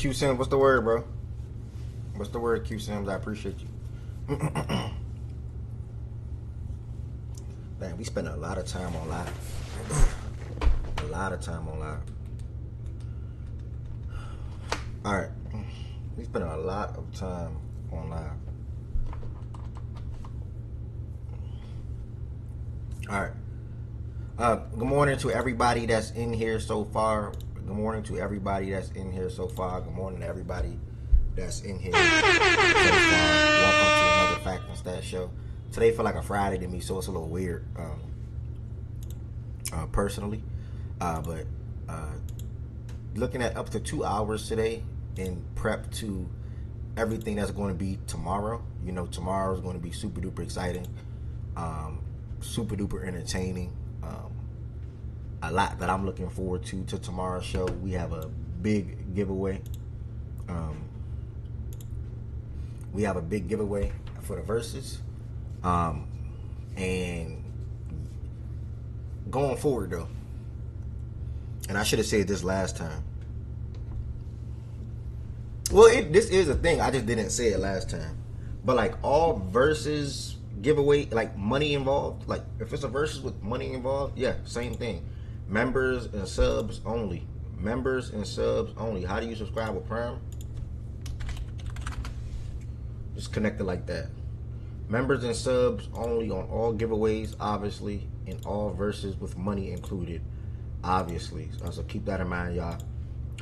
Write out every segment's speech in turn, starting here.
Q Sims, what's the word, bro? What's the word, Q Sims? I appreciate you. Man, we spend a lot of time on live. A lot of time on live. Alright. We spend a lot of time on live. Alright. Good morning to everybody that's in here so far. Good morning to everybody that's in here so far. Good morning to everybody that's in here so far. Welcome to another Fact and Stat show. Today feel like a Friday to me, so it's a little weird, personally. But looking at up to 2 hours today in prep to everything that's going to be tomorrow. You know, tomorrow is going to be super duper exciting, super duper entertaining. A lot that I'm looking forward to tomorrow's show. We have a big giveaway. We have a big giveaway for the verses. And going forward though, and I should have said this last time. Well, this is a thing. I just didn't say it last time. But like all verses giveaway, like money involved, like if it's a versus with money involved, yeah, same thing. Members and subs only. Members and subs only. How do you subscribe with Prime? Just connect it like that. Members and subs only on all giveaways, obviously, and all verses with money included, obviously. So keep that in mind, y'all.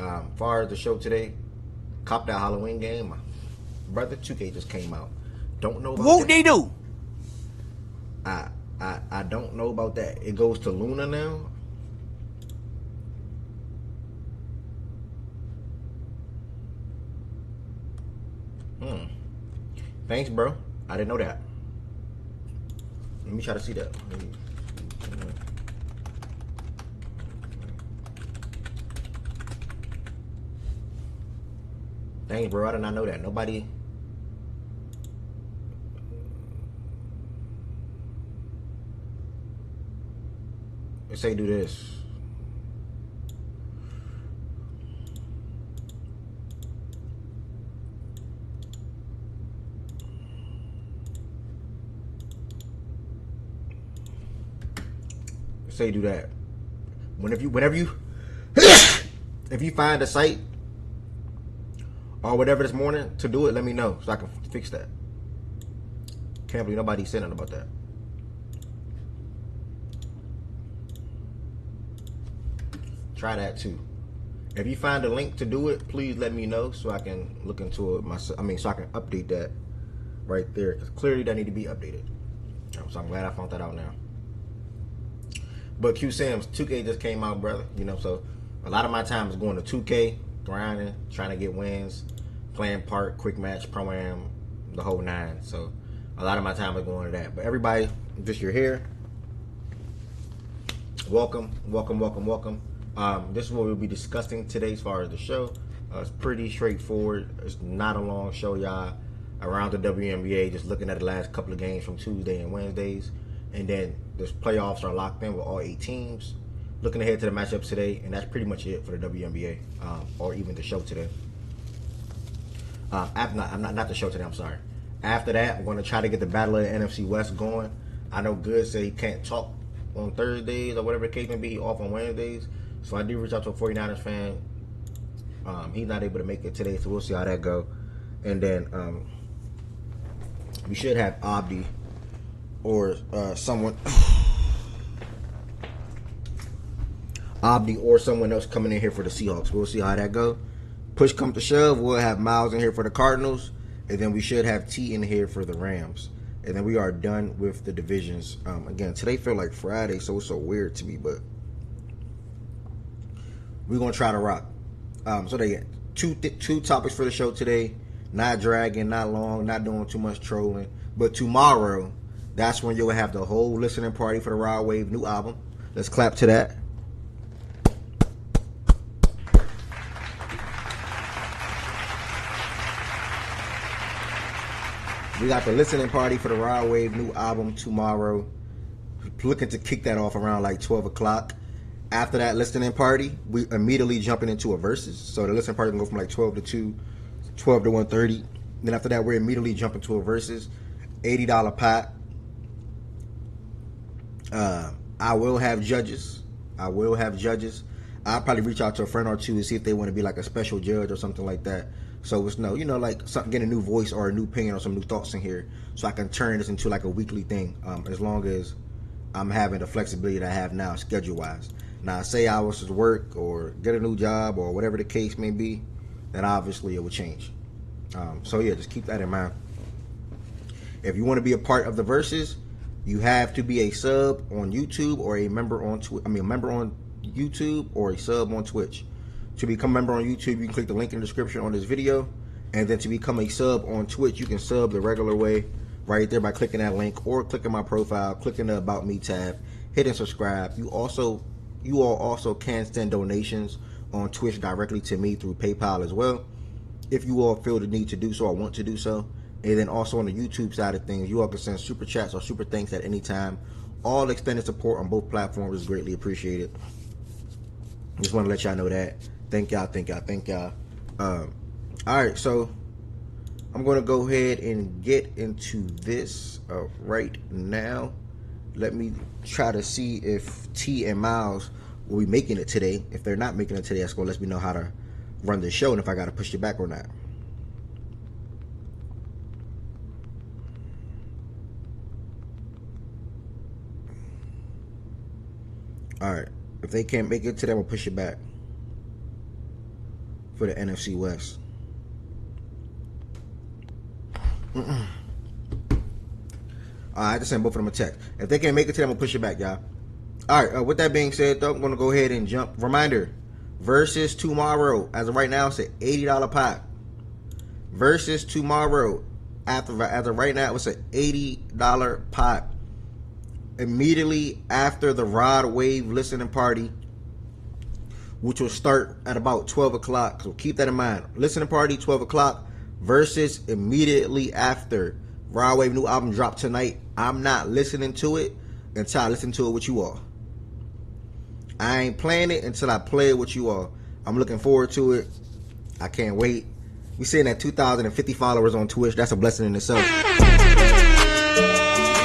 As far as the show today, cop that Halloween game. My brother 2K just came out. Don't know about what that. They do? I don't know about that. It goes to Luna now. Thanks, bro. I didn't know that. Let me try to see that. Thanks, bro. I did not know that. Nobody. Let's say do this. Say do that. Whenever you if you find a site or whatever this morning to do it, let me know so I can fix that. Can't believe nobody said nothing about that. Try that too. If you find a link to do it, please let me know so I can look into it myself. So I can update that right there, because clearly that need to be updated. So I'm glad I found that out now. But Q Sims, 2K just came out, brother. You know, so a lot of my time is going to 2K, grinding, trying to get wins, playing park, quick match, pro-am, the whole nine. So a lot of my time is going to that. But everybody, just you're here, welcome, welcome, welcome, welcome. This is what we'll be discussing today as far as the show. It's pretty straightforward. It's not a long show, y'all. Around the WNBA, just looking at the last couple of games from Tuesday and Wednesdays. And then the playoffs are locked in with all 8 teams. Looking ahead to the matchups today, and that's pretty much it for the WNBA, or even the show today. Not the show today, I'm sorry. After that, I'm going to try to get the Battle of the NFC West going. I know Good said he can't talk on Thursdays or whatever the case may be. He off on Wednesdays. So I did reach out to a 49ers fan. He's not able to make it today, so we'll see how that go. And then we should have Abdi or someone else coming in here for the Seahawks. We'll see how that go. Push come to shove, we'll have Miles in here for the Cardinals, and then we should have T in here for the Rams. And then we are done with the divisions. Again, today feel like Friday, so it's so weird to me, but we're gonna try to rock. So they get two topics for the show today. Not dragging, not long, not doing too much trolling. But tomorrow, that's when you'll have the whole listening party for the Raw Wave new album. Let's clap to that. We got the listening party for the Raw Wave new album tomorrow. Looking to kick that off around like 12 o'clock. After that listening party, we immediately jumping into a versus. So the listening party can go from like 12 to 2, 12 to 1:30. Then after that, we're immediately jumping to a versus. $80 pot. I will have judges. I'll probably reach out to a friend or two and see if they want to be like a special judge or something like that. So it's no, like something, getting a new voice or a new opinion or some new thoughts in here, so I can turn this into like a weekly thing. As long as I'm having the flexibility that I have now, schedule wise. Now, say I was to work or get a new job or whatever the case may be, then obviously it would change. So yeah, just keep that in mind. If you want to be a part of the verses, you have to be a sub on YouTube or a member on a member on YouTube or a sub on Twitch. To become a member on YouTube, you can click the link in the description on this video, and then to become a sub on Twitch, you can sub the regular way right there by clicking that link or clicking my profile, clicking the About Me tab, hitting subscribe. You all also can send donations on Twitch directly to me through PayPal as well, if you all feel the need to do so or want to do so. And then also on the YouTube side of things, you all can send super chats or super thanks at any time. All extended support on both platforms is greatly appreciated. Just want to let y'all know that. Thank y'all. All right, so I'm going to go ahead and get into this right now. Let me try to see if T and Miles will be making it today. If they're not making it today, that's going to let me know how to run the show and if I got to push it back or not. All right, if they can't make it today, I'm going to push it back for the NFC West. I just sent both of them a text. If they can't make it today, I'm gonna push it back, y'all. All right. With that being said, though, I'm gonna go ahead and jump. Reminder: versus tomorrow. As of right now, it's an $80 pot. Versus tomorrow. As of right now, it's an $80 pot. Immediately after the Rod Wave listening party, which will start at about 12 o'clock. So keep that in mind. Listening party, 12 o'clock. Versus immediately after. Rod Wave new album dropped tonight. I'm not listening to it until I listen to it with you all. I ain't playing it until I play it with you all. I'm looking forward to it. I can't wait. We sitting at 2,050 followers on Twitch. That's a blessing in itself.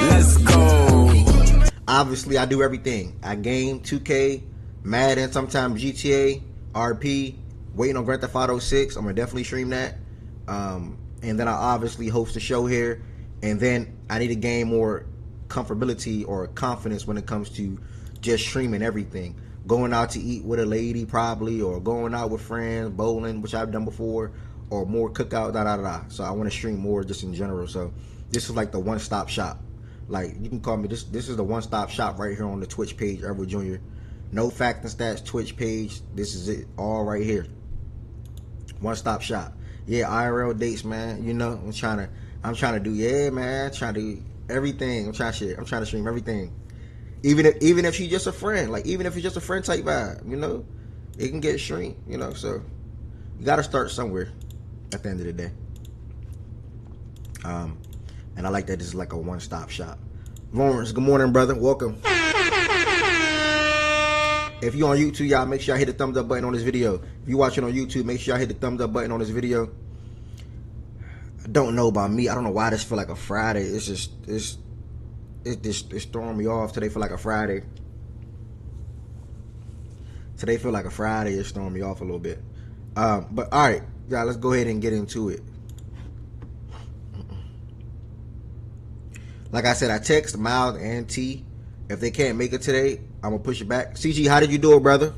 Let's go. Obviously, I do everything. I game 2K, Madden, sometimes GTA, RP, waiting on Grand Theft Auto 6. I'm going to definitely stream that. And then I obviously host a show here. And then I need to gain more comfortability or confidence when it comes to just streaming everything. Going out to eat with a lady probably, or going out with friends, bowling, which I've done before, or more cookout, So I want to stream more just in general. So this is like the one-stop shop. Like, you can call me, this is the one-stop shop right here on the Twitch page, Edward Jr. No Facts and Stats Twitch page. This is it, all right here. One-stop shop. Yeah, IRL dates, man. You know, I'm trying to do, yeah, man. Trying to do everything. I'm trying to stream everything. Even if she's just a friend, like even if it's just a friend type vibe, you know, it can get streamed, you know. So you got to start somewhere at the end of the day. And I like that this is like a one-stop shop. Lawrence, good morning, brother. Welcome. If you on YouTube, y'all, make sure I hit the thumbs up button on this video. If you watching on YouTube, make sure I hit the thumbs up button on this video. I don't know about me. I don't know why this feel like a Friday. It's throwing me off. Today feel like a Friday. Today feel like a Friday. It's throwing me off a little bit. But all right, y'all, let's go ahead and get into it. Like I said, I text Miles and T. If they can't make it today, I'm gonna push it back. CG, how did you do it, brother?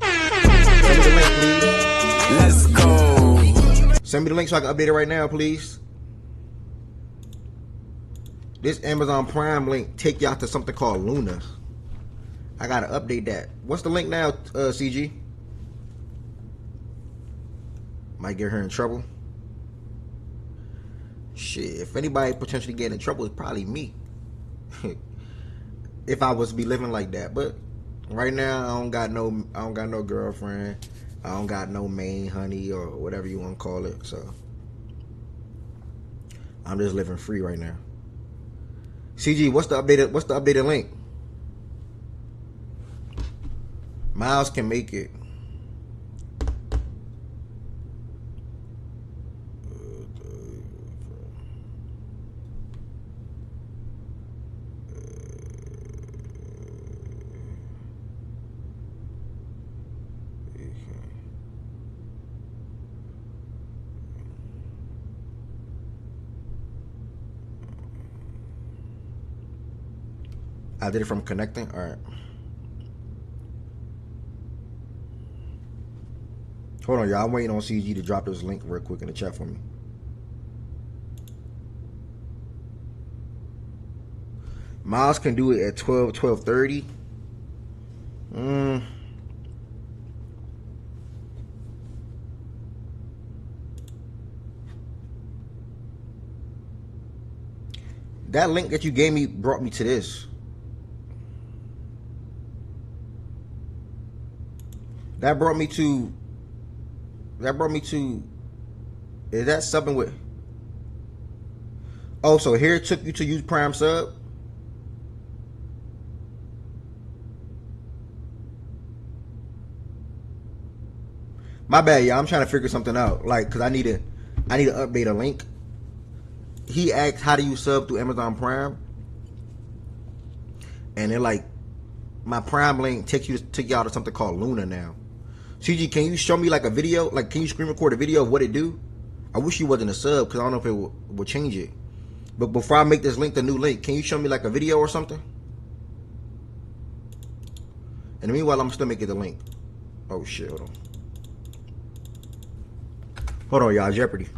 Send me the link, please. Let's go. Send me the link so I can update it right now, please. This Amazon Prime link take y'all to something called Luna. I gotta update that. What's the link now, CG? Might get her in trouble. Shit, if anybody potentially get in trouble, it's probably me. If I was to be living like that. But right now, I don't got no girlfriend. I don't got no main honey or whatever you want to call it. So I'm just living free right now. CG, what's the updated link? Miles can make it. I did it from connecting. All right. Hold on, y'all. I'm waiting on CG to drop this link real quick in the chat for me. Miles can do it at 12:30. That link that you gave me brought me to this. That brought me to. Is that something with? Oh, so here it took you to use Prime Sub. My bad, y'all. I'm trying to figure something out. Like, cause I need to update a link. He asked, "How do you sub through Amazon Prime?" And then like, my Prime link took y'all to something called Luna now. CG, can you show me like a video? Like, can you screen record a video of what it do? I wish you wasn't a sub because I don't know if it will change it. But before I make this link, the new link, can you show me like a video or something? And meanwhile, I'm still making the link. Oh shit, hold on. Hold on, y'all. Jeopardy.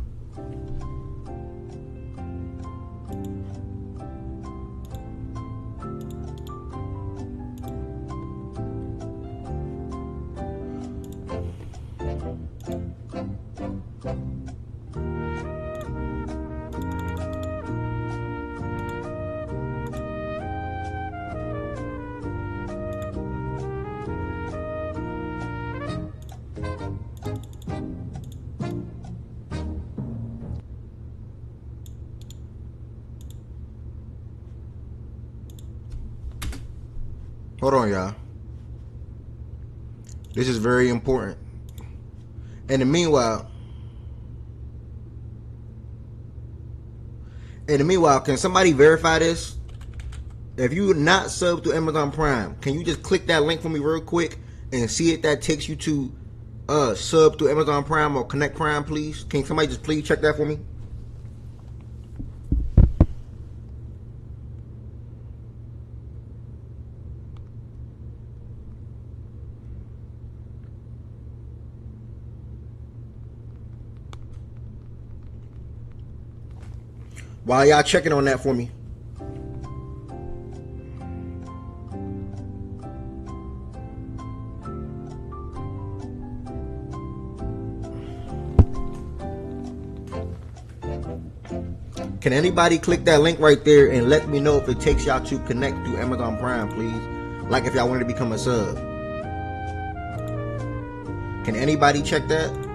Hold on, y'all. This is very important. And in the meanwhile, can somebody verify this? If you're not subbed to Amazon Prime, can you just click that link for me real quick and see if that takes you to sub to Amazon Prime or Connect Prime, please? Can somebody just please check that for me? While y'all checking on that for me. Can anybody click that link right there and let me know if it takes y'all to connect to Amazon Prime, please? Like if y'all wanted to become a sub. Can anybody check that?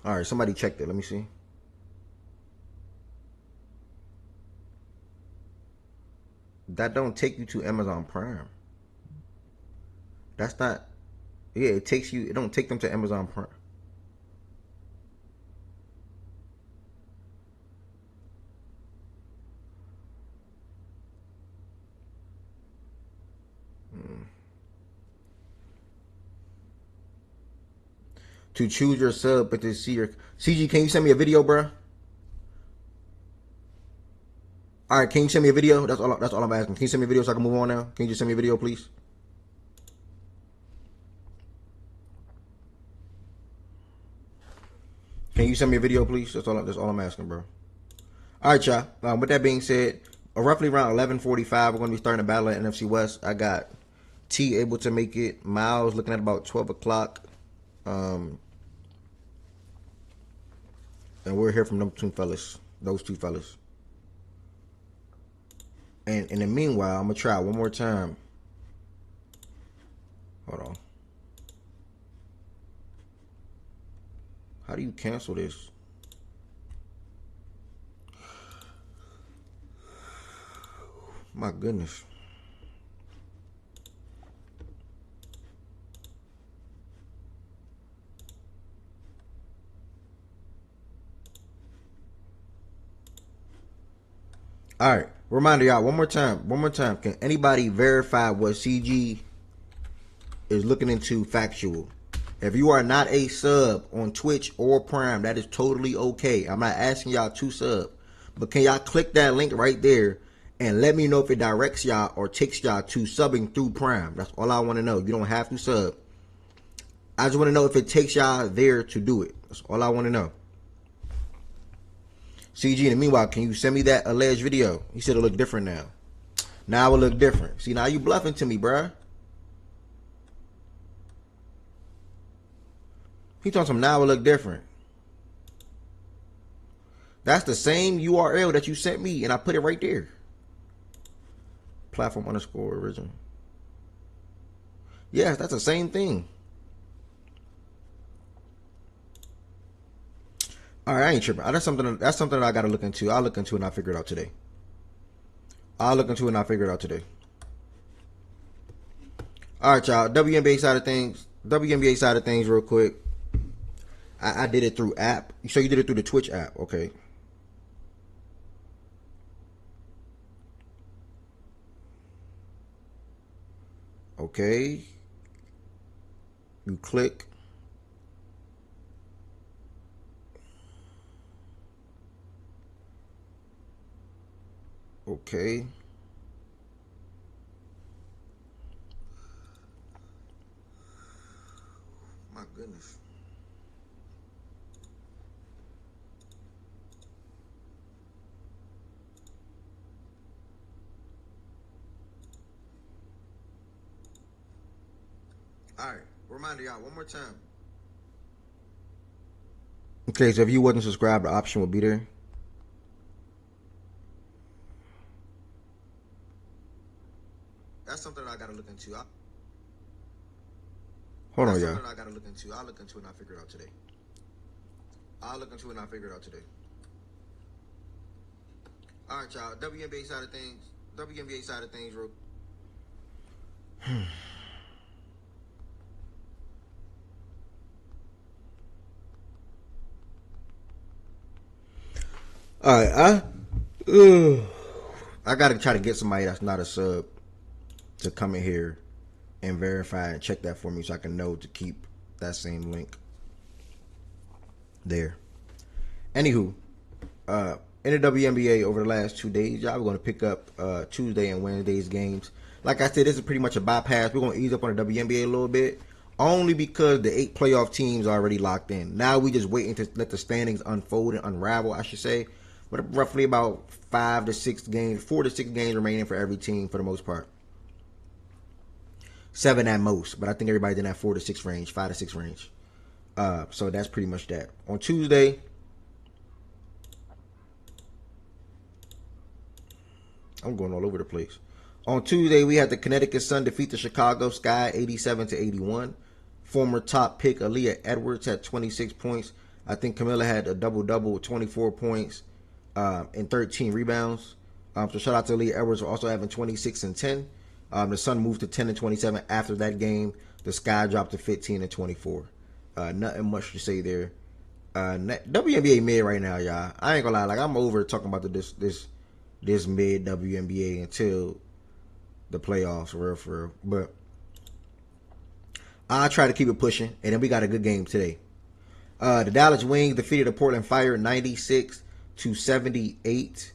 All right, somebody checked it. Let me see. That don't take you to Amazon Prime. That's not. Yeah, it takes you. It don't take them to Amazon Prime. To choose your sub, but to see your CG. Can you send me a video, bro? All right, can you send me a video? That's all I'm asking. Can you send me a video so I can move on now? Can you just send me a video, please? Can you send me a video, please? That's all I'm asking, bro. All right, y'all. With that being said, roughly around 11:45, we're gonna be starting a battle at NFC West. I got T able to make it. Miles looking at about 12 o'clock. And we're here from those two fellas. And in the meanwhile, I'm gonna try one more time. Hold on. How do you cancel this? My goodness. All right. Reminder, y'all, one more time. One more time. Can anybody verify what CG is looking into factual? If you are not a sub on Twitch or Prime, that is totally okay. I'm not asking y'all to sub. But can y'all click that link right there and let me know if it directs y'all or takes y'all to subbing through Prime? That's all I want to know. You don't have to sub. I just want to know if it takes y'all there to do it. That's all I want to know. CG, in the meanwhile, can you send me that alleged video? He said it look different now. Now it look different. See, now you bluffing to me, bruh. He talking some now it look different. That's the same URL that you sent me, and I put it right there. Platform underscore original. Yes, that's the same thing. All right, I ain't tripping. That's something that I gotta look into. I'll look into it and I'll figure it out today. All right, y'all. WNBA side of things. Real quick. I did it through app. So you did it through the Twitch app, okay? Okay. You click. Okay. My goodness. All right. Reminder, y'all, one more time. Okay, so if you wasn't subscribed, the option will be there. That's something that I gotta look into. Hold on, y'all. That's something I gotta look into. I'll look into it and I'll figure it out today. All right, y'all. WNBA side of things, real. All right, I gotta try to get somebody that's not a sub to come in here and verify and check that for me so I can know to keep that same link there. Anywho, in the WNBA over the last 2 days, y'all, we're going to pick up Tuesday and Wednesday's games. Like I said, this is pretty much a bypass. We're going to ease up on the WNBA a little bit, only because the 8 playoff teams are already locked in. Now we just waiting to let the standings unfold and unravel, I should say. But roughly about 4 to 6 games remaining for every team for the most part. 7 at most, but I think everybody's in that 4 to 6 range, 5 to 6 range. So that's pretty much that. On Tuesday, I'm going all over the place. On Tuesday, we had the Connecticut Sun defeat the Chicago Sky 87-81. Former top pick Aaliyah Edwards had 26 points. I think Camilla had a double-double with 24 points and 13 rebounds. So shout out to Aaliyah Edwards for also having 26 and 10. The Sun moved to 10 and 27 after that game. The Sky dropped to 15 and 24. Nothing much to say there. WNBA mid right now, y'all. I ain't gonna lie, like I'm over talking about this mid WNBA until the playoffs, for real. But I try to keep it pushing, and then we got a good game today. The Dallas Wings defeated the Portland Fire 96-78.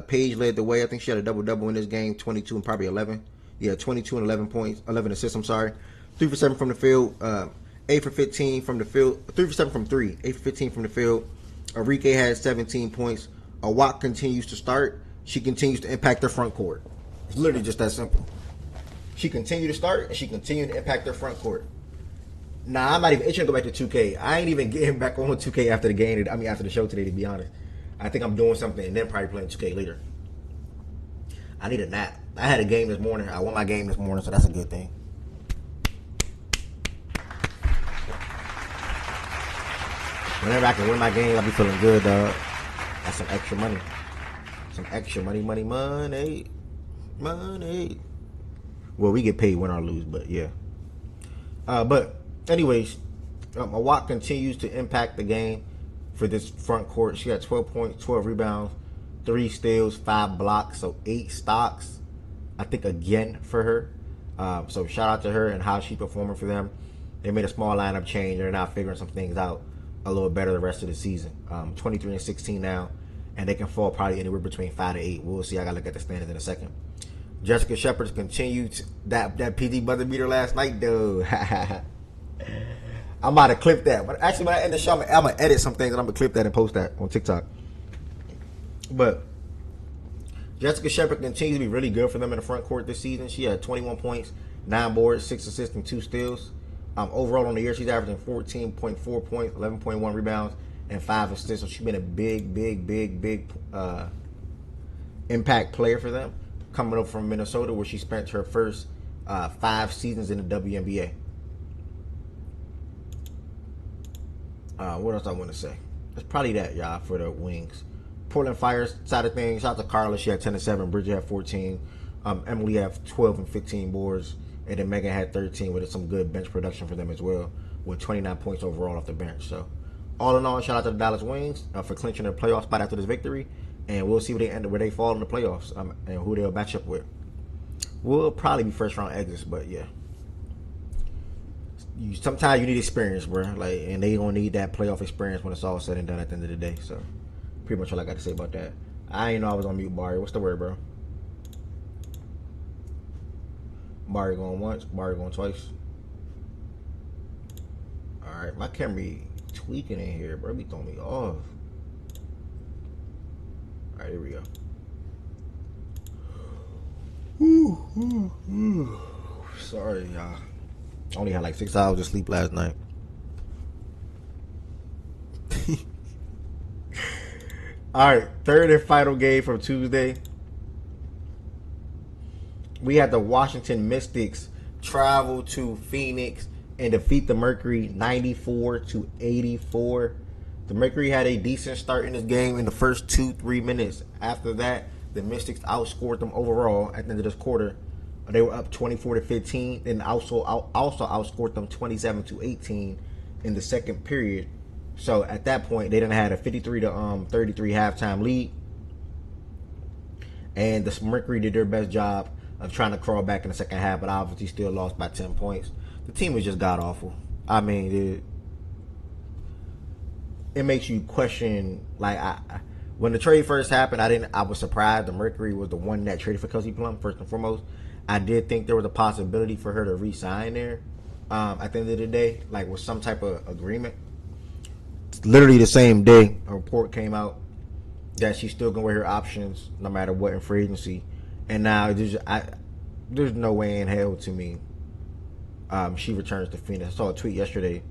Paige led the way. I think she had a double-double in this game, 22 and probably 11. Yeah, 22 and 11 points, 11 assists, I'm sorry. 3 for 7 from the field, 8 for 15 from the field, 3 for 7 from 3, 8 for 15 from the field. Arike had 17 points. Awak continues to start. She continues to impact their front court. It's literally just that simple. She continued to start, and she continued to impact their front court. Nah, I'm not even itching to go back to 2K. I ain't even getting back on 2K after the game. I mean, after the show today, to be honest. I think I'm doing something and then probably playing 2K later. I need a nap. I had a game this morning. I won my game this morning, so that's a good thing. Whenever I can win my games, I be feeling good, dog. That's some extra money. Some extra money. Well, we get paid win or lose, but yeah. But anyways, Watt continues to impact the game for this front court. She got 12 points, 12 rebounds, 3 steals, 5 blocks, so 8 stocks. I think again for her. So shout out to her and how she's performing for them. They made a small lineup change. They're now figuring some things out a little better the rest of the season. 23 and 16 now, and they can fall probably anywhere between 5 to 8. We'll see. I gotta look at the standings in a second. Jessica Shepard's continued that PD buzzer beater last night, though. I'm about to clip that. But actually, when I end the show, I'm gonna edit some things and I'm gonna clip that and post that on TikTok. But Jessica Shepard continues to be really good for them in the front court this season. She had 21 points, 9 boards, 6 assists, and 2 steals. Overall on the year, she's averaging 14.4 points, 11.1 rebounds, and 5 assists. So she's been a big impact player for them. Coming up from Minnesota, where she spent her first 5 seasons in the WNBA. What else I want to say? That's probably that, y'all, for the Wings. Portland Fire side of things, shout out to Carla. She had 10 and 7. Bridget had 14. Emily had 12 and 15 boards. And then Megan had 13 with some good bench production for them as well, with 29 points overall off the bench. So, all in all, shout out to the Dallas Wings for clinching their playoff spot after this victory. And we'll see where they fall in the playoffs and who they'll match up with. We'll probably be first round exits, but yeah. Sometimes you need experience, bro. And they gonna need that playoff experience when it's all said and done at the end of the day. So, pretty much all I got to say about that. I ain't know I was on mute, Barry. What's the word, bro? Barry going once, Barry going twice. Alright, my camera be tweaking in here, bro. Be throwing me off. Alright, here we go. Sorry, y'all. I only had like 6 hours of sleep last night. Alright, third and final game from Tuesday. We had the Washington Mystics travel to Phoenix and defeat the Mercury 94-84. The Mercury had a decent start in this game in the first 2-3 minutes. After that, the Mystics outscored them overall at the end of this quarter. They were up 24-15, and also outscored them 27-18 in the second period. So at that point, they done had a 53-33 halftime lead, and the Mercury did their best job of trying to crawl back in the second half, but obviously still lost by 10 points. The team was just god-awful. I mean, it makes you question, when the trade first happened, I was surprised the Mercury was the one that traded for Kelsey Plum, first and foremost. I did think there was a possibility for her to re-sign there at the end of the day, with some type of agreement. Literally the same day, a report came out that she's still going to wear her options no matter what in free agency. And now there's no way in hell to me she returns to Phoenix. I saw a tweet yesterday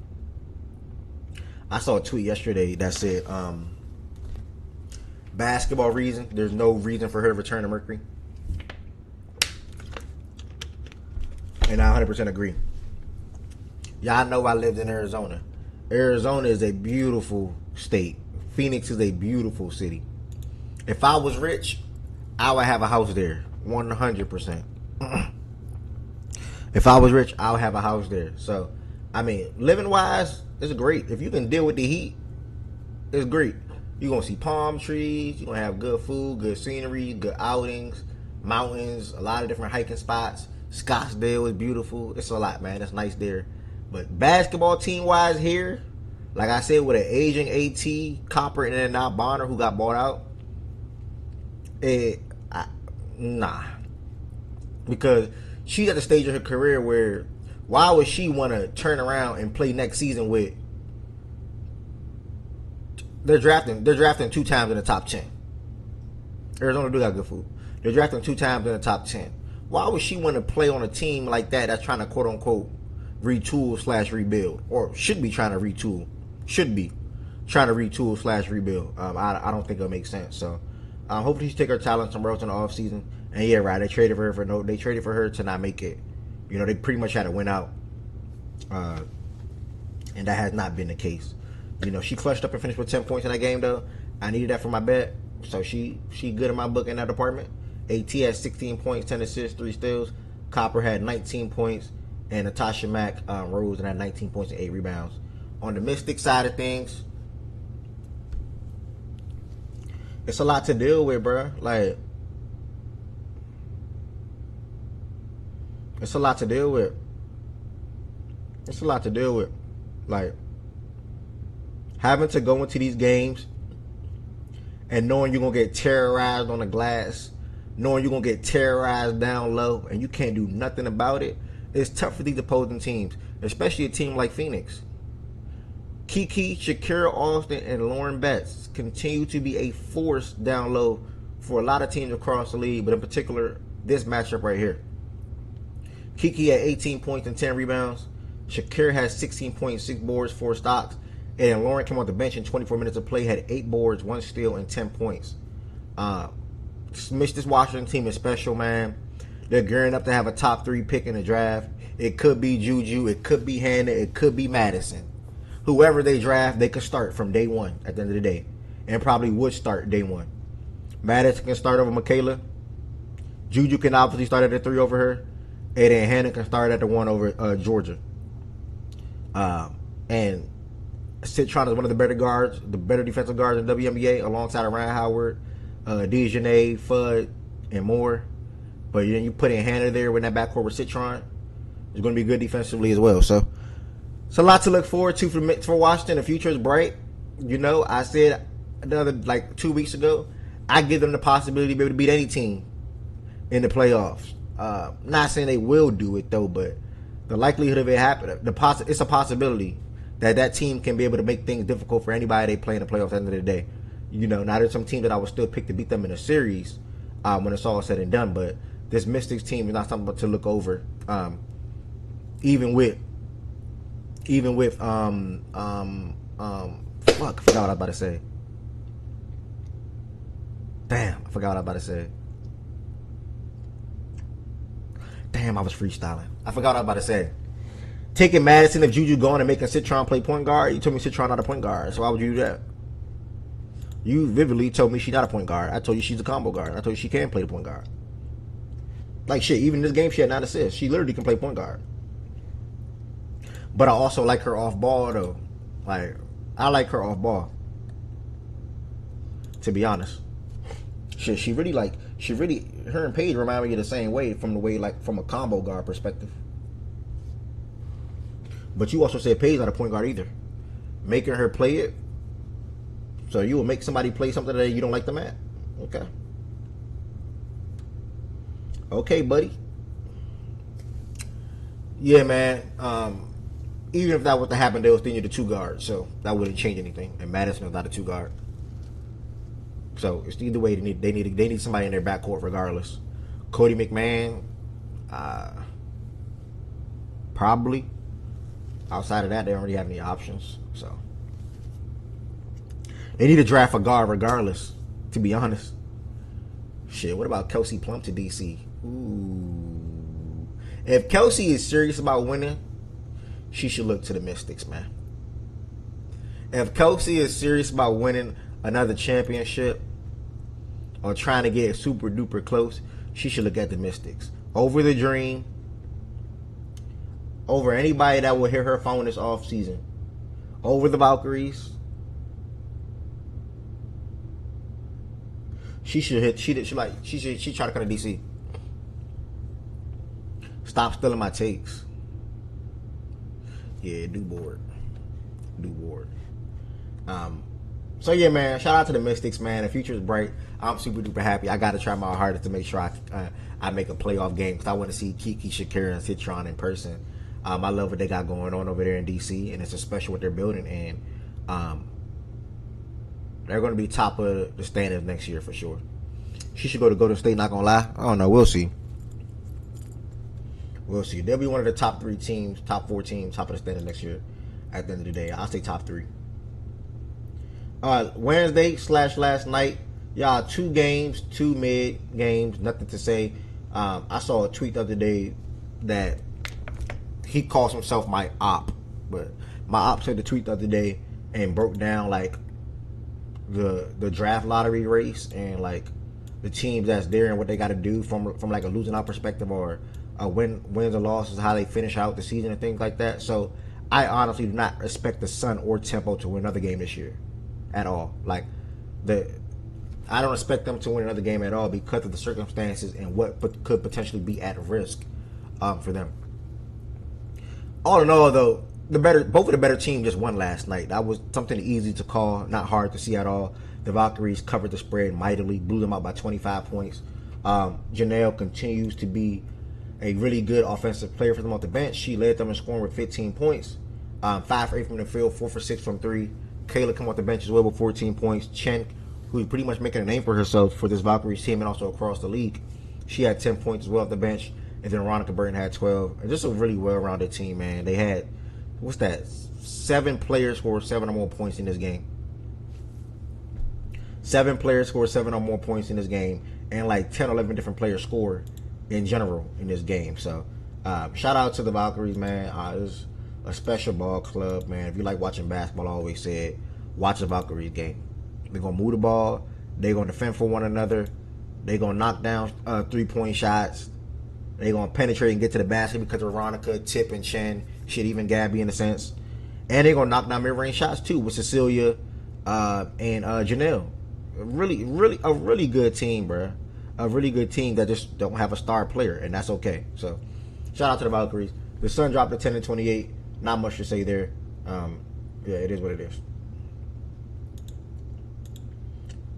that said basketball reason. There's no reason for her to return to Mercury. And I 100% agree. Y'all know I lived in Arizona. Arizona is a beautiful state. Phoenix is a beautiful city. If I was rich, I would have a house there. 100%. If I was rich, I would have a house there. So, I mean, living-wise, it's great. If you can deal with the heat, it's great. You're going to see palm trees. You're going to have good food, good scenery, good outings, mountains, a lot of different hiking spots. Scottsdale is beautiful. It's a lot, man. It's nice there. But basketball team-wise here, like I said, with an aging AT, Copper, and then now Bonner, who got bought out, nah. Because she's at the stage of her career where why would she want to turn around and play next season with they're drafting 2 times in the top 10. Arizona do got good food. They're drafting 2 times in the top 10. Why would she want to play on a team like that that's trying to quote unquote retool/rebuild, or should be trying to retool? Should be trying to retool/rebuild. I don't think it'll make sense. So hopefully she take her talent somewhere else in the offseason. And yeah, right, they traded for her to not make it. You know, they pretty much had to win out. And that has not been the case. You know, she clutched up and finished with 10 points in that game, though. I needed that for my bet. So she good in my book in that department. AT had 16 points, 10 assists, 3 steals. Copper had 19 points. And Natasha Mack rose and had 19 points and 8 rebounds. On the Mystic side of things, it's a lot to deal with, bro. Like, it's a lot to deal with. It's a lot to deal with. Like, having to go into these games and knowing you're going to get terrorized on the glass, knowing you're going to get terrorized down low, and you can't do nothing about it, it's tough for these opposing teams, especially a team like Phoenix. Kiki, Shakira Austin, and Lauren Betts continue to be a force down low for a lot of teams across the league, but in particular, this matchup right here. Kiki had 18 points and 10 rebounds. Shakira has 16.6 boards, 4 stocks. And Lauren came off the bench in 24 minutes of play, had 8 boards, 1 steal, and 10 points. This Washington team is special, man. They're gearing up to have a top 3 pick in the draft. It could be Juju. It could be Hannah. It could be Madison. Whoever they draft, they could start from day one at the end of the day. And probably would start day one. Madison can start over Michaela. Juju can obviously start at the 3 over her. And then Hannah can start at the 1 over Georgia. And Citron is one of the better guards, the better defensive guards in WNBA, alongside Ryan Howard, Dejanay, Fudd, and more. But then you put in Hannah there with that backcourt with Citron. It's going to be good defensively as well. So it's a lot to look forward to for Washington. The future is bright. You know, I said like 2 weeks ago, I give them the possibility to be able to beat any team in the playoffs. Not saying they will do it though, but the likelihood of it happening, it's a possibility that team can be able to make things difficult for anybody they play in the playoffs at the end of the day. You know, now there's some teams that I would still pick to beat them in a series when it's all said and done, but this Mystics team is not something to look over. Even with fuck, I forgot what I was about to say. Damn, I forgot what I was about to say. Damn, I was freestyling. I forgot what I was about to say. Taking Madison if Juju going and making Citron play point guard. You told me Citron not a point guard, so why would you do that? You vividly told me she's not a point guard. I told you she's a combo guard. I told you she can play the point guard. Like shit, even in this game she had 9 assists. She literally can play point guard. But I also like her off ball though. Like, I like her off ball. To be honest. Shit, her and Paige remind me of the same way from a combo guard perspective. But you also said Paige not a point guard either. Making her play it. So you will make somebody play something that you don't like them at? Okay. Okay, buddy. Yeah, man. Even if that was to happen, they would still need a 2 guard. So that wouldn't change anything. And Madison is not a 2 guard. So it's either way they need somebody in their backcourt regardless. Cody McMahon, probably. Outside of that, they don't really have any options. So they need to draft a guard regardless. To be honest, shit. What about Kelsey Plum to DC? Ooh, if Kelsey is serious about winning, she should look to the Mystics, man. If Kelsey is serious about winning another championship or trying to get super duper close, she should look at the Mystics over the Dream, over anybody that will hit her phone this off season, over the Valkyries. She try to come to DC. Stop stealing my takes. Yeah, do board. So yeah, man. Shout out to the Mystics, man. The future is bright. I'm super duper happy. I got to try my hardest to make sure I make a playoff game because I want to see Kiki, Shakira, and Citron in person. I love what they got going on over there in DC, and it's a special what they're building. And they're going to be top of the standings next year for sure. She should go to Golden State. Not gonna lie. I don't know. We'll see. They'll be one of the top 3 teams, top 4 teams, top of the standings next year. At the end of the day, I'll say top 3. Wednesday / last night, y'all 2 games, 2 mid games, nothing to say. I saw a tweet the other day that he calls himself my op, but my op said the tweet the other day and broke down like the draft lottery race and like the teams that's there and what they got to do from like a losing out perspective or a wins or losses, how they finish out the season and things like that. So I honestly do not expect the Sun or Tempo to win another game this year at all. Like I don't expect them to win another game at all because of the circumstances and what could potentially be at risk for them. All in all, though, both of the better teams just won last night. That was something easy to call, not hard to see at all. The Valkyries covered the spread mightily, blew them out by 25 points. Janelle continues to be a really good offensive player for them off the bench. She led them in scoring with 15 points. 5 for 8 from the field, 4 for 6 from 3. Kayla come off the bench as well with 14 points. Chen, who's pretty much making a name for herself for this Valkyries team and also across the league, she had 10 points as well off the bench. And then Veronica Burton had 12. And just a really well-rounded team, man. They had, 7 players scored 7 or more points in this game. 7 players scored 7 or more points in this game. And like 10 or 11 different players scored in general in this game. So, shout out to the Valkyries, man. It's a special ball club, man. If you like watching basketball, I always said, watch the Valkyries game. They're going to move the ball. They're going to defend for one another. They're going to knock down 3-point shots. They're going to penetrate and get to the basket because of Veronica, Tip, and Chen. Shit, even Gabby in a sense. And they're going to knock down mid-range shots, too, with Cecilia and Janelle. A really good team, bro. A really good team that just don't have a star player, and that's okay. So, shout out to the Valkyries. The Sun dropped to 10-28. Not much to say there. Yeah, it is what it is.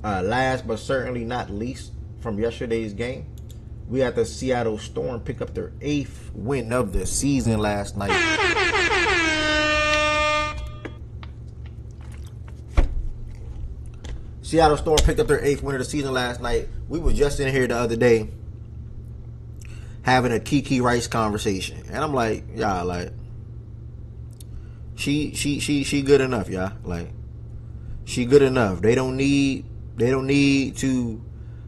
Last but certainly not least from yesterday's game, we had the Seattle Storm pick up their 8th win of the season last night. Seattle Storm picked up their 8th win of the season last night. We were just in here the other day having a Kiki Rice conversation, and I'm like, y'all, like, she good enough, y'all. Like, she good enough. They don't need to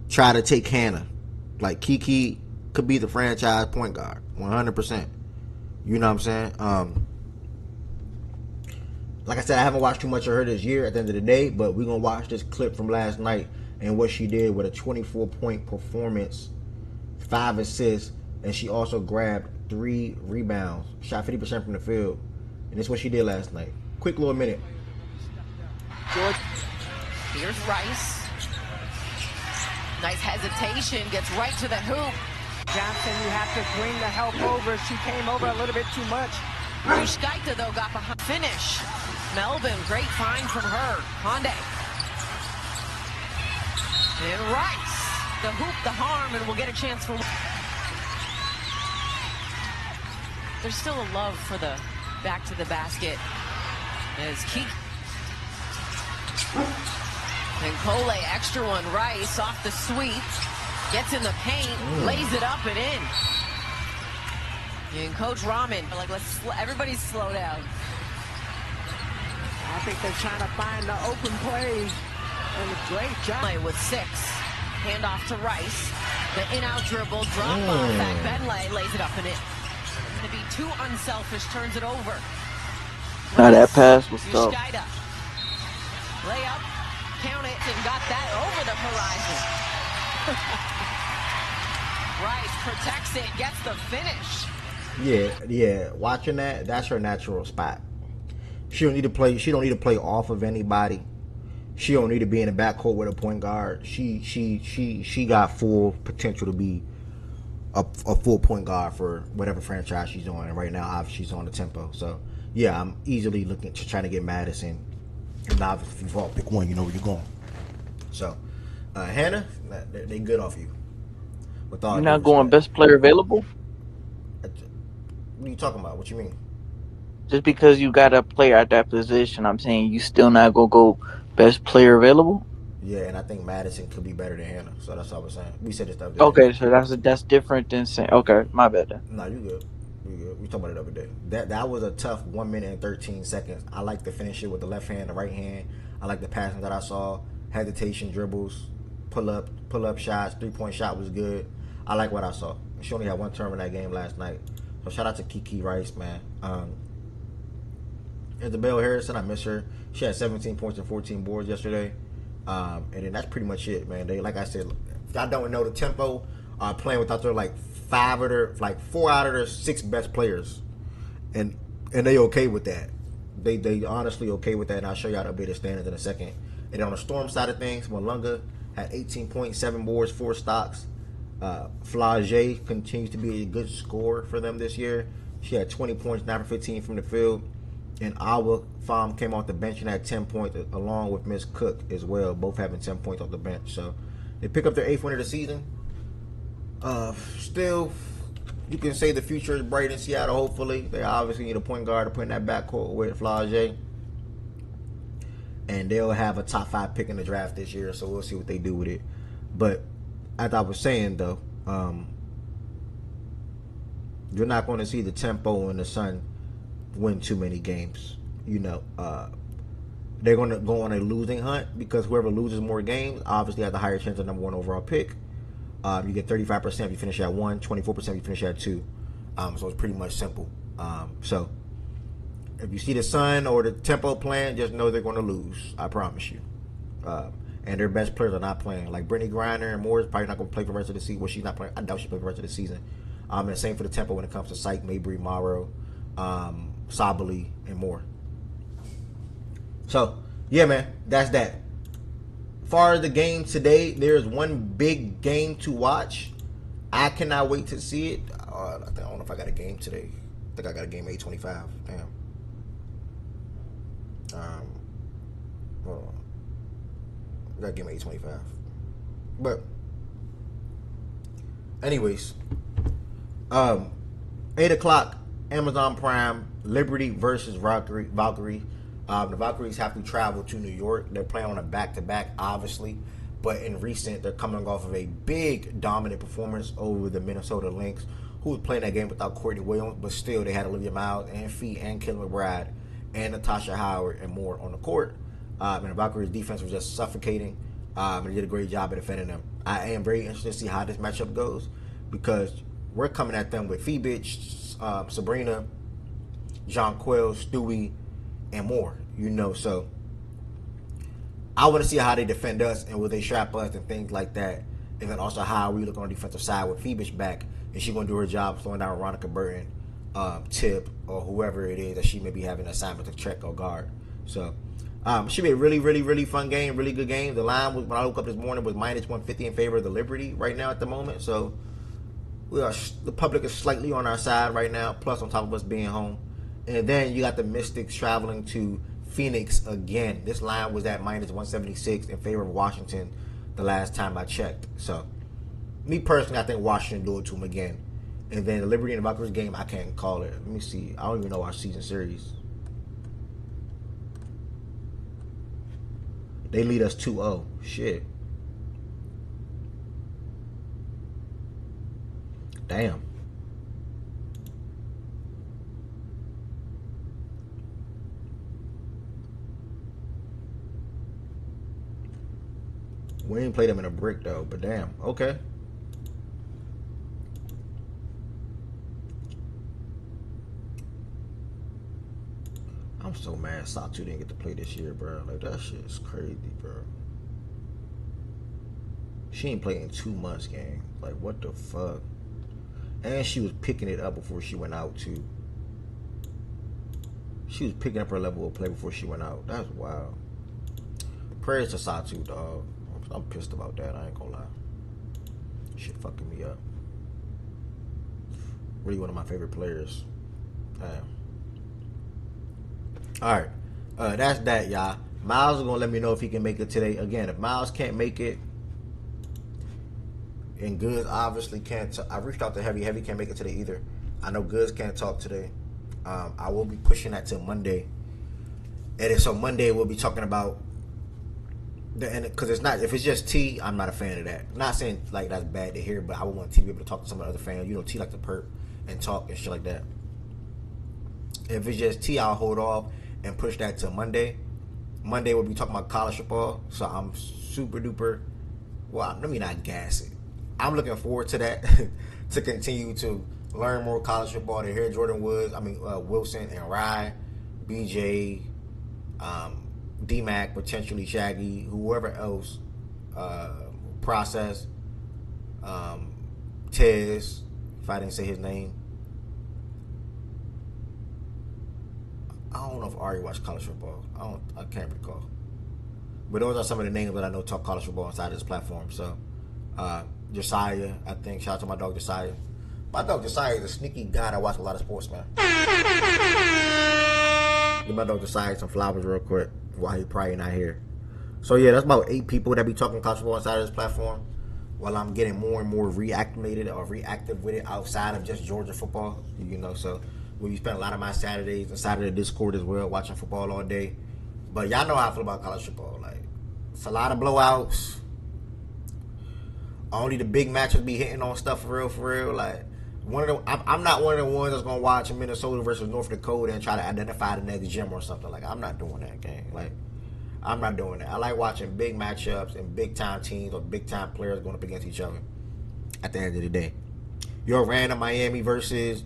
try to take Hannah. Like, Kiki could be the franchise point guard, 100%. You know what I'm saying? Like I said, I haven't watched too much of her this year at the end of the day, but we're going to watch this clip from last night and what she did with a 24-point performance, 5 assists, and she also grabbed 3 rebounds, shot 50% from the field. And that's what she did last night. Quick little minute. George. Here's Rice. Nice hesitation, gets right to the hoop. Johnson, you have to bring the help over. She came over a little bit too much. Rushkaita, though, got behind. Finish. Melvin, great find from her. Honde. And Rice. The hoop, the harm, and we'll get a chance for... There's still a love for the back to the basket. As Keek. And Cole, extra one. Rice off the sweep. Gets in the paint, lays it up and in. And Coach Rahman, like, everybody slow down. I think they're trying to find the open plays. And a great job. With 6. Handoff to Rice. The in-out dribble, drop off back. Benlay lays it up and in. Going to be too unselfish, turns it over. Now that pass was tough. Layup, count it, and got that over the horizon. Rice protects it, gets the finish. Yeah. Watching that, that's her natural spot. She don't need to play off of anybody. She don't need to be in the backcourt with a point guard. She got full potential to be a full point guard for whatever franchise she's on. And right now, obviously, she's on the Tempo. So yeah, I'm easily looking to trying to get Madison. And obviously, if you fall, pick one, you know where you're going. So, Hannah, they good off you. You're not going best player available? What are you talking about? What you mean? Just because you got a player at that position, I'm saying you still not going to go best player available? Yeah, and I think Madison could be better than Hannah. So that's all I was saying. We said this stuff. Okay, so that's different than saying, okay, my bad then. No, you good. You good. We talking about it the other day. That was a tough 1 minute and 13 seconds. I like to finish it with the left hand, the right hand. I like the passing that I saw. Hesitation, dribbles, pull up shots, 3-point shot was good. I like what I saw. She only had 1 turn in that game last night. So shout out to Kiki Rice, man. Isabel Harrison, I miss her. She had 17 points and 14 boards yesterday. And then that's pretty much it, man. They, like I said, if y'all don't know the tempo, playing without their like 4 out of their 6 best players, and they okay with that. They honestly okay with that. And I'll show y'all the updated standings in a second. And then on the Storm side of things, Malunga had 18.7 boards, 4 stocks. Flage continues to be a good scorer for them this year. She had 20 points, 9 for 15 from the field. And Awa Pham came off the bench and had 10 points, along with Miss Cook as well, both having 10 points off the bench. So they pick up their 8th win of the season. Still, you can say the future is bright in Seattle, hopefully. They obviously need a point guard to put in that backcourt with Flage. And they'll have a top 5 pick in the draft this year, so we'll see what they do with it. But as I was saying, though, you're not going to see the tempo and the Sun win too many games. You know, they're going to go on a losing hunt because whoever loses more games obviously has the higher chance of number 1 overall pick. You get 35% if you finish at 1, 24% if you finish at 2. So it's pretty much simple. So if you see the Sun or the tempo playing, just know they're going to lose. I promise you. And their best players are not playing. Like Brittany Griner and Moore is probably not going to play for the rest of the season. Well, she's not playing. I doubt she'll play for the rest of the season. And the same for the tempo when it comes to Syke, Mabry, Morrow, Sabali, and more. So, yeah, man, that's that. As far as the game today, there's one big game to watch. I cannot wait to see it. I don't know if I got a game today. I think I got a game 8:25. Damn. Hold on. I got a game 8:25. But, anyways, 8 o'clock, Amazon Prime, Liberty versus Valkyrie. The Valkyries have to travel to New York. They're playing on a back-to-back, obviously. But in recent, they're coming off of a big dominant performance over the Minnesota Lynx, who was playing that game without Courtney Williams. But still, they had Olivia Miles and Fee and Kelly McBride and Natasha Howard and more on the court. And the Valkyries' defense was just suffocating. And they did a great job at defending them. I am very interested to see how this matchup goes because we're coming at them with Fee Bitch, Sabrina, Jonquel, Stewie, and more, you know. So I want to see how they defend us and will they trap us and things like that. And then also how we look on the defensive side with Phoebus back and she's going to do her job slowing down Veronica Burton, Tip, or whoever it is that she may be having an assignment to check or guard. So should be a really, really, really fun game, really good game. The line was, when I woke up this morning, was minus 150 in favor of the Liberty right now at the moment. So the public is slightly on our side right now, plus on top of us being home. And then you got the Mystics traveling to Phoenix again. This line was at minus 176 in favor of Washington the last time I checked. So, me personally, I think Washington do it to them again. And then the Liberty and the Valkyries game, I can't call it. Let me see. I don't even know our season series. They lead us 2-0. Shit. Damn. We ain't played them in a brick though, but damn. Okay. I'm so mad Satu didn't get to play this year, bro. Like, that shit is crazy, bro. She ain't played in 2 months, gang. Like, what the fuck? And she was picking it up before she went out, too. She was picking up her level of play before she went out. That's wild. Prayers to Satu, dog. I'm pissed about that. I ain't gonna lie. Shit fucking me up. Really one of my favorite players. Damn. Alright. That's that, y'all. Miles is gonna let me know if he can make it today. Again, if Miles can't make it, and Goods obviously can't. I reached out to Heavy. Heavy can't make it today either. I know Goods can't talk today. I will be pushing that till Monday. And then so Monday we'll be talking about because it's not, if it's just T, I'm not a fan of that. I'm not saying like that's bad to hear, but I would want T to be able to talk to some of the other fans. You know, T like to perp and talk and shit like that. If it's just T, I'll hold off and push that till Monday. Monday we'll be talking about college football, so I'm super duper. Well, let me not gas it. I'm looking forward to that to continue to learn more college football, to hear Jordan Woods, Wilson and Rye BJ, D-Mac, potentially Shaggy, whoever else, Process, Tez, if I didn't say his name. I don't know if Ari watched college football. I can't recall. But those are some of the names that I know talk college football inside this platform. So, Josiah, I think. Shout out to my dog Josiah. My dog Josiah is a sneaky guy that watches a lot of sports, man. Give my dog Josiah some flowers real quick while he probably not here. So yeah, that's about 8 people that be talking college football inside of this platform. While I'm getting more and more reactivated or reactive with it outside of just Georgia football, you know. So we spend a lot of my Saturdays inside of the Discord as well, watching football all day. But y'all know how I feel about college football. Like, it's a lot of blowouts. Only the big matches be hitting on stuff for real. Like, I'm not one of the ones that's gonna watch Minnesota versus North Dakota and try to identify the next gym or something. Like, I'm not doing that, gang. Like, I'm not doing that. I like watching big matchups and big time teams or big time players going up against each other. At the end of the day, your random Miami versus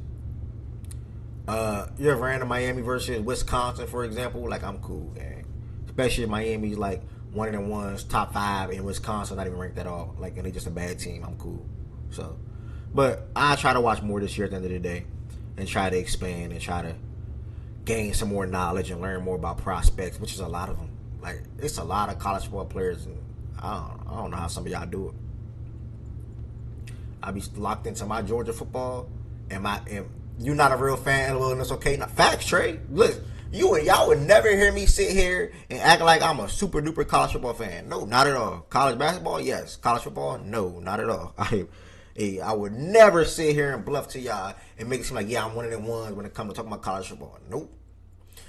Wisconsin, for example. Like, I'm cool, gang. Especially if Miami's like one of the ones top 5 and Wisconsin not even ranked at all. Like, and they just a bad team. I'm cool. So, but I try to watch more this year at the end of the day and try to expand and try to gain some more knowledge and learn more about prospects, which is a lot of them. Like, it's a lot of college football players, and I don't know how some of y'all do it. I be locked into my Georgia football, and you're not a real fan, well, and it's okay. Not facts, Trey. Listen, y'all would never hear me sit here and act like I'm a super duper college football fan. No, not at all. College basketball, yes. College football, no, not at all. I would never sit here and bluff to y'all and make it seem like, yeah, I'm one of them ones when it comes to talking about college football. Nope.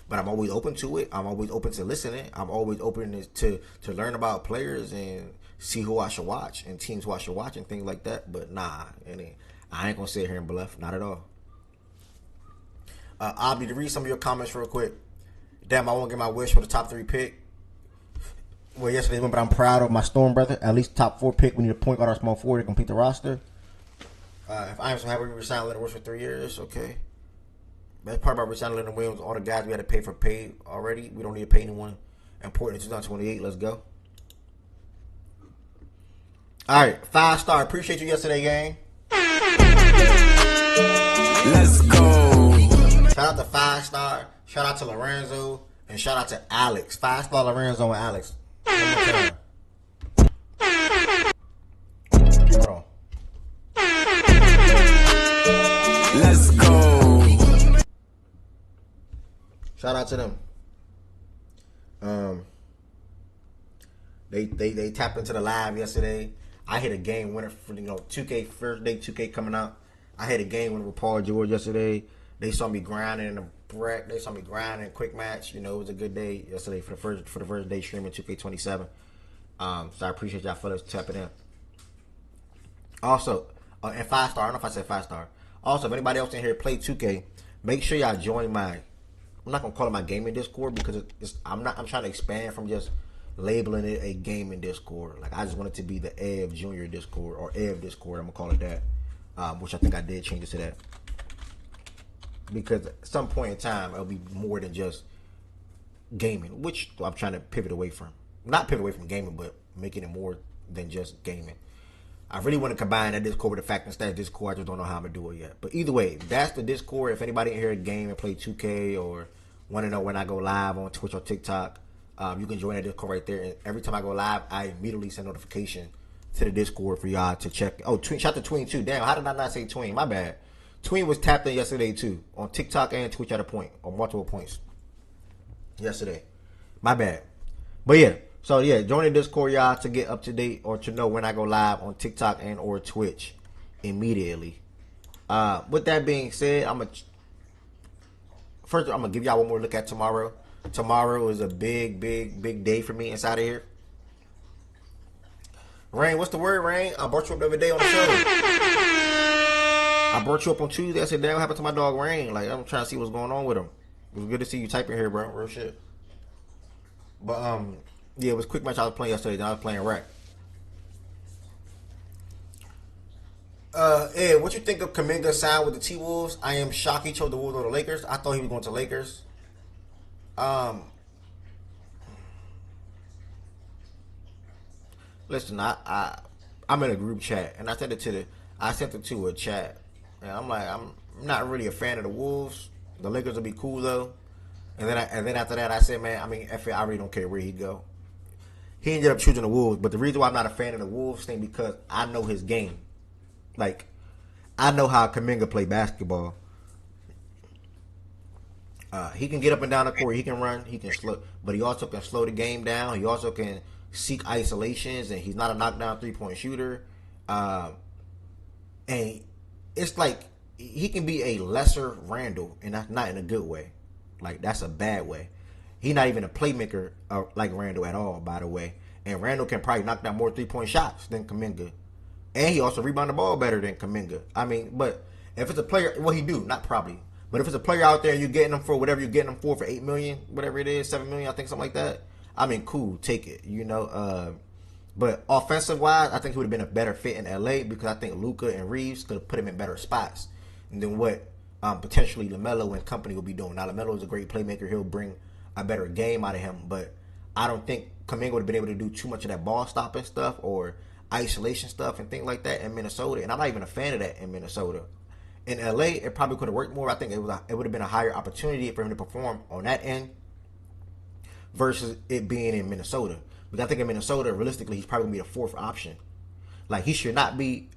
But I'm always open to it. I'm always open to listening. I'm always open to learn about players and see who I should watch and teams who I should watch and things like that. But nah, I ain't gonna sit here and bluff. Not at all. Abby, to read some of your comments real quick. Damn, I won't get my wish for the top 3 pick. Well, yesterday's one, but I'm proud of my Storm brother. At least top 4 pick. We need a point guard or small forward to complete the roster. If I am so happy we resigned Leonard Williams for 3 years, okay. Best part about resigning Leonard Williams, all the guys we had to pay for paid already. We don't need to pay anyone. Important in 2028. Let's go. All right, 5-star. Appreciate you yesterday, gang. Let's go. Shout out to 5-star. Shout out to Lorenzo. And shout out to Alex. 5-star Lorenzo and Alex. Hold on. Let's go. Shout out to them. They tapped into the live yesterday. I hit a game winner for 2K first day 2K coming out. I hit a game winner with Paul George yesterday. They saw me grinding in the break. They saw me grinding in quick match. It was a good day yesterday for the first day streaming 2K27. So I appreciate y'all fellas tapping in. Also, and 5-star. I don't know if I said 5-star. Also, if anybody else in here play 2K, make sure y'all join my. I'm not gonna call it my gaming Discord because I'm trying to expand from just labeling it a gaming Discord. Like, I just want it to be the Ev Junior Discord or Ev Discord. I'm gonna call it that, which I think I did change it to that because at some point in time it'll be more than just gaming, which I'm trying to pivot away from. Not pivot away from gaming, but making it more than just gaming. I really want to combine that Discord with the fact that Discord. I just don't know how I'm gonna do it yet. But either way, that's the Discord. If anybody in here game and play 2K or want to know when I go live on Twitch or TikTok, you can join that Discord right there. And every time I go live, I immediately send notification to the Discord for y'all to check. Oh, shout out to Tween too. Damn, how did I not say Tween? My bad. Tween was tapped in yesterday too on TikTok and Twitch at a point or multiple points yesterday. My bad. But yeah. So yeah, join the Discord, y'all, to get up to date or to know when I go live on TikTok and or Twitch immediately. With that being said, I'm gonna give y'all one more look at tomorrow. Tomorrow is a big day for me inside of here. Rain, what's the word, Rain? I brought you up the other day on the show. I brought you up on Tuesday. I said, damn, what happened to my dog Rain? Like, I'm trying to see what's going on with him. It was good to see you typing here, bro. Real shit. But yeah, it was quick match I was playing yesterday. Then I was playing rack. Ed, what you think of Kuminga signed with the T-Wolves? I am shocked he chose the Wolves or the Lakers. I thought he was going to Lakers. Um, listen, I'm in a group chat, and I sent it to a chat, and I'm like, I'm not really a fan of the Wolves. The Lakers will be cool though, and then after that, I said, man, I mean, F it, I really don't care where he go. He ended up choosing the Wolves, but the reason why I'm not a fan of the Wolves thing because I know his game. Like, I know how Kuminga play basketball. He can get up and down the court. He can run. He can slow, but he also can slow the game down. He also can seek isolations, and he's not a knockdown 3-point shooter. And it's like he can be a lesser Randall, and that's not in a good way. Like, that's a bad way. He's not even a playmaker like Randall at all, by the way. And Randall can probably knock down more 3-point shots than Kuminga. And he also rebound the ball better than Kuminga. I mean, but if it's a player, well, he do, not probably. But if it's a player out there, you're getting them for whatever you're getting them for $8 million, whatever it is, $7 million, I think, something like that. I mean, cool, take it, you know. But offensive wise, I think he would have been a better fit in LA because I think Luka and Reeves could have put him in better spots than what potentially LaMelo and company will be doing. Now, LaMelo is a great playmaker; he'll bring a better game out of him. But I don't think Kuminga would have been able to do too much of that ball stopping stuff or isolation stuff and things like that in Minnesota. And I'm not even a fan of that in Minnesota. In LA, it probably could have worked more. I think it would have been a higher opportunity for him to perform on that end versus it being in Minnesota. Because I think in Minnesota, realistically, he's probably going to be the fourth option. Like, he should not be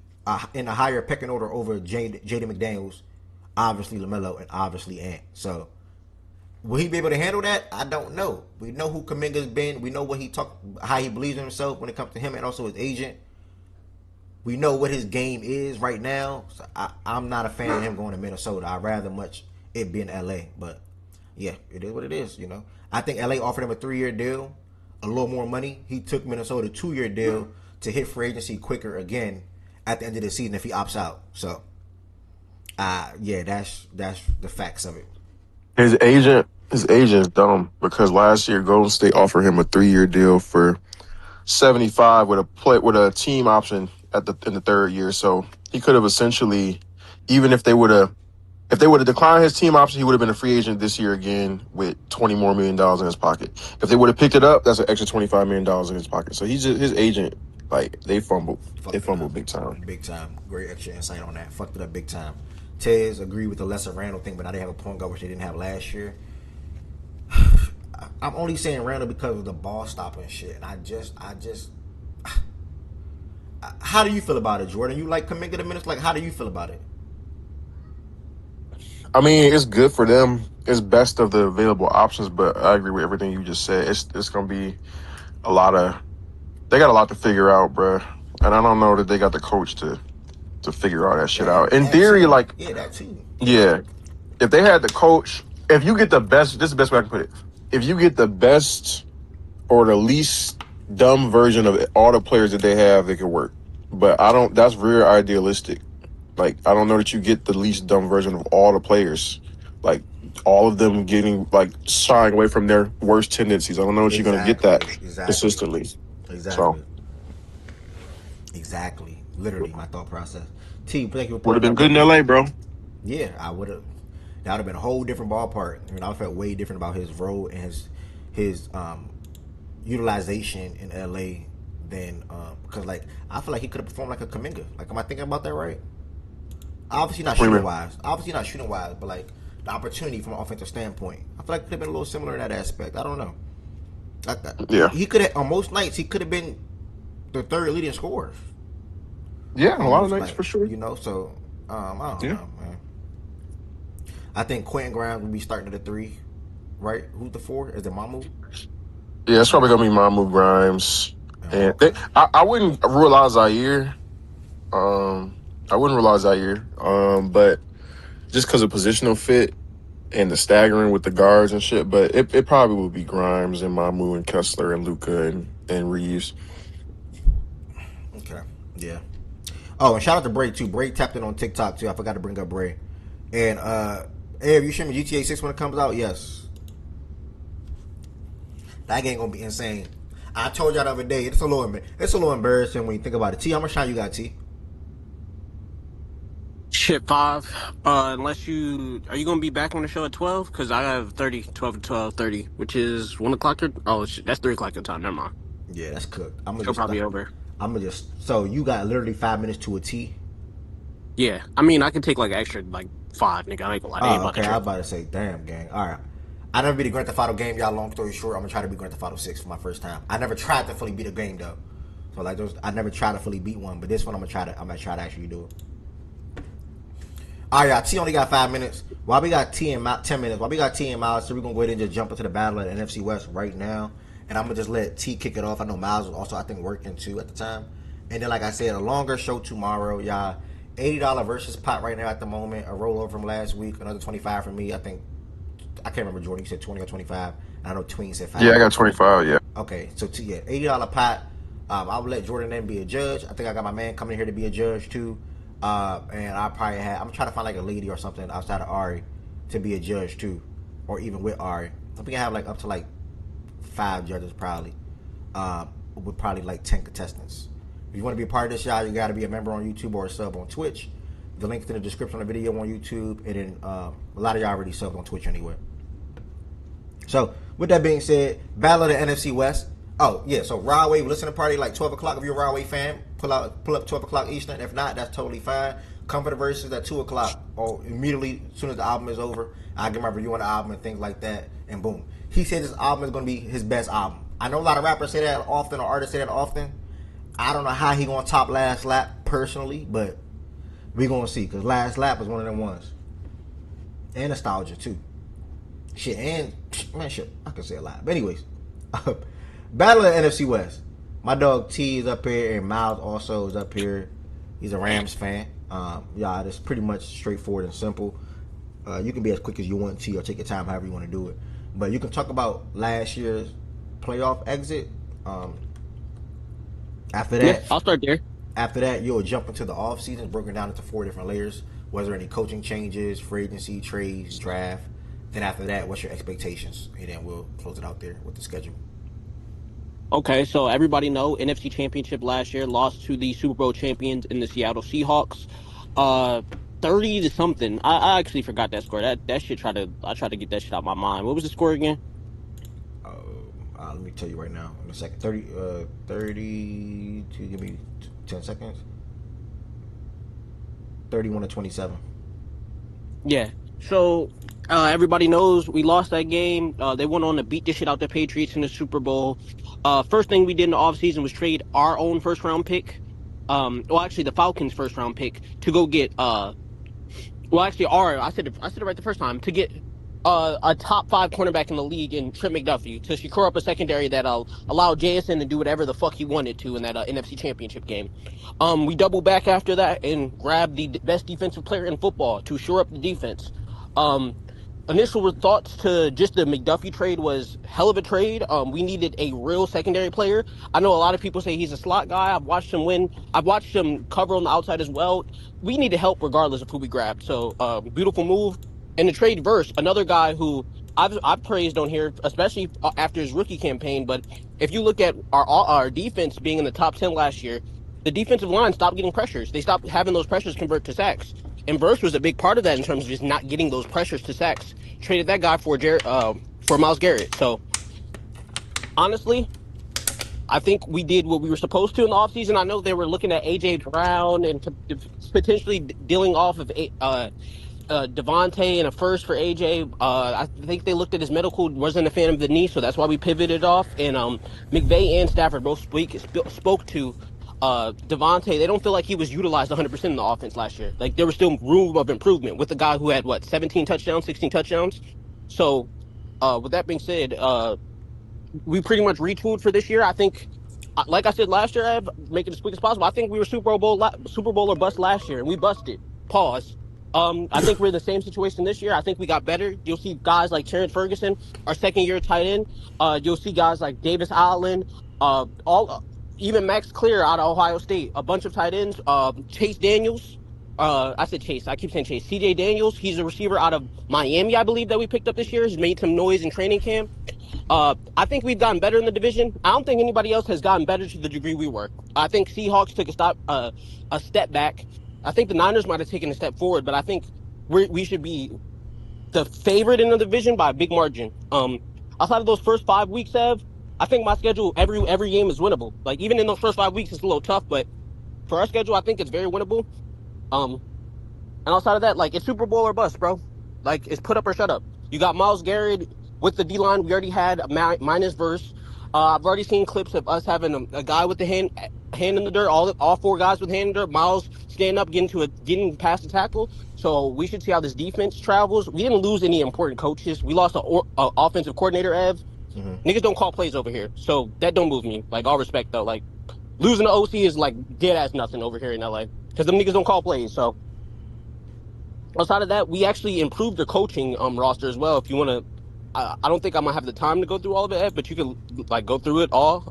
in a higher pecking order over Jaden McDaniels, obviously LaMelo, and obviously Ant. So, will he be able to handle that? I don't know. We know who Kuminga's been. We know how he believes in himself when it comes to him and also his agent. We know what his game is right now. So I'm not a fan of him going to Minnesota. I'd rather much it be in LA. But yeah, it is what it is, you know. I think LA offered him a 3-year deal, a little more money. He took Minnesota 2-year deal to hit free agency quicker again at the end of the season if he opts out. So yeah, that's the facts of it. His agent's dumb because last year Golden State offered him a 3-year deal for 75 with a team option in the third year. So he could have essentially, even if they would have declined his team option, he would have been a free agent this year again with $20 more million in his pocket. If they would have picked it up, that's an extra $25 million in his pocket. So his agent, like, they fumbled big time. Big time. Great extra insight on that. Fucked it up big time. Tez agreed with the lesser Randall thing, but now they have a point guard which they didn't have last year. I'm only saying Randall because of the ball stopping shit, and I just. How do you feel about it, Jordan? You like Kuminga the minutes? Like, how do you feel about it? I mean, it's good for them. It's best of the available options, but I agree with everything you just said. It's gonna be they got a lot to figure out, bruh. And I don't know that they got the coach to figure all that shit out. In theory, like, yeah, that too. Yeah. If they had the coach, if you get the best, this is the best way I can put it. If you get the best or the least dumb version of all the players that they have, it could work. But that's very idealistic. Like, I don't know that you get the least dumb version of all the players. Like, all of them getting, like, shying away from their worst tendencies. I don't know that you're going to get that consistently. Exactly. So. Exactly. Literally, my thought process. T, thank you. Would have been good in LA, bro. Yeah, I would have. That would have been a whole different ballpark. I mean, I felt way different about his role and his utilization in LA than because, like, I feel like he could have performed like a Kuminga. Like, am I thinking about that right? Obviously not shooting wise, but like the opportunity from an offensive standpoint, I feel like it could have been a little similar in that aspect. I don't know. Yeah, he could have on most nights. He could have been the third leading scorer. Yeah, a lot of nights for sure. You know, so I don't know, man. I think Quentin Grimes will be starting at the 3, right? Who's the 4? Is it Mamu? Yeah, it's probably gonna be Mamu, Grimes, and I wouldn't rule out Zaire. But just because of positional fit and the staggering with the guards and shit. But it probably will be Grimes and Mamu and Kessler and Luka and Reeves. Okay, yeah. Oh, and shout out to Bray too. Bray tapped in on TikTok too. I forgot to bring up Bray. And hey, have you streaming GTA 6 when it comes out? Yes. That game gonna be insane. I told y'all the other day, it's a little embarrassing when you think about it. T, how much time you got, T? Shit, 5. Unless are you gonna be back on the show at 12? Because I have 12 to 12:30, which is 1 o'clock. Oh, shit, that's 3 o'clock your time. Never mind. Yeah, that's cooked. Show probably over. So you got literally 5 minutes to a T. Yeah, I mean, I can take like extra, like 5, nigga. I ain't gonna lie. They ain't Oh, about okay. to I trip. was about to say, damn, gang. All right. I never beat a Grand Theft Auto game, y'all. Long story short, I'm gonna try to beat Grand Theft Auto 6 for my first time. I never tried to fully beat a game though. So like I never tried to fully beat one, but this one I'm gonna try to actually do it. All right, y'all. T only got 5 minutes. While we got T and 10 minutes. While we got T and Miles, so we're gonna go ahead and just jump into the battle of the NFC West right now. And I'm gonna just let T kick it off. I know Miles was also, I think, working too at the time. And then, like I said, a longer show tomorrow, y'all. $80 versus pot right now at the moment. A rollover from last week. Another 25 from me. I can't remember, Jordan. You said 20 or 25. I know Tween said 5. Yeah, I got 25. Yeah. Okay, so yeah, $80 pot. I will let Jordan then be a judge. I think I got my man coming here to be a judge too. And I'm trying to find like a lady or something outside of Ari to be a judge too, or even with Ari. I think I have like up to like 5 judges probably, with probably like 10 contestants. If you want to be a part of this, y'all, you got to be a member on YouTube or a sub on Twitch. The link's in the description of the video on YouTube, and then a lot of y'all already subbed on Twitch anyway. So, with that being said, Battle of the NFC West. Oh, yeah, so Rahway, we listen to party like 12 o'clock. If you're a Rahway fan, pull up 12 o'clock Eastern. If not, that's totally fine. Come for the verses at 2 o'clock, or immediately as soon as the album is over. I'll give my review on the album and things like that, and boom. He said this album is going to be his best album. I know a lot of rappers say that often, or artists say that often. I don't know how he going to top Last Lap personally, but we going to see, because Last Lap is one of them ones. And Nostalgia, too. Shit, and man, shit, I can say a lot. But anyways, Battle of the NFC West. My dog T is up here, and Miles also is up here. He's a Rams fan. Y'all, it's pretty much straightforward and simple. You can be as quick as you want, T, or take your time, however you want to do it. But you can talk about last year's playoff exit. After that, Yeah, I'll start there. After that, you'll jump into the off season, broken down into 4 different layers. Was there any coaching changes, free agency, trades, draft? Then after that, what's your expectations? And then we'll close it out there with the schedule. Okay, so everybody know NFC Championship last year lost to the Super Bowl champions in the Seattle Seahawks. 30 to something. I actually forgot that score. That shit I tried to get that shit out of my mind. What was the score again? Let me tell you right now in a second. 30 to give me 10 seconds. 31 to 27. Yeah. So everybody knows we lost that game. They went on to beat the shit out the Patriots in the Super Bowl. First thing we did in the offseason was trade our own first round pick. Actually the Falcons first round pick to go get I said it right the first time, to get a top 5 cornerback in the league in Trent McDuffie, to secure up a secondary that allowed JSN to do whatever the fuck he wanted to in that NFC Championship game. We doubled back after that and grabbed the best defensive player in football to shore up the defense. Initial thoughts to just the McDuffie trade was hell of a trade. We needed a real secondary player. I know a lot of people say he's a slot guy. I've watched him win. I've watched him cover on the outside as well. We need to help regardless of who we grabbed. So beautiful move. In the trade verse, another guy who I've praised on here, especially after his rookie campaign. But if you look at our defense being in the top 10 last year, the defensive line stopped getting pressures. They stopped having those pressures convert to sacks. And Verse was a big part of that in terms of just not getting those pressures to sacks. Traded that guy for Myles Garrett. So honestly, I think we did what we were supposed to in the offseason. I know they were looking at A.J. Brown and potentially dealing off of Devontae and a first for AJ. I think they looked at his medical, wasn't a fan of the knee, so that's why we pivoted off. And McVay and Stafford both spoke to Devontae. They don't feel like he was utilized 100% in the offense last year. Like, there was still room of improvement with the guy who had 17 touchdowns, 16 touchdowns. So with that being said, we pretty much retooled for this year. I think, like I said last year, I've make it as quick as possible. I think we were Super Bowl or bust last year, and we busted. Pause. I think we're in the same situation this year. I think we got better. You'll see guys like Terrence Ferguson, our second-year tight end. You'll see guys like Davis Allen, even Max Clear out of Ohio State. A bunch of tight ends. Chase Daniels. I said Chase. I keep saying Chase. C.J. Daniels. He's a receiver out of Miami, I believe, that we picked up this year. He's made some noise in training camp. I think we've gotten better in the division. I don't think anybody else has gotten better to the degree we were. I think Seahawks took a step back. I think the Niners might have taken a step forward, but I think we should be the favorite in the division by a big margin. Outside of those first 5 weeks, Ev, I think my schedule every game is winnable. Like even in those first 5 weeks, it's a little tough, but for our schedule, I think it's very winnable. Um, and outside of that, like it's Super Bowl or bust, bro. Like it's put up or shut up. You got Myles Garrett with the D line. We already had minus verse. I've already seen clips of us having a guy with the hand in the dirt. All four guys with hand in the dirt. Miles standing up, getting past the tackle. So we should see how this defense travels. We didn't lose any important coaches. We lost a offensive coordinator, Ev. Niggas don't call plays over here, so that don't move me. Like all respect though, like losing the OC is like dead ass nothing over here in LA because them niggas don't call plays. So outside of that, we actually improved the coaching roster as well. If you want to, I don't think I'm gonna have the time to go through all of it, Ed, but you can like go through it all.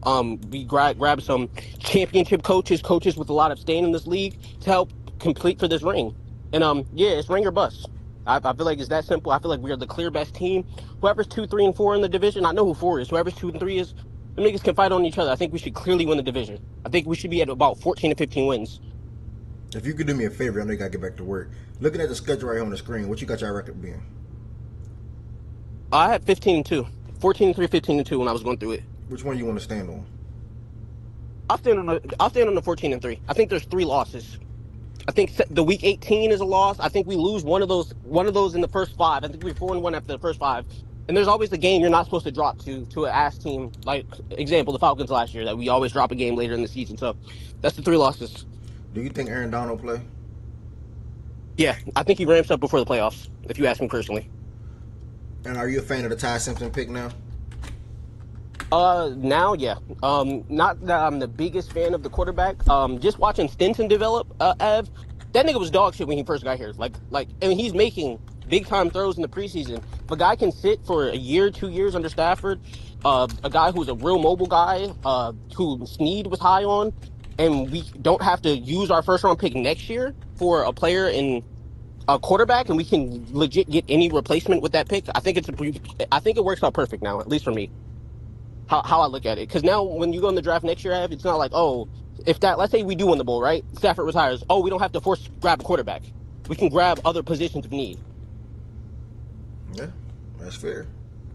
We grab some championship coaches with a lot of staying in this league to help complete for this ring. And yeah, it's ring or bust. I feel like it's that simple. I feel like we are the clear best team. Whoever's 2, 3, and 4 in the division, I know who 4 is. Whoever's 2 and 3 is, the niggas can fight on each other. I think we should clearly win the division. I think we should be at about 14 to 15 wins. If you could do me a favor, I know you gotta get back to work. Looking at the schedule right here on the screen, what you got your record being? I had 15 and 2, 14 and 3, 15 and 2 when I was going through it. Which one you want to stand on? I'll stand on the 14 and 3. I think there's 3 losses. I think the week 18 is a loss. I think we lose one of those in the first 5. I think we're 4-1 after the first 5. And there's always a game you're not supposed to drop to an ass team. Like example, the Falcons last year that we always drop a game later in the season. So that's the 3 losses. Do you think Aaron Donald will play? Yeah, I think he ramps up before the playoffs. If you ask me personally. And are you a fan of the Ty Simpson pick now? Now, yeah. Not that I'm the biggest fan of the quarterback. Just watching Stinson develop, Ev, that nigga was dog shit when he first got here. And he's making big time throws in the preseason. If a guy can sit for a year, 2 years under Stafford, a guy who's a real mobile guy, who Snead was high on, and we don't have to use our first round pick next year for a player in a quarterback, and we can legit get any replacement with that pick. I think it works out perfect now, at least for me. How I look at it, because now when you go in the draft next year, it's not like, oh, let's say we do win the bowl, right? Stafford retires. Oh, we don't have to grab a quarterback. We can grab other positions of need. Yeah, that's fair.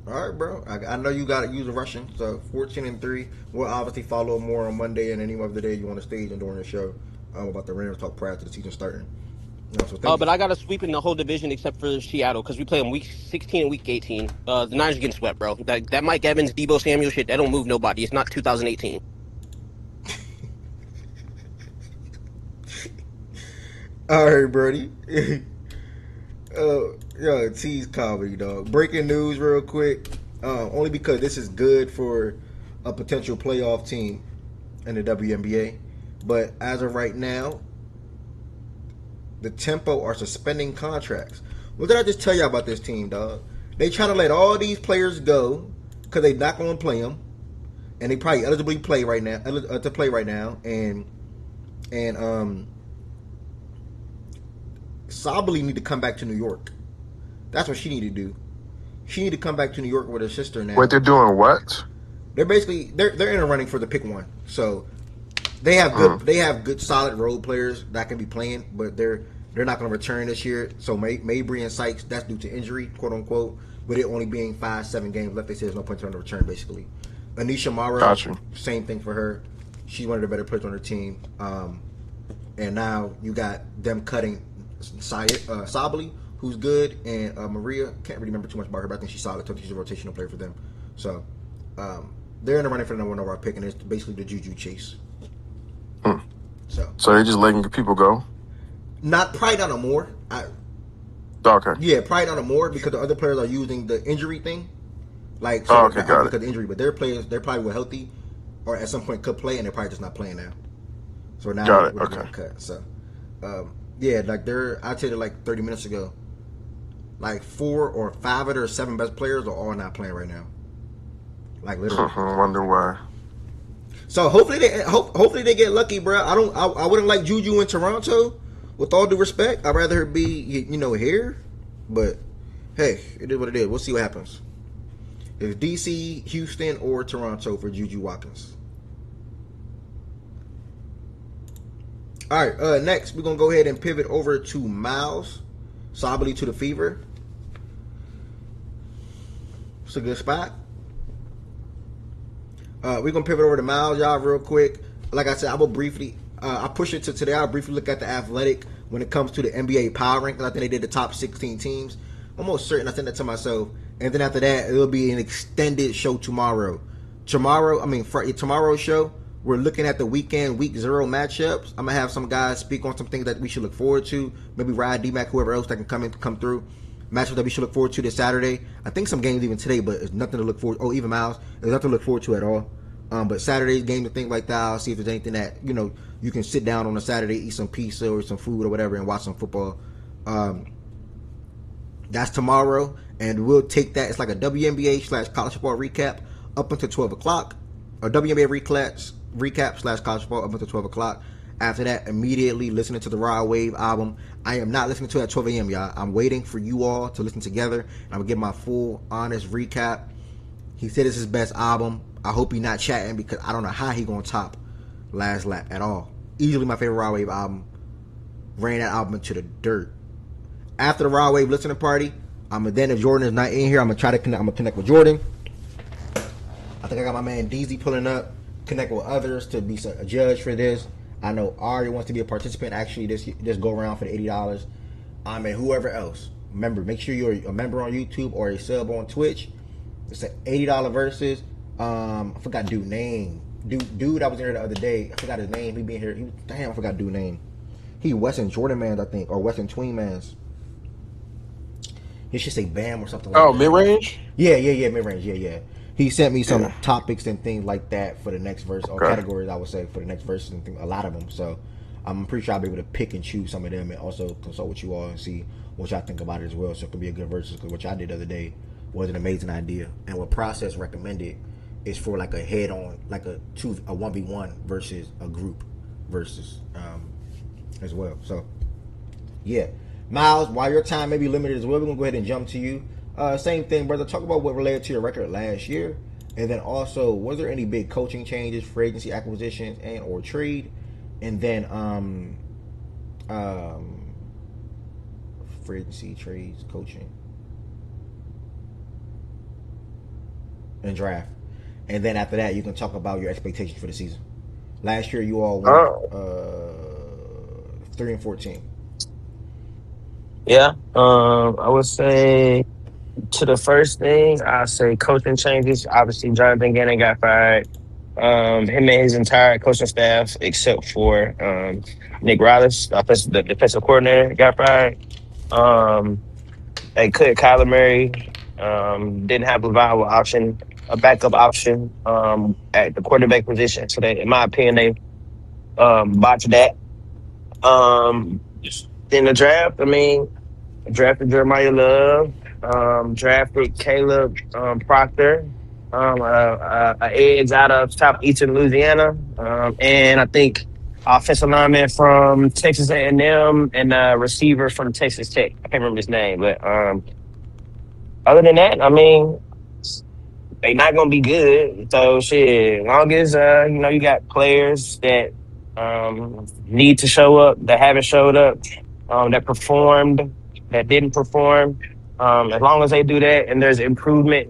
All right, bro. I know you got to use a Russian, so 14 and 3. We'll obviously follow more on Monday and any other day you want to stage and during the show about the Rams talk prior to the season starting. But I got a sweep in the whole division except for Seattle because we play them week 16 and week 18. The Niners are getting swept, bro. That Mike Evans, Debo Samuel shit, that don't move nobody. It's not 2018. All right, Brody. Yo, tease comedy, dog. Breaking news real quick. Only because this is good for a potential playoff team in the WNBA. But as of right now, the Tempo are suspending contracts. What did I just tell you about this team, dog? They trying to let all these players go because they not going to play them, and they probably eligibly play right now to play right now. And Sabali need to come back to New York. That's what she need to do. She need to come back to New York with her sister now. Wait, they're doing what? They're basically they're in a running for the pick 1. So they have good solid role players that can be playing, but they're not going to return this year. So Mabry and Sykes, that's due to injury, quote unquote. With it only being 5-7 games left, they say there's no point in the return. Basically, Anisha Mara, same thing for her. She's one of the better players on her team. And now you got them cutting Sabali, who's good, and Maria. Can't really remember too much about her, but I think she's solid. She's a rotational player for them. So they're in the running for the number 1 overall pick, and it's basically the Juju chase. So they're just letting people go? Probably not no more. Okay. Yeah, probably not no more because the other players are using the injury thing. Got it. Because of injury, but their players, they're probably were healthy or at some point could play, and they're probably just not playing now. So now got it. We're Okay. Cut. So yeah, I'd say that like 30 minutes ago, like 4 or 5 of their 7 best players are all not playing right now. Like literally. I wonder why. So hopefully they get lucky, bro. I wouldn't like Juju in Toronto. With all due respect, I'd rather her be here. But hey, it is what it is. We'll see what happens. It's DC, Houston, or Toronto for Juju Watkins. All right. Next, we're gonna go ahead and pivot over to Miles Sabally to the Fever. It's a good spot. We're gonna pivot over to Miles, y'all, real quick. Like I said, I will briefly. I push it to today. I'll briefly look at the athletic when it comes to the NBA power rankings. I think they did the top 16 teams. Almost certain I sent that to myself. And then after that, it'll be an extended show tomorrow. Tomorrow's show, we're looking at the week 0 matchups. I'm gonna have some guys speak on some things that we should look forward to. Maybe Ryan, D-Mac, whoever else that can come through. Matchups that we should look forward to this Saturday. I think some games even today, but it's nothing to look forward. Oh, even Miles, there's nothing to look forward to at all. But Saturday's game and things like that. I'll see if there's anything that you can sit down on a Saturday, eat some pizza or some food or whatever, and watch some football. That's tomorrow, and we'll take that. It's like a WNBA/college football recap up until 12 o'clock, or WNBA recap/college football up until 12 o'clock. After that, immediately listening to the Raw Wave album. I am not listening to it at 12 a.m., y'all. I'm waiting for you all to listen together. I'm going to give my full, honest recap. He said it's his best album. I hope he's not chatting because I don't know how he going to top Last Lap at all. Easily my favorite Raw Wave album. Ran that album into the dirt. After the Raw Wave listening party, then if Jordan is not in here, I'm going to try to connect. I'm going to connect with Jordan. I think I got my man DZ pulling up. Connect with others to be a judge for this. I know Ari wants to be a participant actually this go around for the $80. And whoever else. Remember, make sure you're a member on YouTube or a sub on Twitch. It's an $80 versus. I forgot dude's name. Dude, I was in here the other day. I forgot his name. He been here. I forgot dude's name. He Western Jordan Mans, I think, or Western Tween Mans. He should say Bam or something like that. Oh, mid range? Yeah, mid range. Yeah. He sent me some topics and things like that for the next verse, or categories, I would say, for the next verse, and a lot of them. So I'm pretty sure I'll be able to pick and choose some of them and also consult with you all and see what y'all think about it as well. So it could be a good verse, because what y'all did the other day was an amazing idea. And what Process recommended is for like a head-on, like a 1v1 versus a group versus as well. So, yeah. Miles, while your time may be limited as well, we're going to go ahead and jump to you. Same thing, brother. Talk about what related to your record last year. And then also, was there any big coaching changes, free agency acquisitions, and or trade? And then free agency, trades, coaching, and draft. And then after that, you can talk about your expectations for the season. Last year, you all won 3-14. Yeah, I would say to the first thing, I'll say coaching changes. Obviously, Jonathan Gannon got fired. Him and his entire coaching staff, except for Nick Rallis, the defensive coordinator, got fired. They cut Kyler Murray. Didn't have a viable option, a backup option at the quarterback position. So they, in my opinion, they botched that. In the draft, drafted Jeremiah Love, drafted Caleb Proctor, a edge out of Southeastern Louisiana, and I think offensive lineman from Texas A&M and a receiver from Texas Tech. I can't remember his name, but other than that, they not gonna be good. So shit, as long as you got players that need to show up, that haven't showed up, that performed, that didn't perform. As long as they do that and there's improvement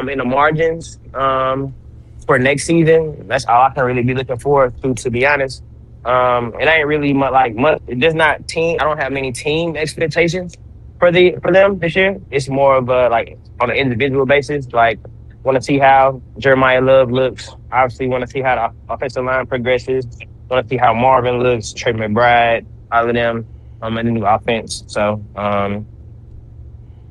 in the margins for next season, that's all I can really be looking forward to be honest. It ain't really much. There's not team. I don't have many team expectations for them this year. It's more of a on an individual basis. Want to see how Jeremiah Love looks. Obviously, want to see how the offensive line progresses. Want to see how Marvin looks, Trey McBride, all of them in the new offense. So,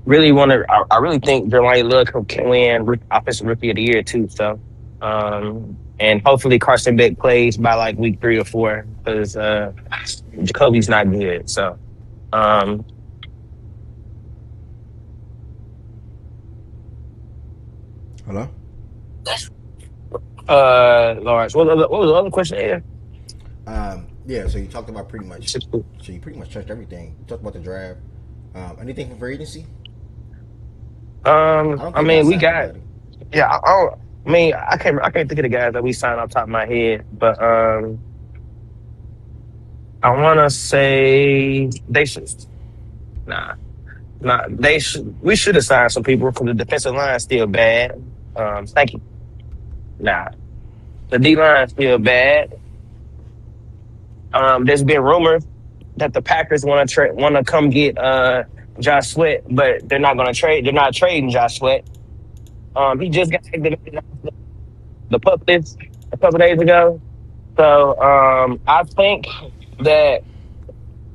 really want to. I really think Jeremiah Love can win Offensive Rookie of the Year too. So, and hopefully Carson Beck plays by week 3 or 4 because Jacoby's not good. So, Hello? Lawrence, what was the other question here? Yeah, so you talked about pretty much. So you pretty much touched everything. You talked about the draft. Anything from free agency? We got. Anybody. Yeah, I can't think of the guys that we signed off the top of my head, but I want to say they should. Nah, nah. They should. We should have signed some people because the defensive line is still bad. Thank you. Nah, the D line is still bad. There's been rumors that the Packers want to come get Josh Sweat, but they're not going to trade. They're not trading Josh Sweat. He just got activated off the pup list a couple days ago. So I think that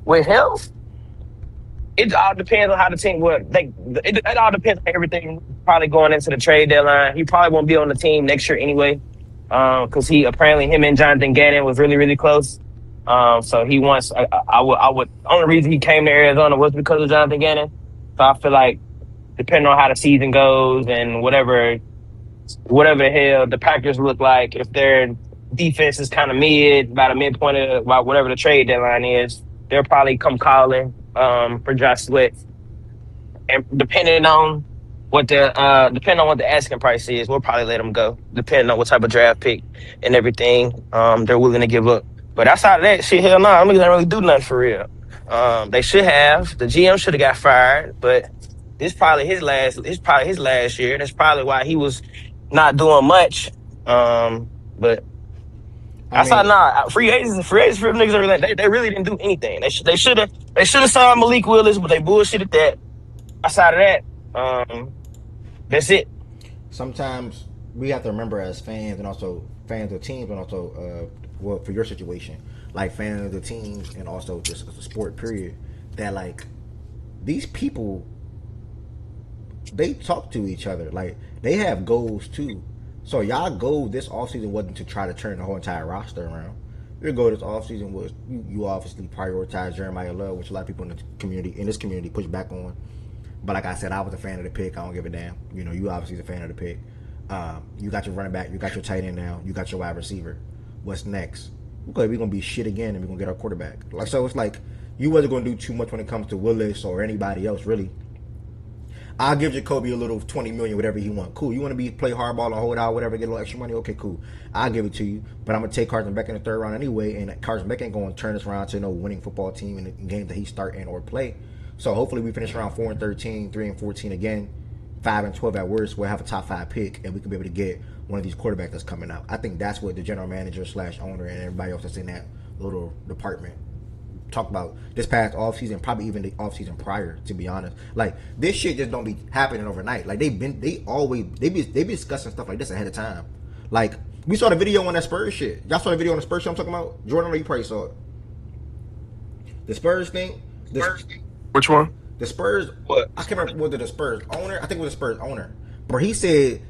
with him, it all depends on how the team would. It all depends on everything. Probably going into the trade deadline, he probably won't be on the team next year anyway. Because him and Jonathan Gannon was really really close. So he wants. I would. Only reason he came to Arizona was because of Jonathan Gannon. So I feel like depending on how the season goes and whatever the hell the Packers look like, if their defense is kind of mid, about a midpoint of about whatever the trade deadline is, they'll probably come calling for Josh Sweat. And depending on what the asking price is, we'll probably let them go. Depending on what type of draft pick and everything they're willing to give up. But outside of that, shit, hell no, I'm not gonna really do nothing for real. They should have. The GM should have got fired, but this probably his last. It's probably his last year. That's probably why he was not doing much. But I outside, mean, free agents for them niggas, they really didn't do anything. They should have signed Malik Willis, but they bullshitted that. Outside of that, that's it. sometimes we have to remember as fans and also fans of teams and also well for your situation, like fans of the teams and also just the sport period, that like these people they talk to each other. Like they have goals too. So y'all goal this offseason wasn't to try to turn the whole entire roster around. Your goal this offseason was you obviously prioritize Jeremiah Love, which a lot of people in this community push back on. But like I said, I was a fan of the pick. I don't give a damn. You know, you obviously is a fan of the pick. You got your running back, you got your tight end now, you got your wide receiver. What's next? Okay, we're gonna be shit again, and we're gonna get our quarterback. Like so, it's like you wasn't gonna do too much when it comes to Willis or anybody else really. I'll give Jacoby a little 20 million, whatever he want. Cool. You want to play hardball and hold out, whatever, get a little extra money. Okay, cool. I'll give it to you. But I'm gonna take Carson Beck in the third round anyway, and Carson Beck ain't gonna turn us around to no winning football team in the game that he start in or play. So hopefully we finish around 4-13, 3-14 again, 5-12 at worst. We'll have a top 5 pick, and we can be able to get one of these quarterbacks that's coming out. I think that's what the general manager / owner and everybody else that's in that little department talk about this past offseason, probably even the offseason prior, to be honest. Like this shit just don't be happening overnight. Like they be discussing stuff like this ahead of time. Like we saw the video on that Spurs shit. Y'all saw the video on the Spurs shit I'm talking about? Jordan, you probably saw it. The Spurs thing. Which one? The Spurs. What? I can't remember whether the Spurs owner. I think it was the Spurs owner. But he said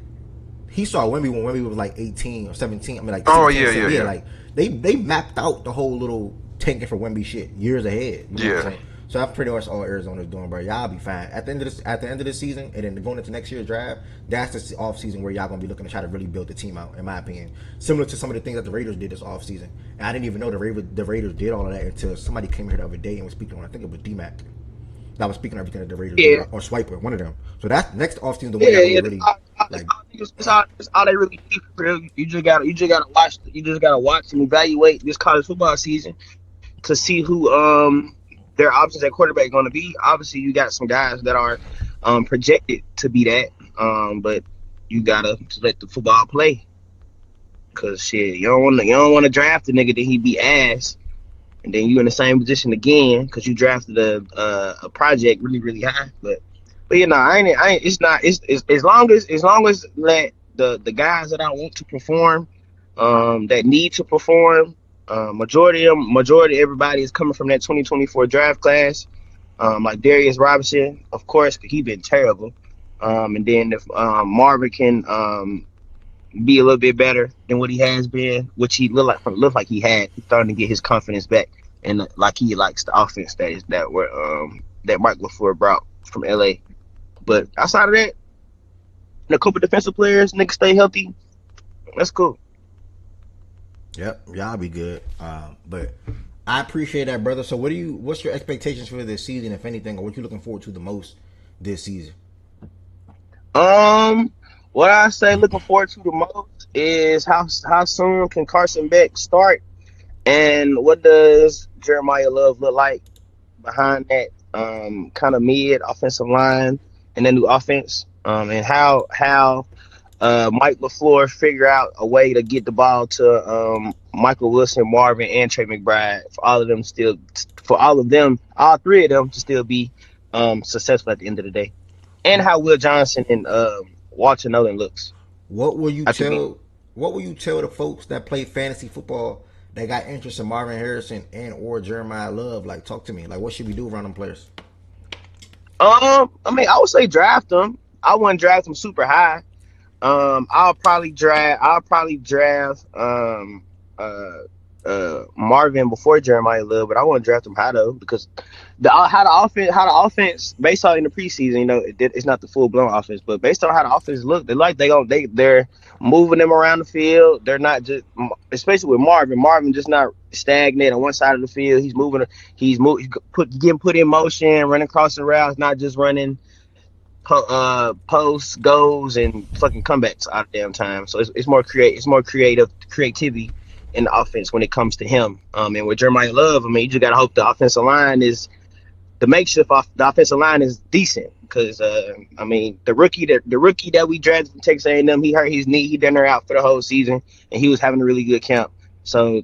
he saw Wemby when Wemby was like 18 or 17. I mean, like 16, yeah. Like they mapped out the whole little tanking for Wemby shit years ahead. You know what I'm saying? So that's pretty much all Arizona's doing, bro. Y'all be fine at the end of the season, and then going into next year's draft. That's the off season where y'all gonna be looking to try to really build the team out, in my opinion. Similar to some of the things that the Raiders did this off season, and I didn't even know the Raiders did all of that until somebody came here the other day and was speaking on. I think it was D-Mac. That was speaking on everything that the Raiders did, or Swiper, one of them. So that's next off season the one that really like. That's all they really need. Bro. You just gotta watch and evaluate this college football season to see who their options at quarterback are going to be. Obviously, you got some guys that are projected to be that, but you gotta let the football play. Cause shit, you don't want to draft a nigga that he be ass, and then you in the same position again because you drafted a project really really high. But you know, I ain't. It's not. It's as long as let the guys that I want to perform, that need to perform. Majority everybody is coming from that 2024 draft class. Like Darius Robinson, of course, he been terrible. And then if Marvin can be a little bit better than what he has been, which he looked like he had, he's starting to get his confidence back, and like he likes the offense that Mike LaFleur brought from LA. But outside of that, and a couple defensive players, niggas stay healthy. That's cool. Yep, y'all be good. But I appreciate that, brother. So what's your expectations for this season, if anything, or what you looking forward to the most this season? What I say looking forward to the most is how soon can Carson Beck start, And what does Jeremiah Love look like behind that kind of mid offensive line and then new offense? And how Mike LaFleur figure out a way to get the ball to Michael Wilson, Marvin, and Trey McBride all three of them to still be successful at the end of the day. And how Will Johnson and Walter Nolan looks. What will you I mean, tell? What will you tell the folks that play fantasy football that got interest in Marvin Harrison and or Jeremiah Love? Like, talk to me. Like, what should we do around them players? I would say draft them. I wouldn't draft them super high. I'll probably draft Marvin before Jeremiah Love, but I want to draft him high though because how the offense based on in the preseason, it's not the full blown offense, but based on how the offense look, they're moving them around the field. They're not just, especially with Marvin just not stagnant on one side of the field. He's getting put in motion, running across the routes, not just running posts, goals, and fucking comebacks out of damn time. So it's more creativity in the offense when it comes to him. And with Jeremiah Love, you just gotta hope the offensive line is the makeshift off the offensive line is decent. Because the rookie that we drafted from Texas A&M, he hurt his knee. He been there out for the whole season, and he was having a really good camp. So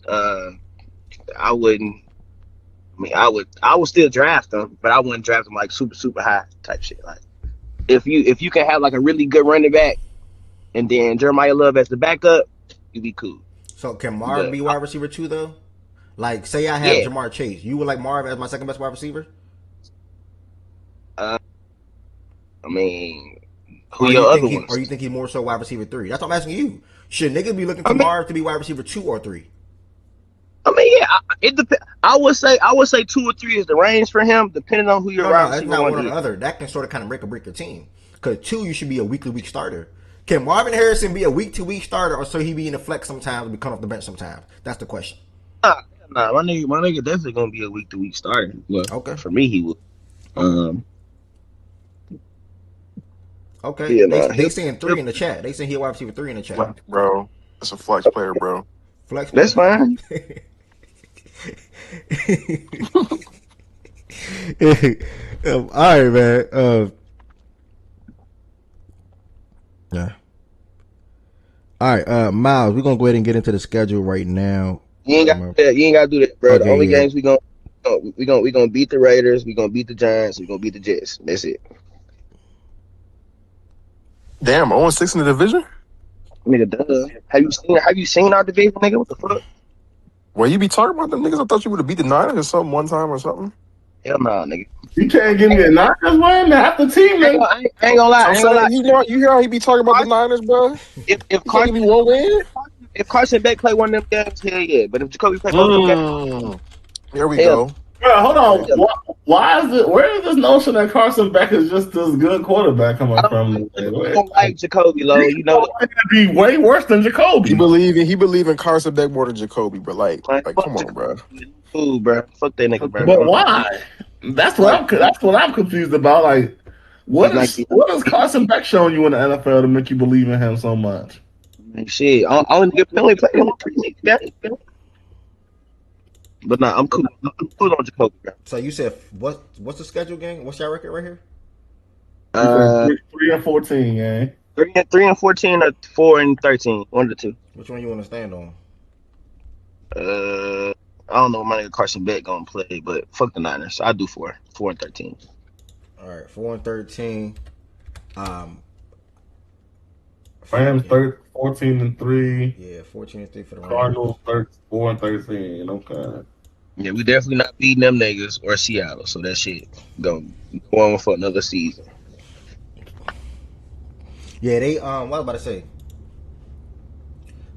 I would still draft him, but I wouldn't draft him like super high type shit. Like if you can have like a really good running back, and then Jeremiah Love as the backup, you'd be cool. So can Marv be wide receiver too though? Like, say I have Jamar Chase, you would like Marv as my second best wide receiver? Who your other ones? Or you think he's more so wide receiver 3? That's what I'm asking you. Should niggas be looking to Marv to be wide receiver 2 or 3? It depends. I would say 2 or 3 is the range for him, depending on who your wide receiver not one or the other. That can sort of kind of break your team. Because 2, you should be a week starter. Can Marvin Harrison be a week-to-week starter, or so he be in the flex sometimes and be coming off the bench sometimes? That's the question. Nah, my nigga definitely gonna be a week-to-week starter. Well, okay, for me he would. Okay, yeah, they saying 3 in the chat. They saying he a wide receiver 3 in the chat. Bro, that's a flex player, bro. Flex player. That's fine. All right, man. Yeah. All right, Miles, we're gonna go ahead and get into the schedule right now. You ain't gotta do that, bro. Okay, the only games we gonna beat the Raiders, we gonna beat the Giants, we gonna beat the Jets. That's it. Damn, 0-6 in the division? Nigga, duh. Have you seen our division, nigga? What the fuck? Well, you be talking about them niggas? I thought you would have beat the Niners or something one time or something. Hell no, nigga. You can't give me a Niners win? Half the team, nigga. I ain't gonna lie. You hear how he be talking about the Niners, bro? If Carson won't win? If Carson Beck play one of them games, hell yeah. But if Jacoby play both of them games, here we go. Bro, hold on. Why is it? Where is this notion that Carson Beck is just this good quarterback coming from? I don't like Jacoby, Lowe. You know, it'd be way worse than Jacoby. He believe in Carson Beck more than Jacoby, but like come on, bro. Ooh, bro, fuck that nigga, bro. But why? That's what I'm confused about. Like, what is Carson Beck showing you in the NFL to make you believe in him so much? Shit, I only play him preseason. But nah, I'm cool. I'm cool on Jacoby, bro. So you said what's the schedule game? What's your record right here? 3-14, gang. 3-14 or 4-13. One of the two. Which one you want to stand on? I don't know what my nigga Carson Beck gonna play, but fuck the Niners. I do 4-13. All right, 4-13. Rams 14-3. Yeah, 14-3 for the Cardinals 4-13. Okay. Yeah, we definitely not beating them niggas or Seattle, so that shit going on for another season. Yeah, they what I was about to say.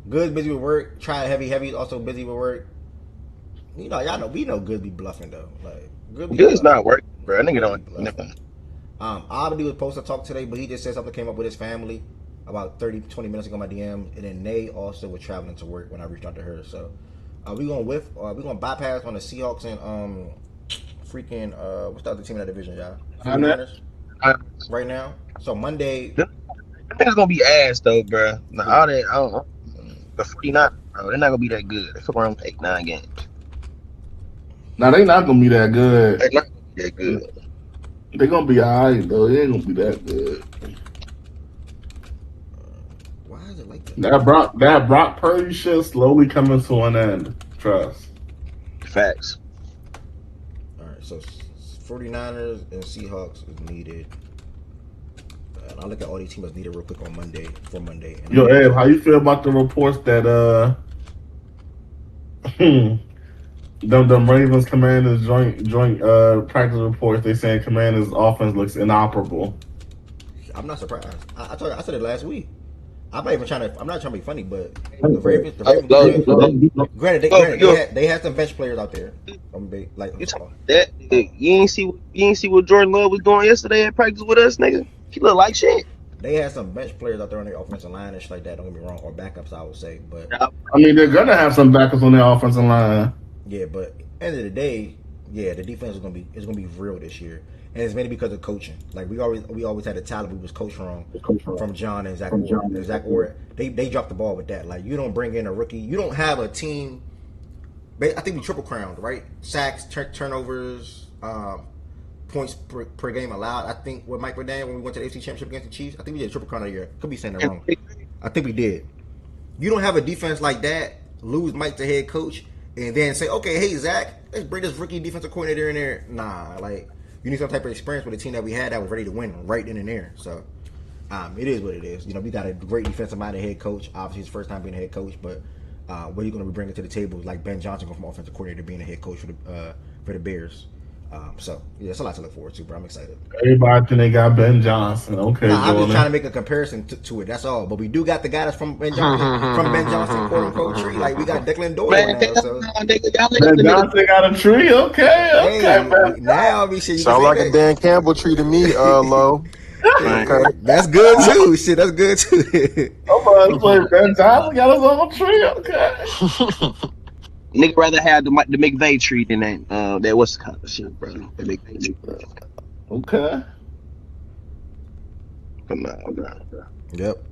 Good busy with work. Try heavy also busy with work. You know, y'all know we know Good be bluffing though. Like Good's not working, bro. Nigga don't nothing. Abdi was supposed to talk today, but he just said something came up with his family about 30-20 minutes ago on my DM, and then Nay also was traveling to work when I reached out to her. So we're gonna bypass on the Seahawks and freaking what's the other team in that division, y'all? Niners. Right now. So Monday. I think it's gonna be ass though, bro. Now, all that the 49ers, bro. They're not gonna be that good. They fuck around 8-9 games. Now they not gonna be that good. They're not gonna be that good. They gonna be alright though. They ain't gonna be that good. Why is it like that? That Brock Purdy shit slowly coming to an end. Trust. Facts. All right, so 49ers and Seahawks is needed. And I'll look at all these teams that's needed real quick on Monday. And Yo, Ed, how you feel about the reports that them Ravens Commanders joint practice reports? They saying Commanders offense looks inoperable. I'm not surprised. I said it last week. I'm not trying to be funny, but the Ravens granted, they had some bench players out there. You talking that? Nigga, you ain't see what Jordan Love was doing yesterday at practice with us, nigga. He look like shit. They had some bench players out there on their offensive line and shit like that. Don't get me wrong, or backups, I would say. But I mean, they're gonna have some backups on their offensive line. yeah, but end of the day, yeah, the defense is gonna be real this year, and it's mainly because of coaching. Like we always had a talent who was coached wrong from John and Zach Orr. They dropped the ball with that. Like you don't bring in a rookie. You don't have a team. I think we triple crowned, right? Sacks, turnovers, points per game allowed. I think with Mike McDaniel when we went to the AFC Championship against the Chiefs, I think we did a triple crown of the year. Could be saying that wrong. I think we did. You don't have a defense like that. Lose Mike the head coach, and then say, okay, hey Zach, let's bring this rookie defensive coordinator in there. Nah, like you need some type of experience with a team that we had that was ready to win right then and there. So it is what it is. You know, we got a great defensive minded head coach. Obviously, his first time being a head coach, but what are you going to be bringing to the table? Like Ben Johnson going from offensive coordinator to being a head coach for the Bears. So yeah, it's a lot to look forward to, but I'm excited. Everybody think they got Ben Johnson. Okay, I'm just trying to make a comparison to it. That's all. But we do got the guy that's from Ben Johnson, quote unquote tree. Like we got Declan Doyle now. So Ben Johnson got a tree. Okay. Now we should sound like a Dan Campbell tree to me, Lo. Okay. That's good too. Shit, that's good too. Ben Johnson got his own tree. Okay. Nigga rather have the McVay tree than that what's the kind of shit, bro? The McVay tree. Okay. Come on, bro. Yep.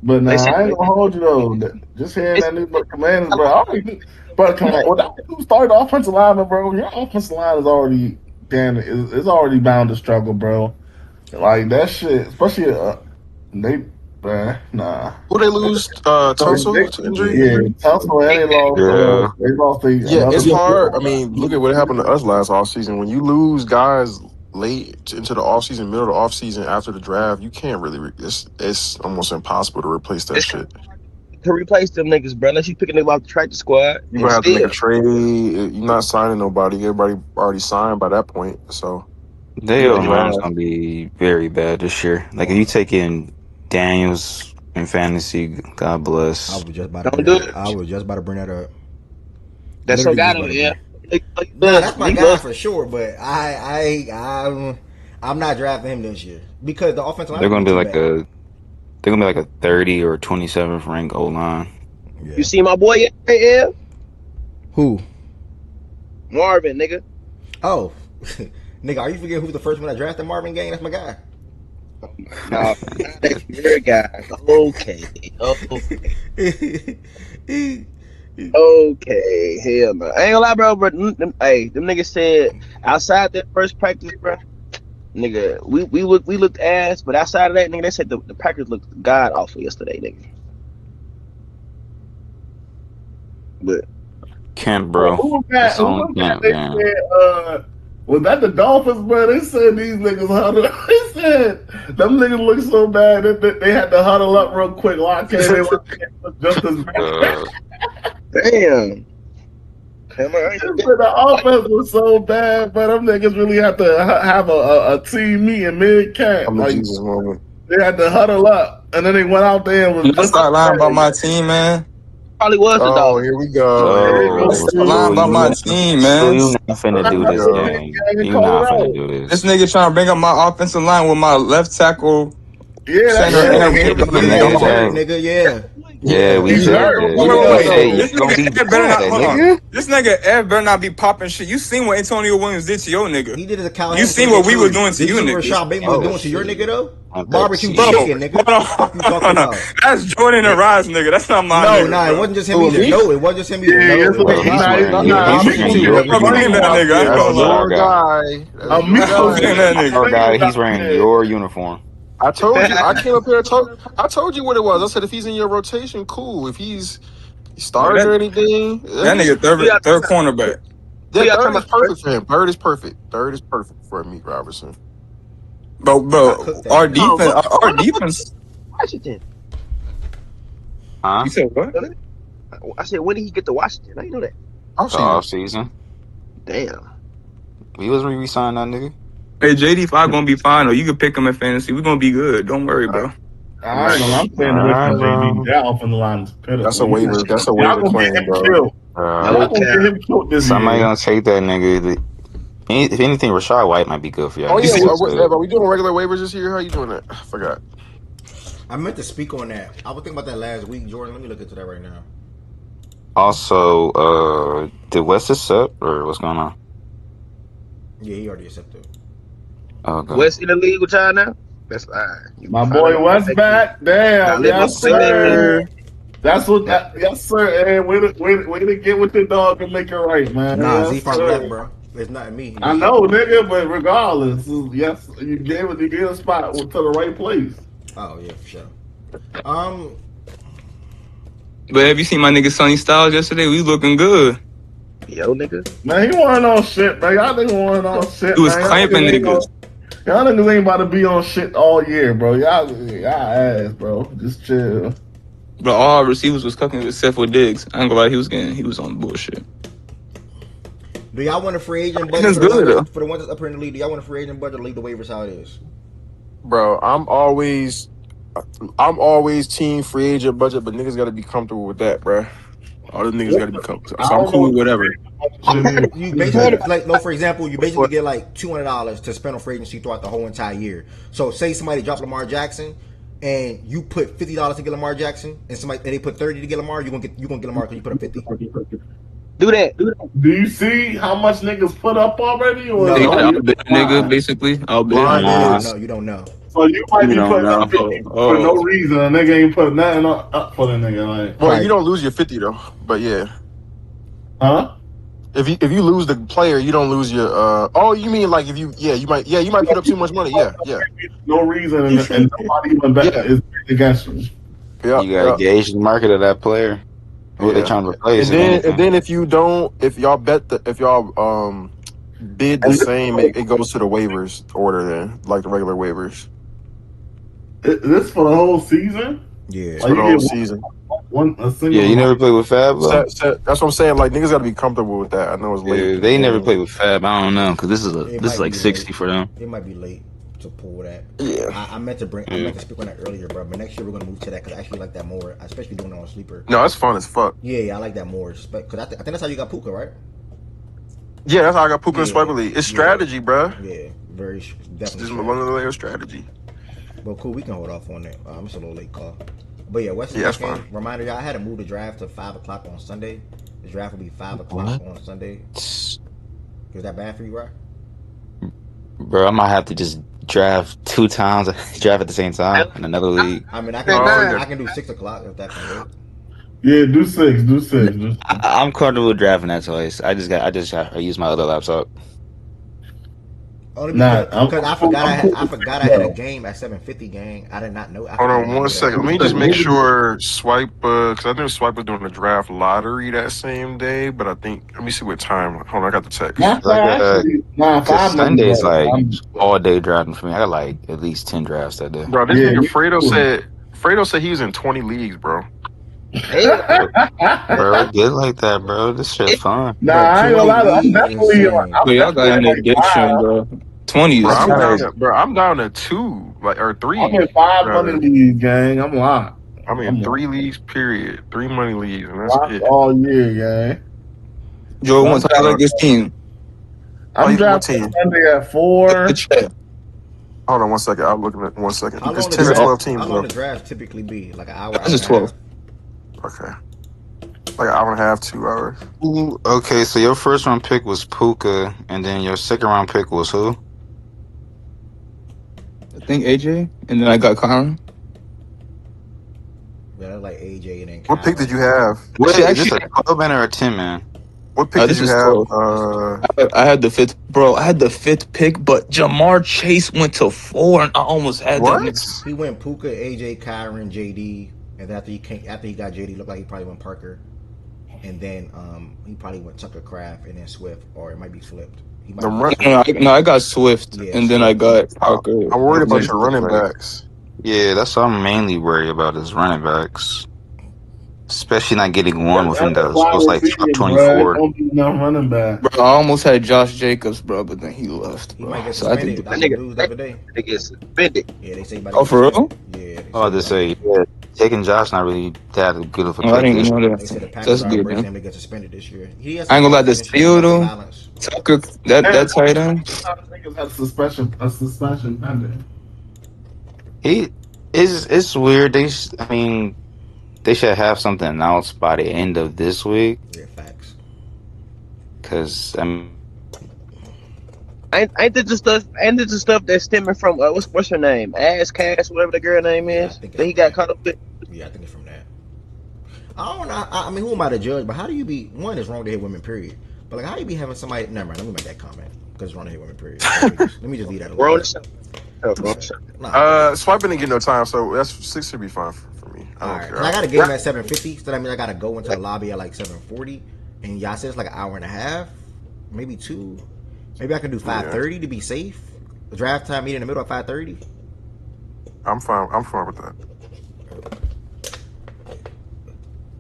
But I ain't gonna hold you though. Just hearing that new Commanders, bro. But come on, without you start the offensive lineman, bro, your offensive line is already it's already bound to struggle, bro. Like that shit, especially nah. Who they lose? Tunsil to injury? Yeah, Tunsil and they lost. It's hard. I mean, look at what happened to us last offseason. When you lose guys late into the offseason, middle of the offseason, after the draft, you can't really. It's almost impossible to replace that shit. To replace them niggas, bro, unless you pick a nigga off the tractor squad. You gonna have to make a trade. You're not signing nobody. Everybody already signed by that point. So their line's gonna be very bad this year. Like if you take in Daniels in fantasy, God bless. I was just about to bring that up. That's your guy, yeah. That's my guy for sure. But I'm not drafting him this year because the offensive line. They're gonna be like a 30 or 27th ranked O line. Yeah. You see my boy yet? Who? Marvin, nigga. Oh, nigga, are you forgetting who's the first one I drafted? Marvin Gaye. That's my guy. No, that's your guy. Okay. Okay, hell no. I ain't gonna lie, bro, but them niggas said outside that first practice, bro, nigga, we looked ass, but outside of that, nigga, they said the Packers looked god awful yesterday, nigga. But Kent, bro. Who was that? Was that the Dolphins, bro? They said these niggas huddled. They said them niggas look so bad that they had to huddle up real quick, lock in. They look just as bad. Damn. The offense was so bad, but them niggas really had to have a team meeting mid-camp. Like, Jesus moment. They had to huddle up, and then they went out there and was just start lying about my team, man. Probably was the dog. Here we go. Lying about my team, man. You not finna do this, gang. You not finna do this. This nigga trying to bring up my offensive line with my left tackle. Yeah, nigga, yeah. Yeah, we This This nigga Ed better not be popping shit. You seen what Antonio Williams did to your nigga? He did it to Kyle. You seen what we were doing to you, nigga? Rashad Bateman was doing to your nigga though. want that Barbecue receiver. Bro, chicken, nigga. hold Fuck you on. talking about? That's Jordan and Rice, nigga. That's not my No, nigga, nah, it bro. wasn't just him Who, either. me? No, it wasn't just him either. Yeah, No, yes, it Bro, was he's not. wearing It was he's barbecue wearing too. your It was Fuck him, you. that nigga. I ain't That's gonna lie. your guy. That's your Fuck guy. him, that nigga. your guy. He's wearing your uniform. I told you. I came up here. I told you what it was. I said if he's in your rotation, cool. If he's Bro, starting or anything, that nigga Who y'all third talking cornerback. who that y'all talking third is about perfect first? for him. Third is perfect. Third is perfect for Meek Robertson. I cooked Bro, that nigga. No, but our when the fuck defense. Washington? Huh? You said what? I said, when did he get to Washington? I didn't know that. Off The season. off season. Damn. We was re-signed that nigga. Hey, JD5 gonna be fine though. You can pick him in fantasy. We're gonna be good. Don't worry, bro. I ain't gonna. I'm staying away Alright, from JD. bro. That offensive line is That's pitiful. a waiver. That's a Y'all waiver gonna get claim, him bro. killed. Y'all No gonna cap. get him killed this Somebody year. gonna take that nigga. If anything, Rashad White might be good for y'all Oh You yeah, niggas. see, are we doing regular waivers this year? How you doing that? I forgot. I meant to speak on that. I was thinking about that last week, Jordan. Let me look into that right now. Also, did West accept or what's going on? Yeah, he already accepted. Okay. West in the league with y'all now? That's all right. You My finally boy West back. gotta Damn, let yes West play that game. sir. That's what. That, Yes sir. Hey, way to get with the dog and make it right, man. Nah, Yes Z5 left, sir. bro. It's not me. I know, nigga, but regardless, yes, you gave a spot to the right place. Oh yeah, for sure. Um, but have you seen my nigga Sonny Styles yesterday? We looking good. yo, nigga. Man, he wasn't on shit, man. Y'all niggas wasn't on shit, He was man. clamping niggas. Y'all niggas ain't about to be on shit all year, bro. Y'all ass, bro. Just chill. But all our receivers was cooking except for Diggs. I ain't gonna lie, he was on bullshit. do y'all want a free agent budget That's for the good, ones though. for the ones that's up here in the league? Do y'all want a free agent budget to leave the waivers how it is? Bro, I'm always team free agent budget, but niggas gotta be comfortable with that, bro. All the niggas gotta be comfortable. I So I'm don't know cool with what whatever. You basically like no, for example, you basically get like $200 to spend on free agency throughout the whole entire year. So say somebody dropped Lamar Jackson, and you put $50 to get Lamar Jackson, and they put 30 to get Lamar, you're gonna get Lamar because you put up 50. Do that. Do you see how much niggas put up already? Or No. They Oh, got you outbid nigga, basically. Outbid. No, you don't know. So you might You be don't putting know. up 50 for no reason. A nigga ain't put nothing up for the nigga. Like, Well, Right. you don't lose your 50 though. But yeah. huh? If you lose the player, you don't lose your oh, you mean like if you might put up too much money. Yeah. No reason, and nobody even bet Yeah. is against you. Yeah. You gotta gauge the market of that player. Who they trying to replace? And then if y'all bid the And same, it goes to the waivers order then, like the regular waivers. this for the whole season. Yeah. For the whole season. A single. Yeah, you never played with Fab though. That's what I'm saying. Like niggas gotta be comfortable with that. I know it's late. Yeah, they never played with Fab. I don't know because this is like 60 late. for them. It might be late to pull that. Yeah. I meant to speak on that earlier, bro. But next year we're gonna move to that because I actually like that more, especially doing it on sleeper. No, it's fun as fuck. Yeah, I like that more. Because I think that's how you got Puka, right? Yeah, that's how I got Puka in Swiper League. It's strategy, bro. Yeah, very definitely. It's just one of the layer strategy. But cool, we can hold off on that. It's a little late call. But yeah, West that's game. fine. Reminder, y'all, I had to move the draft to 5:00 on Sunday. The draft will be 5:00 on Sunday. Is that bad for you, right? Bro, I might have to just draft 2 times, draft at the same time in another league. I mean, I can do 6:00 if that can work. Yeah, do six. I'm comfortable with drafting that twice. I use my other laptop. Only because I forgot I had a game at 7:50. Gang, I did not know. Hold on 1 second. Let me just make sure Swipe, because I think Swipe was doing the draft lottery that same day. But I think let me see what time. Hold on, I got the text. Sunday is like all day drafting for me. I got like at least 10 drafts that day. Bro, this nigga Fredo said he was in 20 leagues, bro. Bro, get like that, bro. This shit fun. Nah, I ain't gonna lie. I'm definitely. Y'all got an addiction, bro. 20 is Bro, I'm down to 2, or 3. I'm in 5 money leagues, gang. I'm locked. I'm in 3 leagues, period. 3 money leagues, and that's locked it. all year, gang. Joe, what's I like this team? I'm drafting Sunday at 4. Hold on 1 second. I'm looking at 1 second. How It's long 10 to 12 teams. How long the draft typically be? Like an hour? This is 12. Okay. Like an hour and a half, 2 hours. Ooh, okay, so your first round pick was Puka, and then your second round pick was who? I think AJ, and then I got Kyron. Yeah, like AJ and then What pick Kyron. did you have? What Actually, is this, actually, a 12 man or a 10 man? What pick did this you is have? 12. That's 12. I had the fifth, bro. I had the fifth pick, but Jamar Chase went to 4, and I almost had that What? nigga. He went Puka, AJ, Kyron, JD, and then after he got JD, looked like he probably went Parker, and then he probably went Tucker Craft and then Swift, or it might be flipped. He might The have run. went No, I got Swift, Yeah, and then I Swift. got Parker. I'm worried What about makes your it running like? backs. Yeah, that's what I'm mainly worried about is running backs, especially not getting one That's within a the wide was like top receiver, bro. 24. Don't be no running back. Bro, I almost had Josh Jacobs, bro, but then he left, He bro. might get So I think. suspended. That That's the nigga, news the other day. that nigga suspended. Yeah, they say about to Oh, get for suspended. real? Yeah, they Oh, say they say yeah, taking Josh not really that good of a Oh, I pick didn't this even year. know they said the that. Packers That's are good, embracing man. him to get suspended this year. He has I some ain't gonna lie, good the finishing, steal domestic though, violence. Tucker, that tight end. Niggas had a suspension pending. He is. It's weird. I mean, they should have something announced by the end of this week. Yeah, facts. Because I mean, Ain't this the stuff? Ain't this the stuff that's stemming from what's her name? Ass Cash, whatever the girl name Yeah, I is. think it's That he from got that. caught up with. Yeah, I think it's from that. I don't know. I mean, who am I to judge? But how do you be? One, it's wrong to hit women. Period. But like, how do you be having somebody? Never mind. Let me make that comment because it's wrong to hit women. Period. Let me just leave that We're on alone. the show. Oh, we're on the show. Nah. Swiping didn't get no time, so that's 6 should be fine for me. I All don't right. care. Cause I got a game at 7:50, so that means I gotta go into the lobby at like 7:40, and y'all said it's like an hour and a half, maybe 2. Maybe I can do 5:30 to be safe. The draft time meeting in the middle of 5:30. I'm fine. I'm fine with that.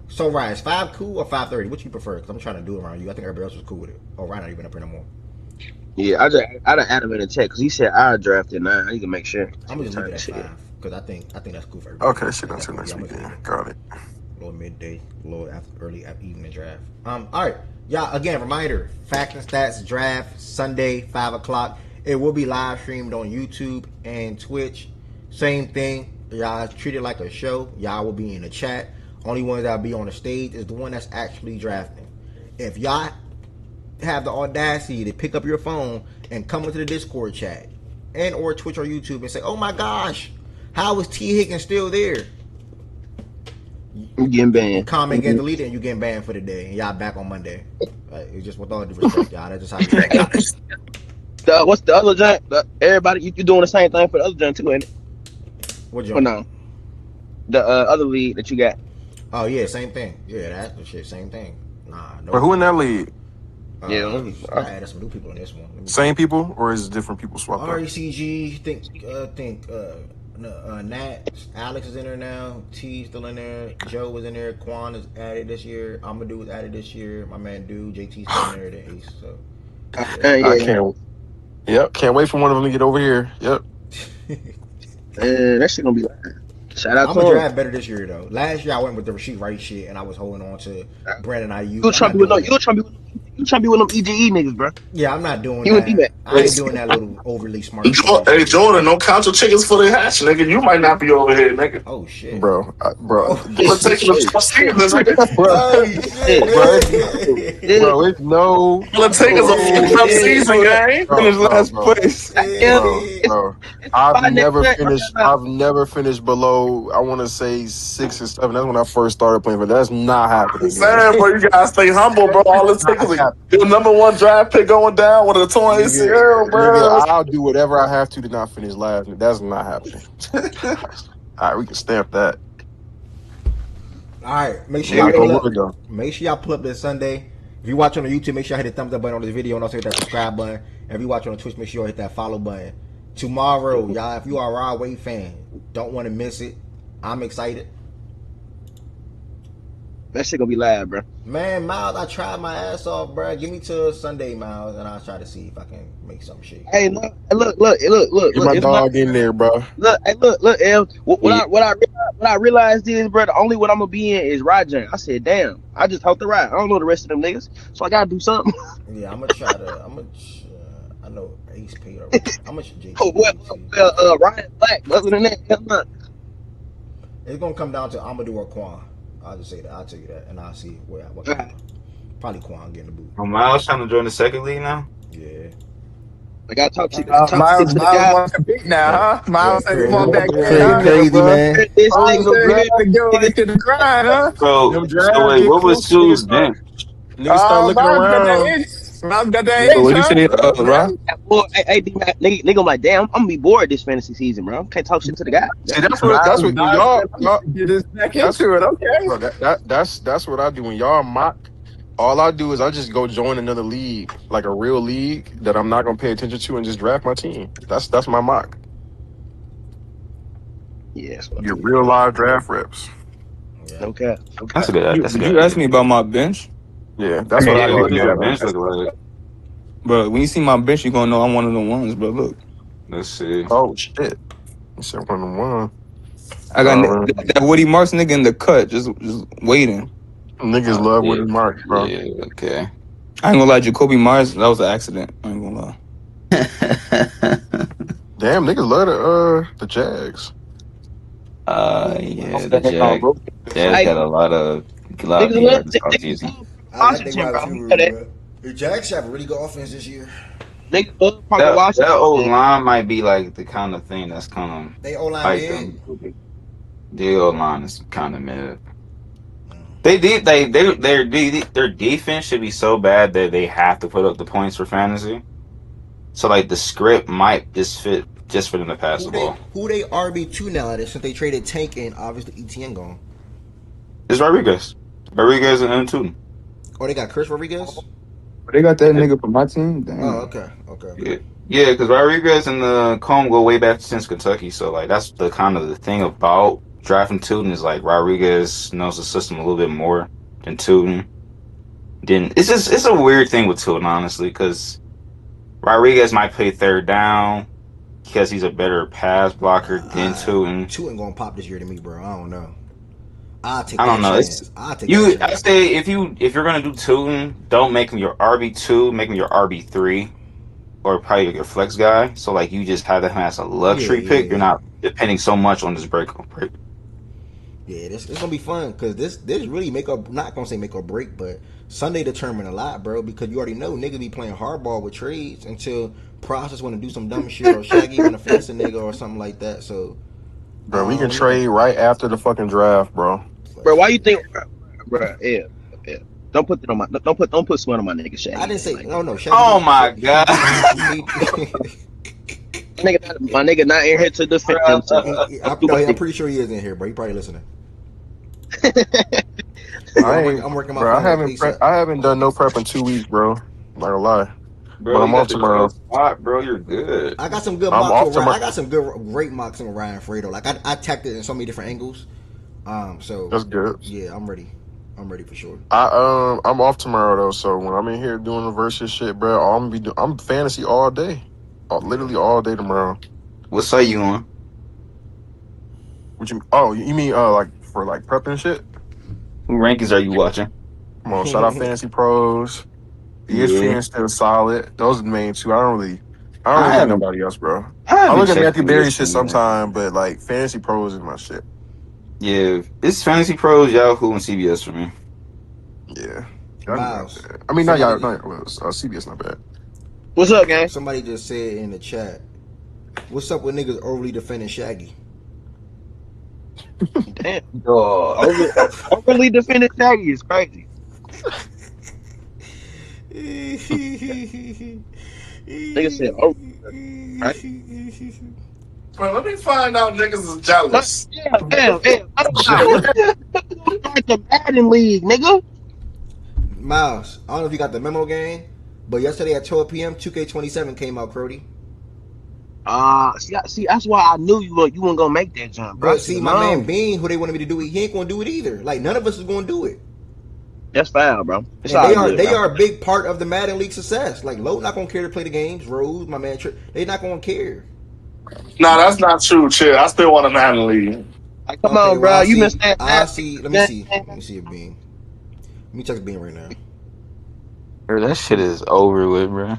So Ryan, is 5 cool or 5:30? What you prefer? Because I'm trying to do it around you. I think everybody else was cool with it. Oh, Ryan not even up here no more. Yeah, I done add him in the chat because he said I drafted 9. I need to make sure. I'm gonna just leave it at Shit. 5 because I think that's cool for everybody. Okay, shit until Yeah, next I'm gonna weekend. leave it. Got it. Little midday, little early evening draft. All right, y'all. Again, reminder: Facts and Stats draft Sunday 5 o'clock. It will be live streamed on YouTube and Twitch. Same thing. Y'all treat it like a show. Y'all will be in the chat. Only ones that'll be on the stage is the one that's actually drafting. If y'all have the audacity to pick up your phone and come into the Discord chat and or Twitch or YouTube and say, "Oh my gosh, how is T Higgins still there?" I'm getting banned. Comment get deleted and you getting banned for the day, and y'all back on Monday. It's just with all due respect, y'all. That's just how it is. What's the other joint? Everybody, you doing the same thing for the other joint too, ain't it? What Or joint? no? The other league that you got. Oh yeah, same thing. Yeah, that's the shit. Same thing. Nah, no. But who in that league? Yeah. I added some new people in this one. Same people, or is it different people swapped up? RECG, think Nat, Alex is in there now. T still in there. Joe was in there. Quan is added this year. Amadou was added this year. My man JT still in there. The Ace. So I can't. Yep, can't wait for one of them to get over here. Yep. That shit gonna be like. Shout out I'm to gonna him. draft better this year though. Last year I went with the Rasheed Rice shit and I was holding on to Brandon Ayuk. You trying to be with them EGE niggas, bro. Yeah, I'm not doing You that. and D-Mac. I ain't doing that little overly smart shit. Hey Jordan, don't count your chickens for the hatch, nigga. You might not be over here, nigga. Oh shit, bro. Let's take the seasons, nigga. Oh shit, Bro, it's no. Let's take us a fucked up season, gang. Finish last place. Bro. I've never finished below. I want to say 6 or 7. That's when I first started playing, but that's not happening. Saying, bro, you gotta stay humble, bro. All it takes is your number 1 draft pick going down with a torn ACL, bro. Nigga, I'll do whatever I have to not finish last. That's not happening. All right, we can stamp that. All right, make sure y'all pull up this Sunday. If you watch on the YouTube, make sure you hit the thumbs up button on this video and also hit that subscribe button. And if you watch on Twitch, make sure you hit that follow button. Tomorrow, y'all, if you are a Raw Wave fan, don't want to miss it. I'm excited. That shit gonna be live, bro. Man, Miles, I tried my ass off, bro. Give me till Sunday, Miles, and I'll try to see if I can make some shit. Hey, look. Get my dog in there, bro. Look, Ev. What I realized is, bro, the only one I'm gonna be in is Roger. I said, damn, I just hope the ride. I don't know the rest of them niggas, so I gotta do something. Yeah, I'm gonna try to. I know Ace paid already. I'm gonna JT. Ryan Black. Other than that, hell no. It's gonna come down to Amadou or Quan. I'll just say that. I'll tell you that, and I'll see what probably Quan getting the boot. Miles trying to join the second league now. Yeah. I gotta talk shit Miles to the guy. want to compete now, Yeah, huh? yeah, Miles said, "Come on back in, huh?" crazy, man. This Miles nigga said, over "Glad here, to go nigga, into the grind, huh?" So Them so drafts wait, get what was closer. Sue's bench? Niggas start looking Miles got that around. itch. Miles got Yeah, that but itch, What you huh? say, Rock? boy, hey, D-Mac, nigga, I'm like, damn, I'm gonna be bored this fantasy season, bro. Can't talk shit to the guy. See, Damn. that's what when Miles y'all, said, "I'm y'all gonna get this back that's into it." Okay. bro, that's what I do when y'all mock. All I do is I just go join another league, like a real league that I'm not gonna pay attention to, and just draft my team. That's my mock. Yes, well, Get real live draft reps. yeah. no cap, no That's a cap. good. You, That's a did good you ask idea. me about my bench? Yeah, I that's what can't I Yeah, do. what Like, does yeah, your yeah, bench look like? bro. When you see my bench, you're gonna know I'm one of the ones, bro. Look, Let's see. oh shit, you said 1-1. I got that Woody Marks nigga in the cut, just waiting. Niggas love Yeah, Woody Marks, bro. yeah, okay. I ain't gonna lie, Jacoby Myers, that was an accident. I ain't gonna lie. Damn, niggas love the Jags. Yeah, the Jazz Hey, got a lot of niggas love, PR this offseason. love I like their Washington, wide bro. You receiver, know that. bro. The Jags have a really good offense this year. Niggas love Parker That Washington, old man. line might be like the kind of thing that's kind of They O line like mid. them. The old line is kind of mid. They did their defense should be so bad that they have to put up the points for fantasy. So like the script might just fit just for them to pass the ball. Who they RB2 now? Since they traded Tank and obviously ETN gone. It's Rodriguez. Rodriguez and Tootin. Oh, they got Chris Rodriguez. But they got that nigga from my team. Oh, Damn. Yeah, yeah, because Rodriguez and the Combe go way back since Kentucky. So like that's the kind of the thing about drafting Tootin is like Rodriguez knows the system a little bit more than Tootin. Then it's a weird thing with Tootin honestly because Rodriguez might play third down because he's a better pass blocker than Tootin. Tootin gonna pop this year to me, bro. I don't know. I'll take I don't that know. chance. I'll take that I chance. say if you're gonna do Tootin, don't make him your RB2, make him your RB3 or probably your flex guy. So like you just have him as a luxury pick. You're not depending so much on this break. Yeah, this gonna be fun because this really not gonna say make or break, but Sunday determine a lot, bro. Because you already know niggas be playing hardball with trades until Process want to do some dumb shit or Shaggy want to finesse a nigga or something like that. So, Bro, we can trade right after the fucking draft, bro. Bro, why you think, bro? Yeah. Don't put that on my. Don't put sweat on my nigga Shaggy. I didn't say no. Shaggy, oh my god. My nigga not in here to defend himself. I'm pretty sure he is in here, bro. He probably listening. I'm working my phone. I haven't done no prep in 2 weeks, bro. Not gonna lie. Bro, but I'm you off got the tomorrow. spot, bro. You're good. I got some good I'm mocks off with Ryan. tomorrow. I got some great mocks with Ryan Fredo. Like I attacked it in so many different angles. So That's good. Yeah, I'm ready. I'm ready for sure. I'm off tomorrow though, so when I'm in here doing the versus shit, bro, I'm fantasy all day, literally all day tomorrow. What site you on? What you? Oh, you mean like for like prep and shit? Who rankings are you watching? Come on, shout out Fantasy Pros. ESPN still solid. Those are the main two. I don't really look at nobody else, bro. I look at Matthew Berry shit sometime, but like Fantasy Pros is my shit. Yeah, it's Fantasy Pros, Yahoo, and CBS for me. Yeah. Miles. I mean, not Yahoo. CBS not bad. What's up, gang? Somebody just said in the chat, "What's up with niggas overly defending Shaggy?" Damn. Overly defending Shaggy is crazy. Nigga said, "Oh, right." Bro, let me find out niggas is jealous. Damn. Like the Madden League, nigga. Miles, I don't know if you got the memo game, but yesterday at 12 p.m., 2K27 came out, Crody. See, that's why I knew you weren't gonna make that jump, bro. But see, my man Bean, who they wanted me to do it, he ain't gonna do it either. Like none of us is gonna do it. That's foul, bro. They are a big part of the Madden League success. Like Lowe not gonna care to play the games. Rose, my man, they not gonna care. No, that's not true, chill. I still want a Madden League. Like, come on, bro. You missed that. I see. Let me see if Bean. Let me text Bean right now. Bro, that shit is over with, bro.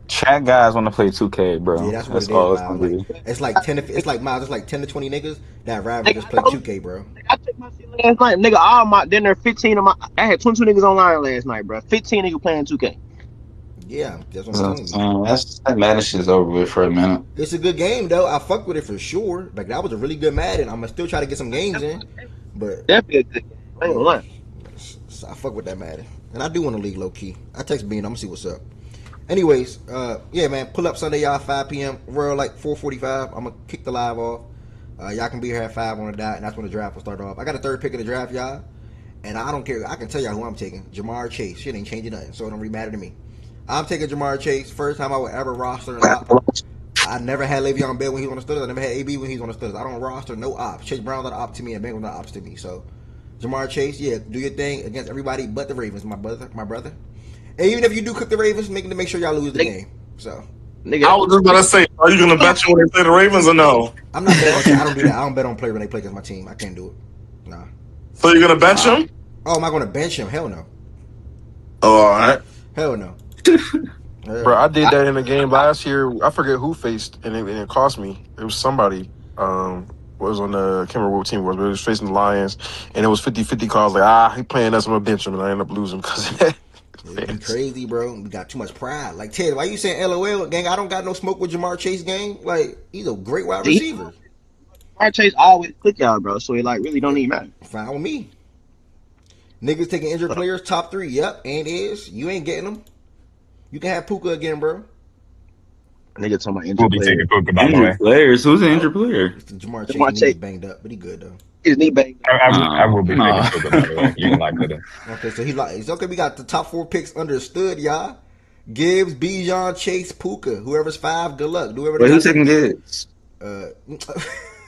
Chat guys want to play 2K, bro. Yeah, that's what it is, all Miles. Like, it's like 10 to, it's like Miles, it's like 10 to 20 niggas that rather just play 2K, bro. I took my shit last night, nigga. All my dinner, 15 of my. I had 22 niggas online last night, bro. 15 niggas playing 2K. Yeah, that's what I'm telling you. That Madden shit is over with for a minute. It's a good game though. I fucked with it for sure. Like that was a really good Madden. I'm gonna still try to get some games in, but Definitely a good game. I ain't gonna yeah, lie. so I fuck with that Madden, and I do want to league low key. I text Bean. I'm gonna see what's up. Anyways, yeah, man, pull up Sunday, y'all, 5 p.m. We're like 4:45. I'm gonna kick the live off. Y'all can be here at 5 on the dot, and that's when the draft will start off. I got a third pick of the draft, y'all, and I don't care. I can tell y'all who I'm taking. Jamar Chase. Shit ain't changing nothing, so it don't really matter to me. I'm taking Jamar Chase. First time I would ever roster an op. I never had Le'Veon Bell when he was on the studs. I never had AB when he was on the studs. I don't roster no ops. Chase Brown's not an op to me, and Bengals not ops to me. So Jamar Chase, yeah, do your thing against everybody but the Ravens, my brother. And even if you do cook the Ravens, make sure y'all lose the game. So, Nigga, I was just gonna say, are you gonna bet you when they play the Ravens or no? I'm not betting. I don't do that. I don't bet on players when they play against my team. I can't do it. Nah. So you're gonna bench him? Oh, am I gonna bench him? Hell no. Oh, all right. Hell no. Bro, I did that in a game last year. I forget who faced, and it cost me. It was somebody. Was on the, I can't remember what team it was, but it was facing the Lions, and it was 50-50 calls. Like, he playing us, I'm gonna bench him, and I ended up losing because of that. It'd be crazy, bro. We got too much pride. Like, Ted, why you saying LOL, gang? I don't got no smoke with Jamar Chase, gang. Like, he's a great wide receiver. Jamar Chase always click y'all, bro. So it like really don't even matter. Fine with me. Niggas taking injured players, top 3. Yep, and is. You ain't getting them. You can have Puka again, bro. Nigga talking about injured We'll be players. taking Puka, by the way. Injured players? Who's an injured player? Jamar Chase, his knee's banged up, but he good, though. His knee banged up. I will be taking Puka, by the way. You can like Puka. Okay, so he's okay. We got the top 4 picks understood, y'all. Gibbs, Bijan, Chase, Puka. Whoever's 5, good luck. Wait, who's taking Gibbs?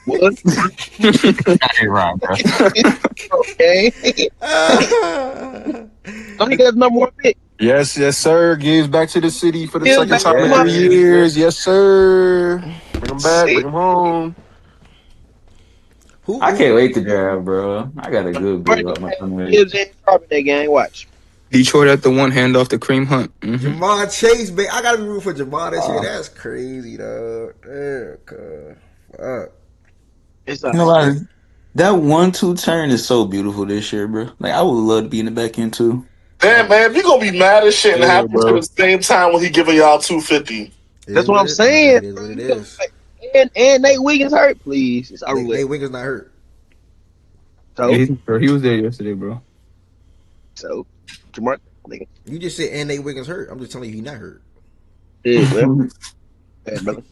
What? Hey, Ron, bro. Okay. Don't he get number 1 pick? Yes, sir. Gives back to the city for the Gibbs second back time in to 3 the years. Yes, sir. Bring him back. Bring him home. I can't wait to draft, bro. I got a good build up my coming. Gibbs in carbon that game. Watch. Detroit at the one hand off the Cream Hunt. Jamar Chase, baby. I gotta be rooting for Jamar this year. That's crazy, dog. Fuck. It's You know what? That 1-2 turn is so beautiful this year, bro. Like I would love to be in the back end too. Damn, man, if you gonna be mad as shit and Yeah, happy at bro. the same time when he giving y'all 250. That's what I'm saying. It is what it is. And Nate Wiggins hurt, please. It's Nate Wiggins not hurt. So, Yeah, he was there yesterday, bro. so Jamar, nigga. You just said and Nate Wiggins hurt. I'm just telling you he not hurt. Yeah, well, yeah, brother.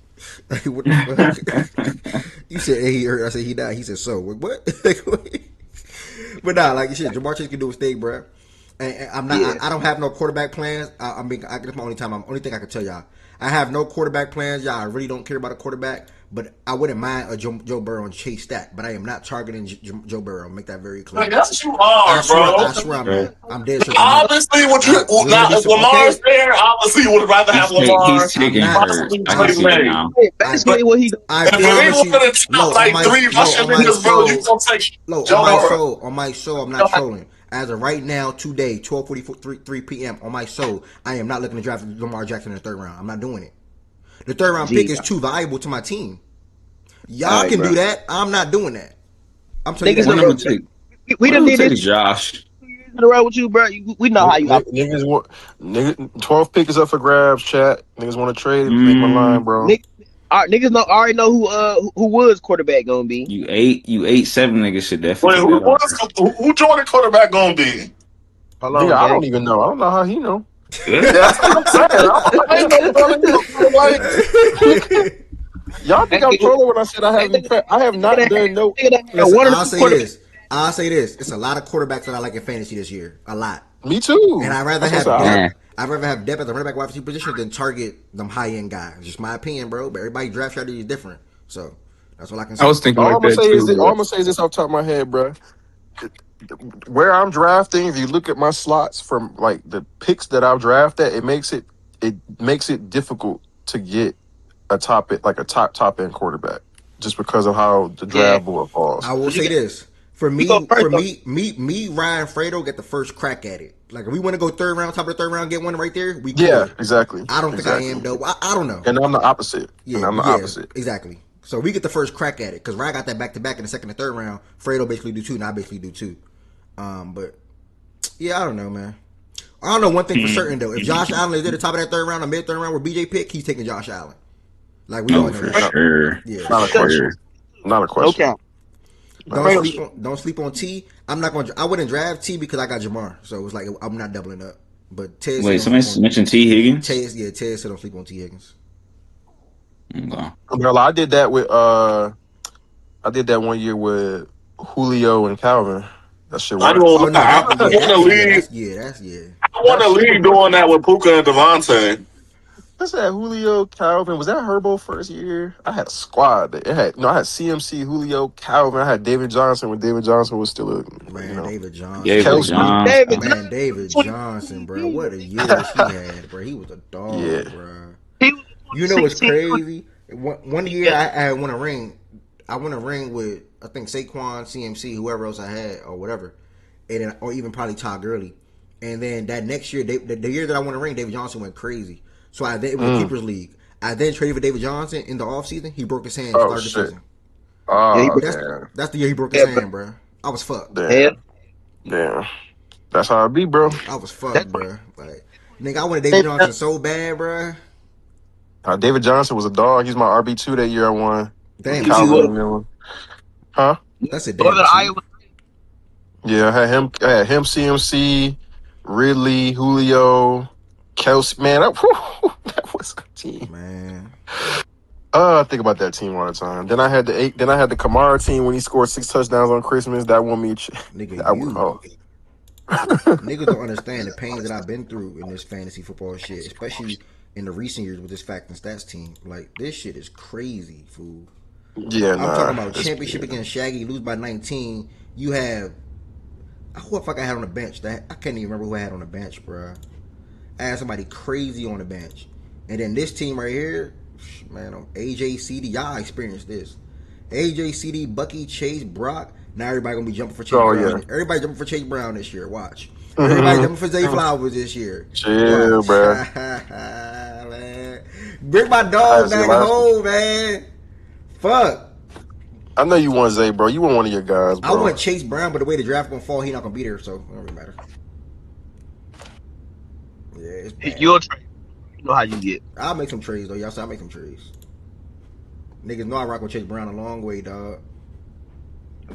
What the fuck? You said he hurt. I said he died. He said so. What? But nah, like you said, Jamar Chase can do his thing, bro. And I'm not. Yeah. I don't have no quarterback plans. I mean, that's my only time. Only thing I can tell y'all. I have no quarterback plans, y'all. I really don't care about a quarterback, but I wouldn't mind a Joe Burrow and Chase stack. But I am not targeting Joe Burrow. Make that very clear. Like, that's what you are, bro. I swear I'm not. I'm dead sure. Obviously, would you now if Lamar's there? Obviously, you would rather have Lamar. He's taking hurt. I can see it now. Basically, what he. I If they promise were you. to top like 3 rushing on my niggas, bro, soul. you gonna take Look, Joe Burrow. on my soul, I'm not trolling. As of right now, today, 12:43 p.m. on my soul, I am not looking to draft Lamar Jackson in the 3rd round. I'm not doing it. The 3rd round pick is too valuable to my team. Y'all can do that. I'm not doing that. I'm telling you. We done did this Josh. in a row with you, bro. We know how you operate. Niggas want 12th pick is up for grabs, chat. Niggas want to trade. Make my line, bro. Niggas already know who was quarterback gonna be. You 8-7 niggas should definitely. Wait, who Jordan quarterback gonna be? Hold on, I don't even know. I don't know how he know. That's what I'm saying. Y'all think I'm trolling when I said I have not done no. Listen, I'll say this. It's a lot of quarterbacks that I like in fantasy this year. A lot. Me too. And I'd rather have depth. I'd rather have depth at the running back wide receiver position than target them high end guys. Just my opinion, bro. But everybody draft strategy is different. So that's all I can say. I was thinking all like I'm gonna that say too. is this, all I'm gonna say is this off the top of my head, bro. Where I'm drafting, if you look at my slots from like the picks that I've drafted, it makes it difficult to get a top end quarterback just because of how the draft board falls. I will say this. For me, Ryan Fredo get the first crack at it. Like if we want to go 3rd round, top of the 3rd round, get one right there. We could. Yeah, exactly. I don't think I am though. I don't know. And I'm the opposite. Exactly. So we get the first crack at it because Ryan got that back to back in the 2nd and 3rd round. Fredo basically do 2, and I basically do 2. But yeah, I don't know, man. I don't know one thing for certain though. If Josh Allen is at the top of that third round or mid third round where BJ pick, he's taking Josh Allen. Like we all Oh, know for that. sure. Yeah. For Not a question. sure. Not a No question. cap. Don't sleep on T. I'm not going. I wouldn't draft T because I got Jamar, so it's like I'm not doubling up. But Ted Wait, said don't somebody sleep on mentioned T. Higgins? Ted said don't sleep on T Higgins. Okay. Bro, I did that with I did that one year with Julio and Calvin. That shit I worked. Oh don't. no, I want to lead. that's I want That to shit lead worked. doing that with Puka and Devontae. What's that? Julio, Calvin. Was that Herbo first year? I had a squad. I had CMC, Julio, Calvin. I had David Johnson when David Johnson was still man. David Johnson, David Kelsey. bro. Johnson. Man, David Johnson, bro. What a years he had, bro. He was a Yeah. dog, bro. He was You know what's 16. crazy? One year I won a ring. I won a ring with I think Saquon, CMC, whoever else I had or whatever, and then, or even probably Todd Gurley. And then that next year, the year that I won a ring, David Johnson went crazy. So it was a keepers league. I then traded for David Johnson in the offseason. He broke his hand and Oh started the shit. season. Yeah, he Oh broke That's the year he broke his hand, bro. I was fucked. hell. Damn. That's how it be, bro. I was fucked, That's bro. Like, nigga, I wanted David Johnson so bad, bro. David Johnson was a dog. He's my RB2 that year I won with Damn Calvin two. and them. Huh? That's a damn Northern two. Iowa. Yeah, I had him, CMC, Ridley, Julio, Kelsey. Man, that was a team. Man. I think about that team all the time. Then I had the Kamara team when he scored 6 touchdowns on Christmas. That won me. Nigga, That you. was, Niggas don't understand the pains that I've been through in this fantasy football shit, especially in the recent years with this fact and stats team. Like, this shit is crazy, fool. Yeah, I'm talking about championship against Shaggy, lose by 19. You have who the fuck I had on the bench? That I can't even remember who I had on the bench, bro. I had somebody crazy on the bench, and then this team right here, man, AJ CD. Y'all experienced this. AJ CD, Bucky, Chase, Brock. Now everybody gonna be jumping for Chase Brown. yeah. Everybody jumping for Chase Brown this year. Watch. Everybody jumping for Zay Flowers this year. Chill, Watch. bro. Man. Bring my dog back home, man. Fuck. I know you want Zay, bro. You want one of your guys, bro. I want Chase Brown, but the way the draft gonna fall, he not gonna be there, so it don't really matter. Yeah, it's bad. You'll trade. You know how you get. I'll make some trades though. Y'all say I'll make some trades. Niggas know I rock with Chase Brown a long way, dog.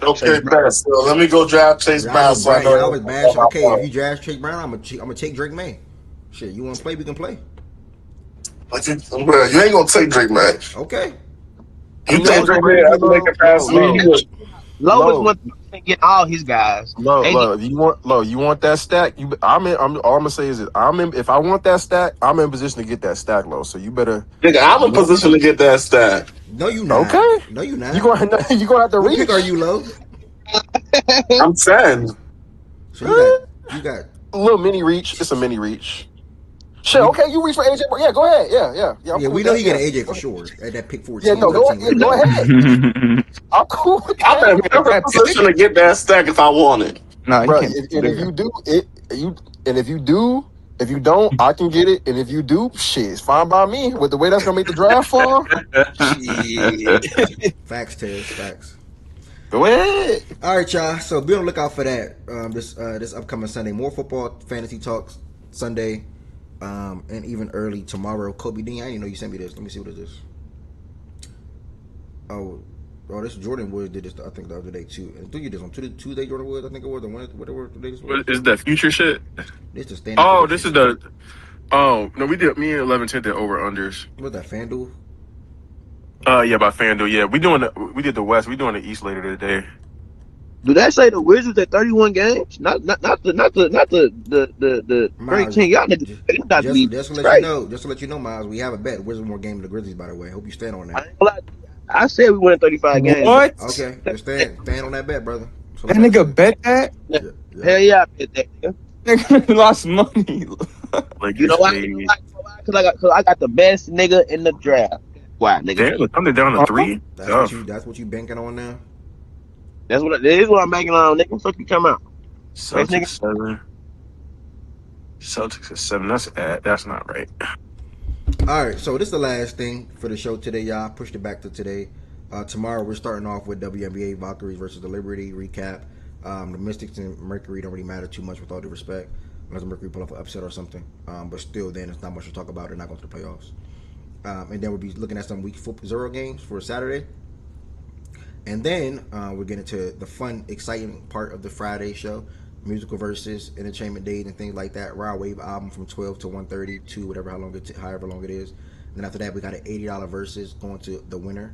Okay, best. So let me go draft Chase Brown. So I know Y'all was bad. Okay, if you draft Chase Brown, I'm gonna take Drake May. Shit, you want to play? We can play. Bro, you ain't gonna take Drake, man. Okay. You take Drake, man. I can make it past me. Low is one thing get all his guys. Low, if you want that stack, all I'm gonna say is that if I want that stack, I'm in position to get that stack, Low. So you better. Nigga, I'm in position to get that stack. No, you not. Okay. No, you not. You gonna have to What reach. pick are you, Low? I'm 10. So you got a little mini reach. It's a mini reach. Shit, okay, you reach for AJ. Yeah, go ahead. Yeah. I'm cool we with know that. he get an AJ for sure at that pick 14. Yeah, no, go ahead. I'm cool with that. I'm in position to get that stack if I want it. No, you Bro, can't. if you don't, I can get it. And if you do, shit, it's fine by me. With the way that's gonna make the draft fall. Facts, Tez. Facts. Go ahead. All right, y'all. So be on the lookout for that. This upcoming Sunday, more football fantasy talks Sunday, and even early tomorrow. Kobe Dean, I didn't know you sent me this. Let me see what it is. Oh, this Jordan Woods did this. I think the other day too. And you did this on Tuesday. Jordan Woods, I think it was. Whatever today this was. What is that future shit? This the standard. Oh, this is the. Oh no, we did. Me and 11 did over unders. What's that, FanDuel? Yeah, by FanDuel. Yeah, we did the West. We doing the East later today. Do that say the Wizards at 31 games? Not the 13. Y'all niggas just to let you know. Just to let you know, Miles, we have a bet. Wizards more game than the Grizzlies, by the way. Hope you stand on that. I said we win 35 games. What? Okay, stand on that bet, brother. So That nigga bet that? Hell yeah, I bet that. Nigga lost money. Like, you know why? Because I got the best nigga in the draft. Why, nigga? Damn, the Thunder down to 3. That's what you banking on now. That is what I'm banking on, nigga. Fuck you come out. Celtics 7. Celtics is 7. That's not right. All right, so this is the last thing for the show today, y'all. Pushed it back to today. Tomorrow we're starting off with WNBA Valkyries versus the Liberty recap. The Mystics and Mercury don't really matter too much, with all due respect. unless Mercury pull off an upset or something. But still, then it's not much to talk about. They're not going to the playoffs. And then we'll be looking at some week 0 games for Saturday. And then we're getting to the fun, exciting part of the Friday show, musical verses, entertainment days, and things like that. Raw Wave album from 12 to 1:30 to whatever however long it is. And then after that, we got an $80 verses going to the winner.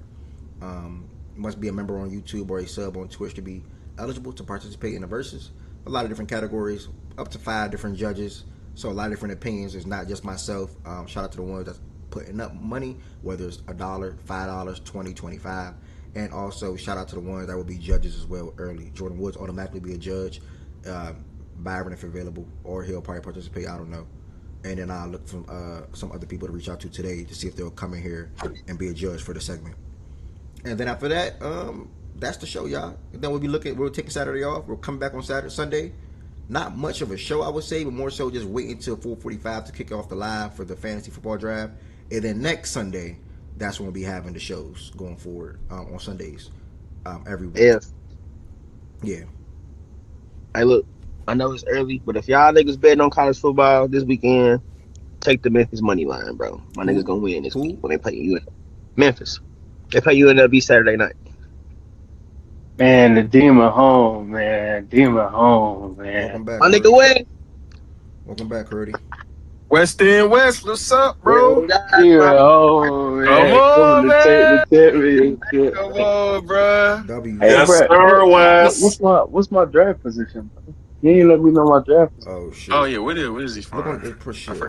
Must be a member on YouTube or a sub on Twitch to be eligible to participate in the verses. A lot of different categories, up to 5 different judges. So a lot of different opinions. It's not just myself. Shout out to the ones that's putting up money, whether it's $1, $5, $20, $25. And also shout out to the ones that will be judges as well early. Jordan Woods automatically be a judge. Byron if available, or he'll probably participate. I don't know. And then I'll look for some other people to reach out to today to see if they'll come in here and be a judge for the segment. And then after that, that's the show, y'all. And then we'll take Saturday off. We'll come back on Sunday. Not much of a show, I would say, but more so just waiting until 4:45 to kick off the live for the fantasy football draft. And then next Sunday, that's when we'll be having the shows going forward on Sundays every week. Yeah. Hey, look, I know it's early, but if y'all niggas betting on college football this weekend, take the Memphis money line, bro. My niggas gonna win this week when they play you in Memphis. They play UNLV Saturday night. Man, the Demon home, man. Demon home, man. Welcome back, my nigga win. Welcome back, Curdy. West End West, what's up, bro? Yeah, oh man. Come on, man. Come on, bro. W. Hey, yes, bro, sir, West. What's my draft position, bro? You ain't let me know my draft position. Oh shit. Oh yeah, what is he from? Look on the shit.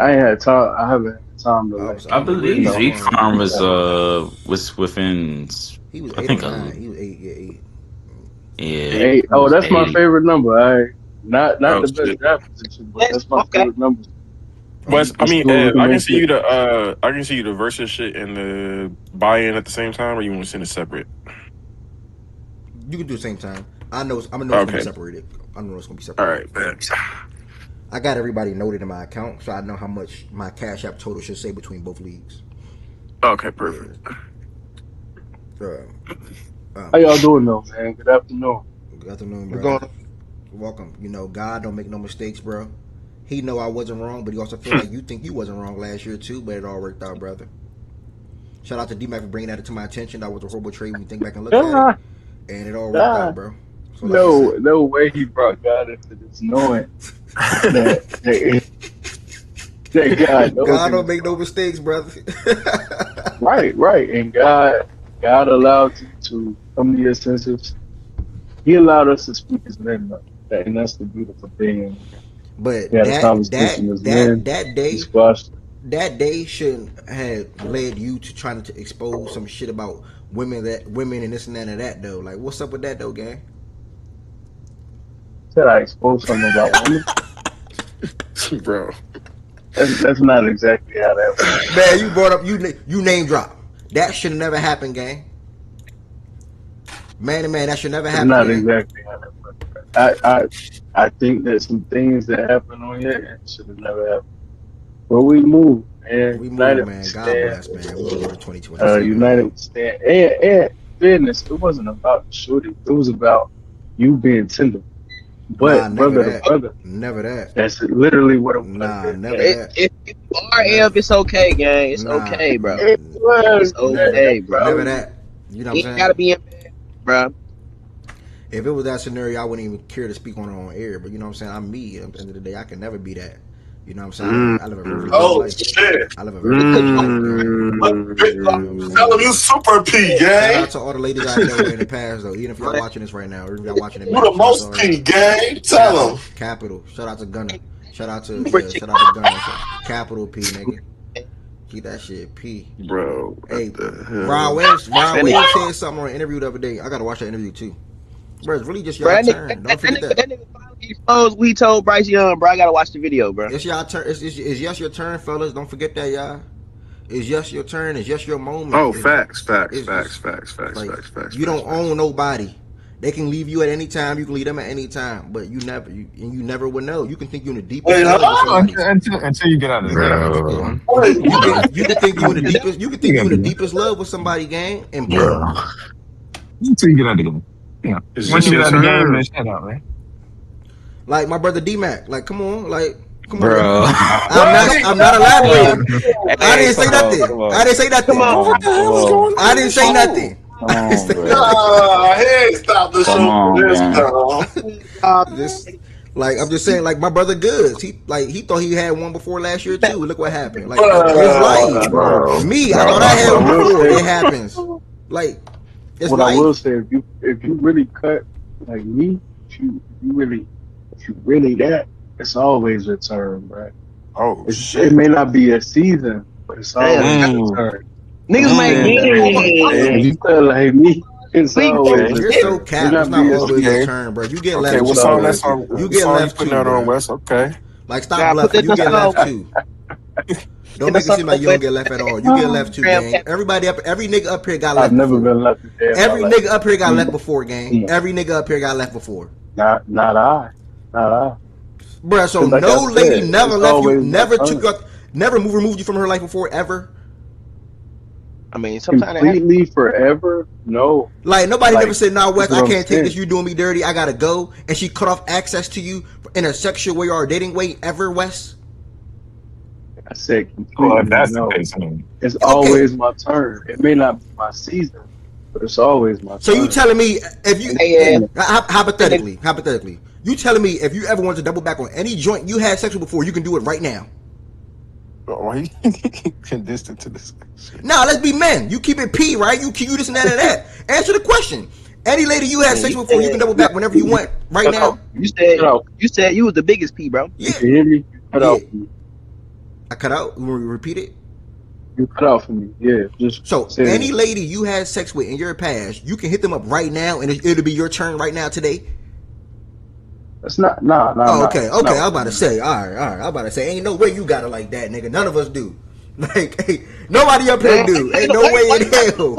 I ain't had time. I haven't had time to. I believe Zeke Farm was within. He was 8 I think or 9. He was 8. Yeah, 8. Yeah. 8. Oh, that's my 8. favorite number. Not the best draft position, but that's my favorite number. West, I mean, Ed, I can see you the versus shit and the buy-in at the same time, or you want to send it separate? You can do the same time. I know it's gonna be separated. I know it's gonna be separated. All right, man. I got everybody noted in my account, so I know how much my Cash App total should say between both leagues. Okay, perfect. How y'all doing, though, man? Good afternoon. Good afternoon, bro. Welcome. You know, God don't make no mistakes, bro. He know I wasn't wrong, but he also feel like you think you wasn't wrong last year too, but it all worked out, brother. Shout out to D-Mac for bringing that to my attention. That was a horrible trade when you think back and look at it, and it all worked out, bro. So no way he brought God into this, knowing that God don't make no mistakes, brother. right, and God allowed you to come to your senses. He allowed us to speak his name, and that's the beautiful thing. But that day shouldn't have led you to trying to expose some shit about women and this and that and that though. Like, what's up with that though, gang? Said I exposed something about women, bro. That's not exactly how that works. Man, you brought up you name drop. That should never happen, gang. Man, that should never happen. Not exactly how that works. I think that some things that happen on here should have never happened. But we move, man. We United, move, man. God bless, man. We'll go to 2020. United would stand. And fairness, it wasn't about the shooting. It was about you being tender. But brother to brother, never that. That's literally what it was. Never that. If you are F, it's okay, gang. It's okay, bro. It's okay, bro. Never that. You know what I'm saying? You gotta be in bed, bro. If it was that scenario, I wouldn't even care to speak on it on air. But you know what I'm saying? I'm me. At the end of the day, I can never be that. You know what I'm saying? I live a very life. Shit. I live a very life. Tell him you super P, gang. Shout out to all the ladies I know in the past, though. Even if y'all watching this right now, or if y'all watching it, you the most P, gang. Tell him. Capital. Shout out to Gunner. Shout out to Gunner. Capital P, nigga. Keep that shit P, bro. Hey, Ron Williams said something on an interview the other day. I gotta watch that interview too. Bro, it's really just y'all turn. Don't forget that. That nigga finally exposed. We told Bryce Young, bro. I gotta watch the video, bro. It's y'all turn. It's just your turn, fellas. Don't forget that, y'all. It's just your turn. It's just your moment. Oh, facts. You don't own nobody. They can leave you at any time. You can leave them at any time. But you never would know. You can think you're in the deepest. Until you get out of there. You can think you're in the deepest. You can think you're in the deepest love with somebody, gang, and boom. Until you get out of the game. Yeah. Once you get out of the game, man, shut up, man. Like my brother D-Mac. Like, come on, bro. Bro. I'm not elaborating. I Hey, didn't say come on, come nothing. I on. didn't say Come nothing. Come on. on, What the hell come is on. going I on in didn't the say show? nothing. Come I didn't on, say bro. nothing. Hey, stop the Come show for on, this, man. dog. Just like I'm just saying, like my brother Goods, he thought he had one before last year too. Look what happened. Like it's life. Bro, Me, I thought I bro. What had I one will before. say, It happens. Like it's what I will life. say, if you really cut like me, if you really that, it's always a turn, right? Oh It shit. may not be a season, but it's Damn. always a Mm, turn. Niggas make Understand that? If games. you cut like me, it's Please always Okay. a You're so turn. May capped. It's not not be a always a Okay. season, turn, bro. You get Okay. left it's What too, song? That bro. always a song. You turn. What get song you left putting too, out on bro. West? Okay. Like stop Nah, put bluffing. this You on get song. left too. Don't Get the make it song seem like you don't with get left at all. You get left too, Graham gang. Cap. Every nigga up here got I've left never before. been left a day in my Every life. nigga up here got Come left on, before, gang. come on. Every nigga up here got left before. Not I, not I. Bruh, so Because like I no lady said, never it's left you, always my never took turn. you up, never removed you from her life before, ever? I mean, sometimes it happens. Completely forever, no. Like, nobody never Like said, nah, this is Wes, I what I'm can't take this, saying. you doing me dirty, I gotta go. And she cut off access to you in a sexual way or a dating way ever, Wes? I said Well, if completely that's the no. case, I mean, It's Okay, always my turn. It may not be my season, but it's always my so you turn. telling me, if you, Hey, hypothetically, you telling me if you ever want to double back on any joint you had sex with before, you can do it right now? Why you distant to this shit? Now, let's be men. You keep it P, right? You this and that and that. Answer the question. Any lady you had sex you with before, you can said double Now, back whenever you want right cut out, now? you cut said out. you said you was the biggest P, bro. You Yeah. can hear me? You cut Yeah. out for me. I cut out. You want me to repeat it? You cut out for me. Yeah, just So, say it any again. lady you had sex with in your past, you can hit them up right now, and it'll be your turn right now today. That's not, nah, nah, Oh, nah. okay, That's okay. not I what was I about to meant. say, all right. I was about to say, ain't no way you got it like that, nigga. None of us do. Like, hey, nobody up here Man, do. Ain't no why way in wait, hell.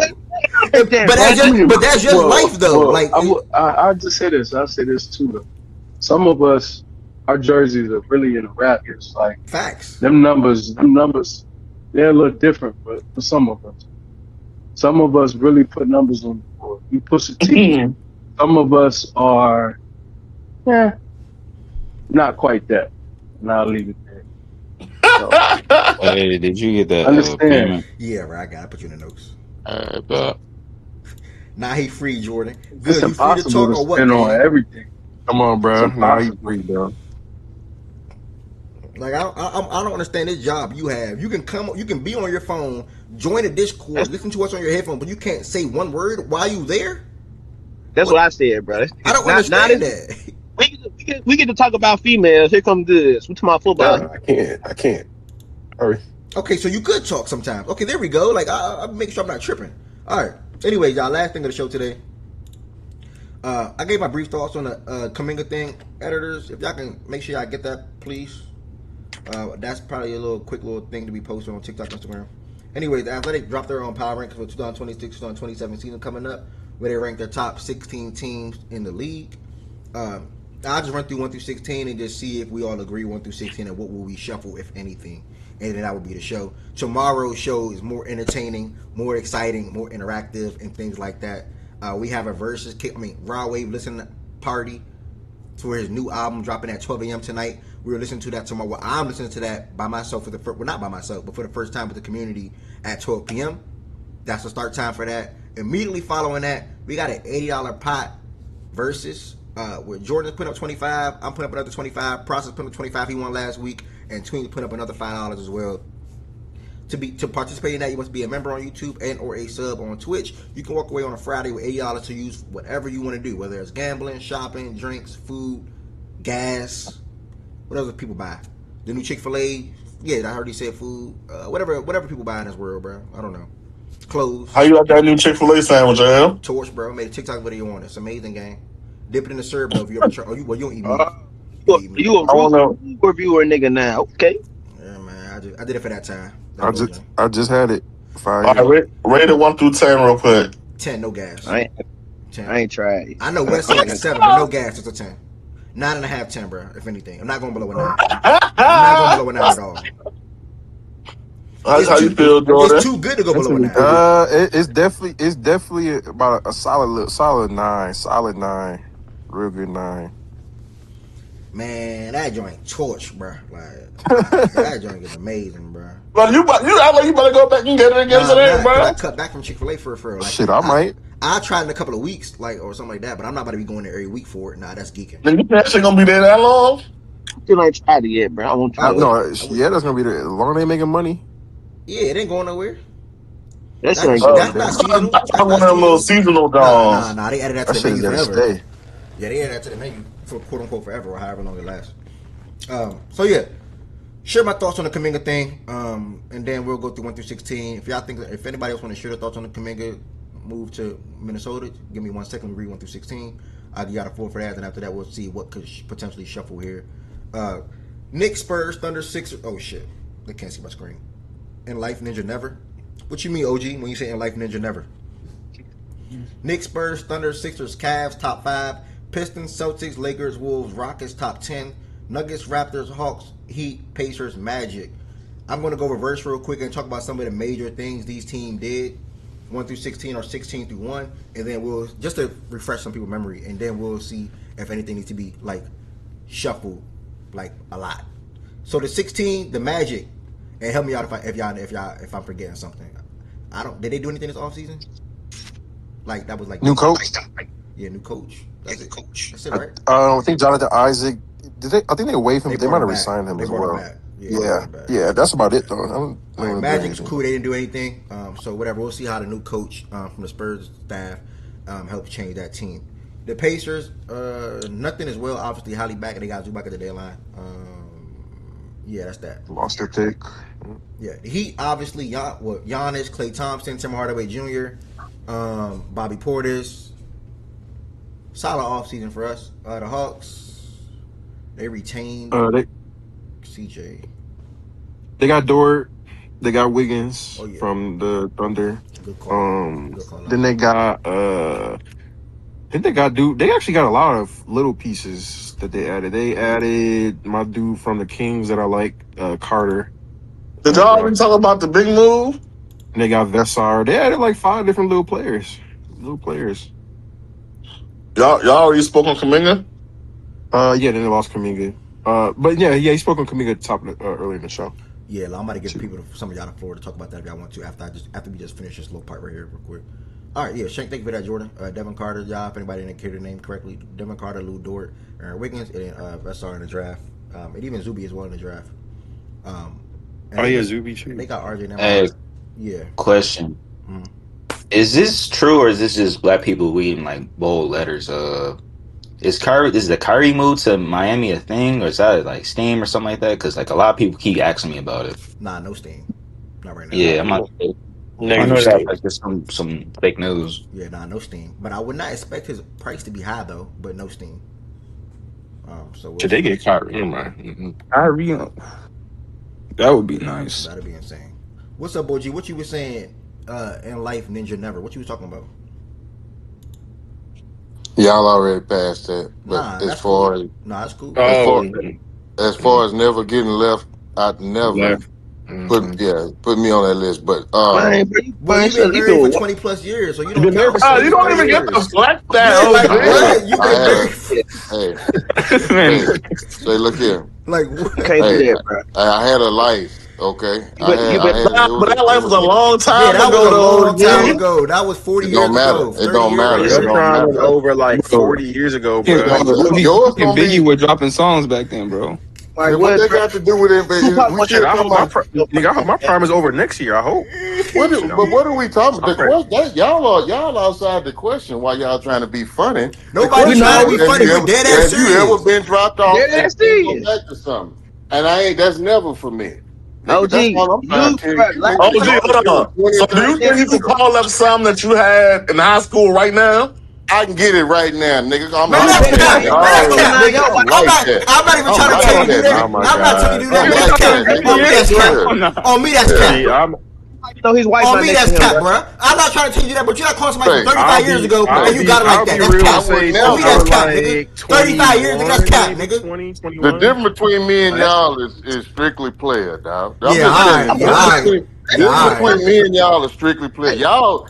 right there, But bro? I mean, that's just life, well, though. well, Like, I just say this. I'll say this too, though. Some of us, our jerseys are really in the Raptors. Like, facts. them numbers, they're a little different, but for some of us really put numbers on the board. We push a T. Some of us are, yeah, not quite that. And I'll leave it there. So Hey, did you get that understand, payment? Yeah, right. I gotta put you in the notes. But Nah, he free, Jordan. it's Good. You free to impossible talk to or what, spend on gang? everything. Come on, It's bro. Now you impossible. free, bro. Like I don't understand this job you have. You can be on your phone, join a Discord, listen to us on your headphone, but you can't say one word while you there. That's What? what I said, bro. I don't Not understand this. that. We get to talk about females. Here come Goods. We talking about football. Nah, I can't. I can't. Hurry. Okay, so you could talk sometimes. Okay, there we go. Like I'm making sure I'm not tripping. All right. Anyway, y'all, last thing of the show today. I gave my brief thoughts on the Kaminga thing. Editors, if y'all can make sure y'all get that, please. That's probably a quick little thing to be posted on TikTok, Instagram. Anyway, the Athletic dropped their own power rankings for 2026-2027 season coming up, where they rank their top 16 teams in the league. I'll just run through 1 through 16 and just see if we all agree 1 through 16 and what will we shuffle, if anything. And then that would be the show. Tomorrow's show is more entertaining, more exciting, more interactive, and things like that. We have a Raw Wave listen party for his new album dropping at 12 a.m. tonight. We're listening to that tomorrow. Well, I'm listening to that by myself not by myself, but for the first time with the community at 12 p.m. That's the start time for that. Immediately following that, we got an $80 pot versus where Jordan's putting up 25, I'm putting up another 25, Process putting up 25, he won last week, and Twink putting up another $5 as well. To participate in that, you must be a member on YouTube and or a sub on Twitch. You can walk away on a Friday with $80 to use whatever you want to do, whether it's gambling, shopping, drinks, food, gas, what other people buy. The new Chick-fil-A, yeah, I already said food, whatever people buy in this world, bro. I don't know. Clothes. How you like that new Chick-fil-A sandwich, Am? Torch, bro. Made a TikTok video on it. It's an amazing game. Dip it in the syrup though. If you ever try, you don't eat meat. You eat meat. You a I want to. reviewer nigga now? Okay. Yeah, man. I did it for that time. That I little just joint. I just had it. All 5 years. right, rate it 1 through 10 real quick. 10, no gas. I 10. ain't tried it. I know West said like a 7, but no gas. It's a 10. 9.5, 10, bro. If anything, I'm not going below a 9. I'm not going below a 9 at all. How you feel, Jordan? It's too good to go that's below a what 9. it is. It's definitely about a solid 9, real good 9. Man, that joint torch, bro. Like that joint is amazing, bro. But you act like you better go back and get it again today, Nah, cause bro. I cut back from Chick-fil-A for like Shit, I might. I tried in a couple of weeks, like or something like that, but I'm not about to be going there every week for it. Nah, that's geeking. Nigga, that shit gonna be there that long? Still ain't tried it yet, bro. I won't try I it. would. Yeah, that's gonna be there. As long as they making money. Yeah, it ain't going nowhere. That shit ain't That's good. not seasonal. That's That's one not of them little seasonal. seasonal dogs. Nah. They added that That to the shit is menu there to forever. stay. Yeah, they added that to the menu for quote unquote forever or however long it lasts. So yeah, share my thoughts on the Kuminga thing, and then we'll go through 1 through 16. If anybody else want to share their thoughts on the Kuminga move to Minnesota, give me 1 second to read 1 through 16. I got a 4 for that, and after that we'll see what could potentially shuffle here. Knicks, Spurs, Thunder, Sixers. Oh shit, they can't see my screen. In life, Ninja never. What you mean, OG? When you say in life, Ninja never? Knicks, Spurs, Thunder, Sixers, Cavs, top 5. Pistons, Celtics, Lakers, Wolves, Rockets, top 10. Nuggets, Raptors, Hawks, Heat, Pacers, Magic. I'm going to go reverse real quick and talk about some of the major things these teams did, 1 through 16 or 16 through 1, and then we'll just to refresh some people's memory, and then we'll see if anything needs to be like shuffled like a lot. So the 16, the Magic, and help me out if I'm forgetting something. Did they do anything this offseason? Like that was like New coach. Yeah, new coach. That's it. That's it, right? I think Jonathan Isaac. I think they waived him. They might have brought re-signed him They as brought well. him back. Yeah. That's about it though. I don't All right, know Magic's cool. They didn't do anything. So whatever. We'll see how the new coach from the Spurs staff helps change that team. The Pacers, nothing as well. Obviously, Holly back, and they got Zubac at the deadline. Yeah, that's that. Lost their pick. Yeah, the Heat obviously Giannis, Klay Thompson, Tim Hardaway Jr., Bobby Portis. Solid offseason for us. The Hawks, they retained CJ. They got Dort. They got Wiggins from the Thunder. Good call. Then they got dude. They actually got a lot of little pieces that they added. They added my dude from the Kings that I like, Carter. Did y'all already talk about the big move? And they got Vessar. They added like 5 different little players. Y'all already spoke on Kuminga? Yeah, then they lost Kuminga. But yeah, he spoke on Kuminga earlier in the show. Yeah, I'm about to give some of y'all the floor to talk about that if y'all want to after we just finish this little part right here real quick. All right, yeah, Shank, thank you for that, Jordan. Devin Carter, y'all, if anybody didn't hear the name correctly, Devin Carter, Lou Dort, Aaron Wiggins, and then Vessar in the draft. And even Zuby as well in the draft. Zuby too. They got RJ now. Hey, yeah. Question. Mm-hmm. Is this true or is this just black people reading like bold letters? Is the Kyrie move to Miami a thing, or is that like steam or something like that? Because like a lot of people keep asking me about it. Nah, no steam. Not right now. Yeah, I'm not. I know that like just some fake news. Yeah, no steam. But I would not expect his price to be high though. But no steam. Should they get Kyrie? Kyrie, that would be nice. That'd be insane. What's up, OG? What you was saying in life, Ninja Never? What you was talking about? Y'all already passed that. But that's cool. That's cool. As far as never getting left, I'd never put me on that list. But well, you've been married for 20 plus years, so you don't count. You don't even get the flex Hey, say, look here. Like, can't do that, bro. I had a life. Okay, but that life was a long time ago. Was a long time ago. That was 40 years ago. It don't matter. Your prime was over like 40 years ago, bro. Yours gonna be. Biggie were dropping songs back then, bro. Like, what they got to do with it? My prime is over next year. I hope. But what are we talking about? Y'all outside the question. While y'all trying to be funny? Nobody trying to be funny. We're dead ass serious. Have you ever been dropped off? Dead ass serious. Back to something, and that's never for me. OG, hold on. So do you think you can call up something that you had in high school right now? I can get it right now, nigga. I'm not even trying to tell you to do that. I'm not telling you to do that. On me, that's cap. You know his wife. On me, that's cap, bro. I'm not trying to tell you that, but you're not calling somebody from 35 years ago and you got it like that. That's cap. On me, that's cap, nigga. 35 years, nigga. That's cap, nigga. The difference between me and y'all is strictly player, dog. Yeah, all right. The difference between me and y'all is strictly player. Y'all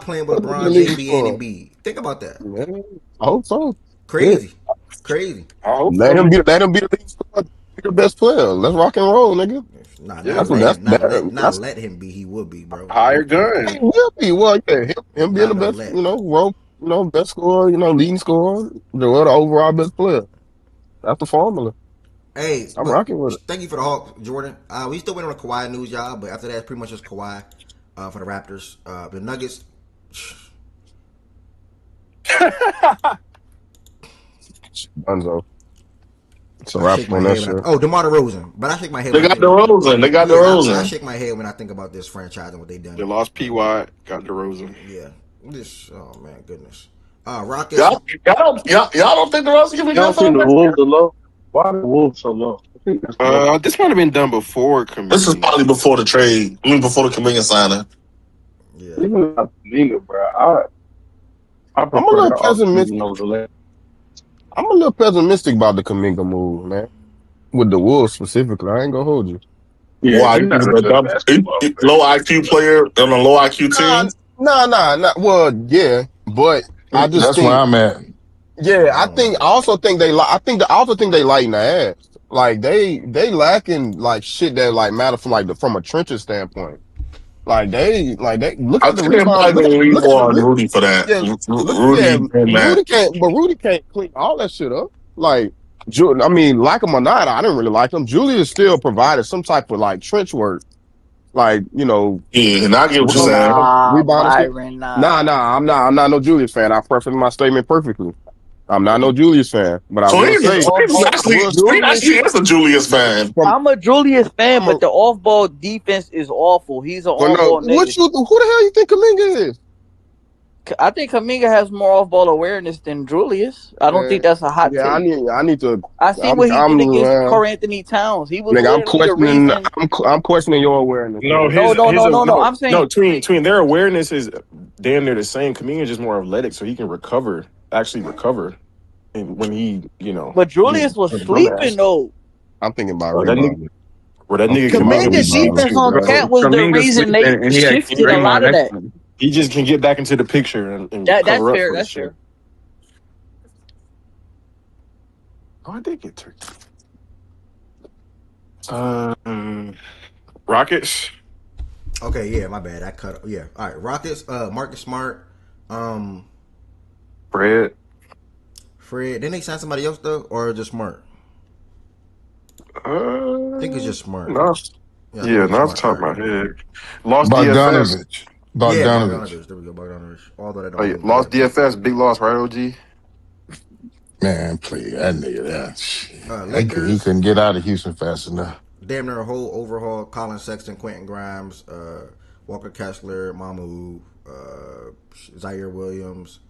LeBron playing with Be the LeBron, leading JB, and scorer. Embiid. Think about that. Man, I hope so. Yeah. Crazy. Crazy. I hope Let so. him be the leading scorer. Be the best player. Let's rock and roll, nigga. Nah, Yeah, not That's what let that's him. that's Let him be. He would be, bro. higher he gun. will be. Well, yeah, him being Not the no best, let. role, best scorer, leading scorer, the overall best player. That's the formula. Hey, I'm but rocking with it. thank you for the Hawks, Jordan. We still waiting on the Kawhi news, y'all. But after that, it's pretty much just Kawhi for the Raptors. The Nuggets. Dunzo. It's a I wrap shake my on that head when shit. DeMar DeRozan, but I shake my head They when I got think about. DeRozan. They got I DeRozan. shake my head when I think about this franchise and what they They done. lost P.Y., got DeRozan. Yeah, this. Oh man, goodness. Rockets. Y'all don't think DeRozan can be Y'all good for think the them? Wolves are low? Why are the Wolves so low? I think that's low. This might have been done before This is Kaminga. probably before the trade. I mean, before the Kaminga signing. Yeah. Even without Kaminga, bro, I I'm a prefer little the offseason pessimistic. over the last. I'm a little pessimistic about the Kaminga move, man. With the Wolves specifically, I ain't gonna hold you. Yeah, Why? he's not He's a a good dumb, basketball player. low IQ player on a low IQ team. Nah. Well, yeah, but I just That's where think, I'm at. yeah, I don't like I that. also think they like. I also think they lighten the ass. Like they lacking like shit that like matter from like from a trenches standpoint. Like they look I at the think they rebound. might need Look at more the on Rudy for that. yeah. Yeah. Rudy and that. Rudy can't clean all that shit up. Like, I mean, like him or not, I didn't really like him. Julius still provided some type of like trench work, like Yeah, and I get what you're saying. Nah, rebound and shit. Byron, Nah, nah. I'm not no Julius fan. I preface my statement perfectly. I'm not no Julius fan, but I So will His say off ball. He Julius actually is a Julius fan. from I'm a Julius fan, I'm a but the off ball defense is awful. He's an well, on no. ball nigga. Who the hell you think Kaminga is? I think Kaminga has more off ball awareness than Julius. I don't think that's a hot Yeah, take. I need to. I seen what he did against I'm Carl Anthony Towns. He was nigga. I'm literally the questioning. reason. I'm questioning your awareness, No, nigga. No, no. I'm saying, Tween. Their awareness is damn near the same. Kaminga is just more athletic, so he can actually recover, and when he, but Julius he's was a sleeping dumbass. though. I'm thinking about Bro, that nigga, rebounding. that I'm nigga thinking about Kaminga Kaminga, defense rebounding, on bro. Cat was the Kaminga reason they sleeping and he had shifted a lot Draymond of next that. to him. he just can get back into the picture and That's cover up fair. for the That's shit. fair. Oh, I did get turkey. Rockets. Okay, yeah, my bad. I cut. Yeah, all right. Rockets. Marcus Smart. Fred. Fred. Didn't they sign somebody else though, or just Smart? I think it's just Smart. No. Yeah, I think Yeah, it's just not off the Smart. All top of right. my head. Lost DFS. Bogdanovich. Yeah, Bogdanovich. Bogdanovich. There we go, Bogdanovich. Although that Oh, don't yeah. mean Lost yeah. DFS. Big loss, right, OG? Man, play that nigga. That shit. He Lakers. couldn't get out of Houston fast enough. Damn near a whole overhaul. Colin Sexton, Quentin Grimes, Walker Kessler, Mamu, Zaire Williams,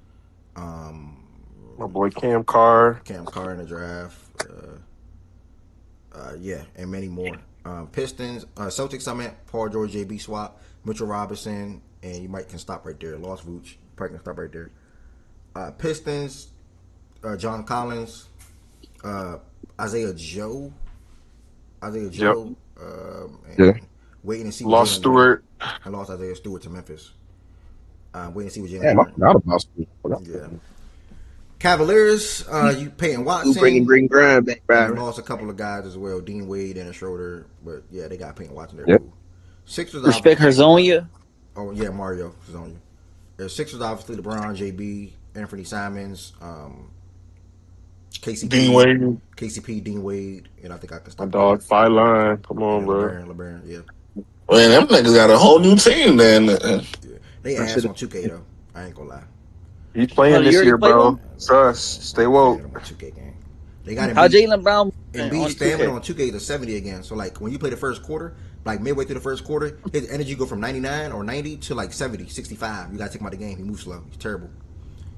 My boy Cam Carr. Cam Carr in the draft. Yeah, and many more. Pistons, Celtics. I meant Paul George, JB swap, Mitchell Robinson, and you might can stop right there. Lost Vooch, probably can stop right there. Pistons, John Collins, Isaiah Joe, Yep. and Yeah. waiting to see what Lost Jalen doing. Stewart. I lost Isaiah Stewart to Memphis. Waiting to see what Jalen Damn, I doing. forgot about Steve. Yeah. Cavaliers, you Peyton Who bringing Watson. Green Grind back, And they bro? lost a couple of guys as well, Dean Wade and Schroeder. But yeah, they got Peyton Watson there. Yep. Cool. Sixers, Respect Herzonia. oh yeah, Mario is on you. The Sixers obviously LeBron, JB, Anthony Simons, KCP, Dean Wade. KCP, Dean Wade, and I think I can My stop. dog, Five Line. Come on, Yeah, bro. LeBaron, yeah. Man, them niggas got a whole new team then. They ass on 2K though. I ain't gonna lie. He's Oh, playing you this already year, played bro. him? Trust. Stay Yeah, woke. on my 2K game. They got How Embiid. Jalen Brown Embiid on stamina 2K? on 2K to 70 again. So like when you play the first quarter, like midway through the first quarter, his energy go from 99 or 90 to like 70, 65. You gotta take him out of the game. He moves slow. He's terrible.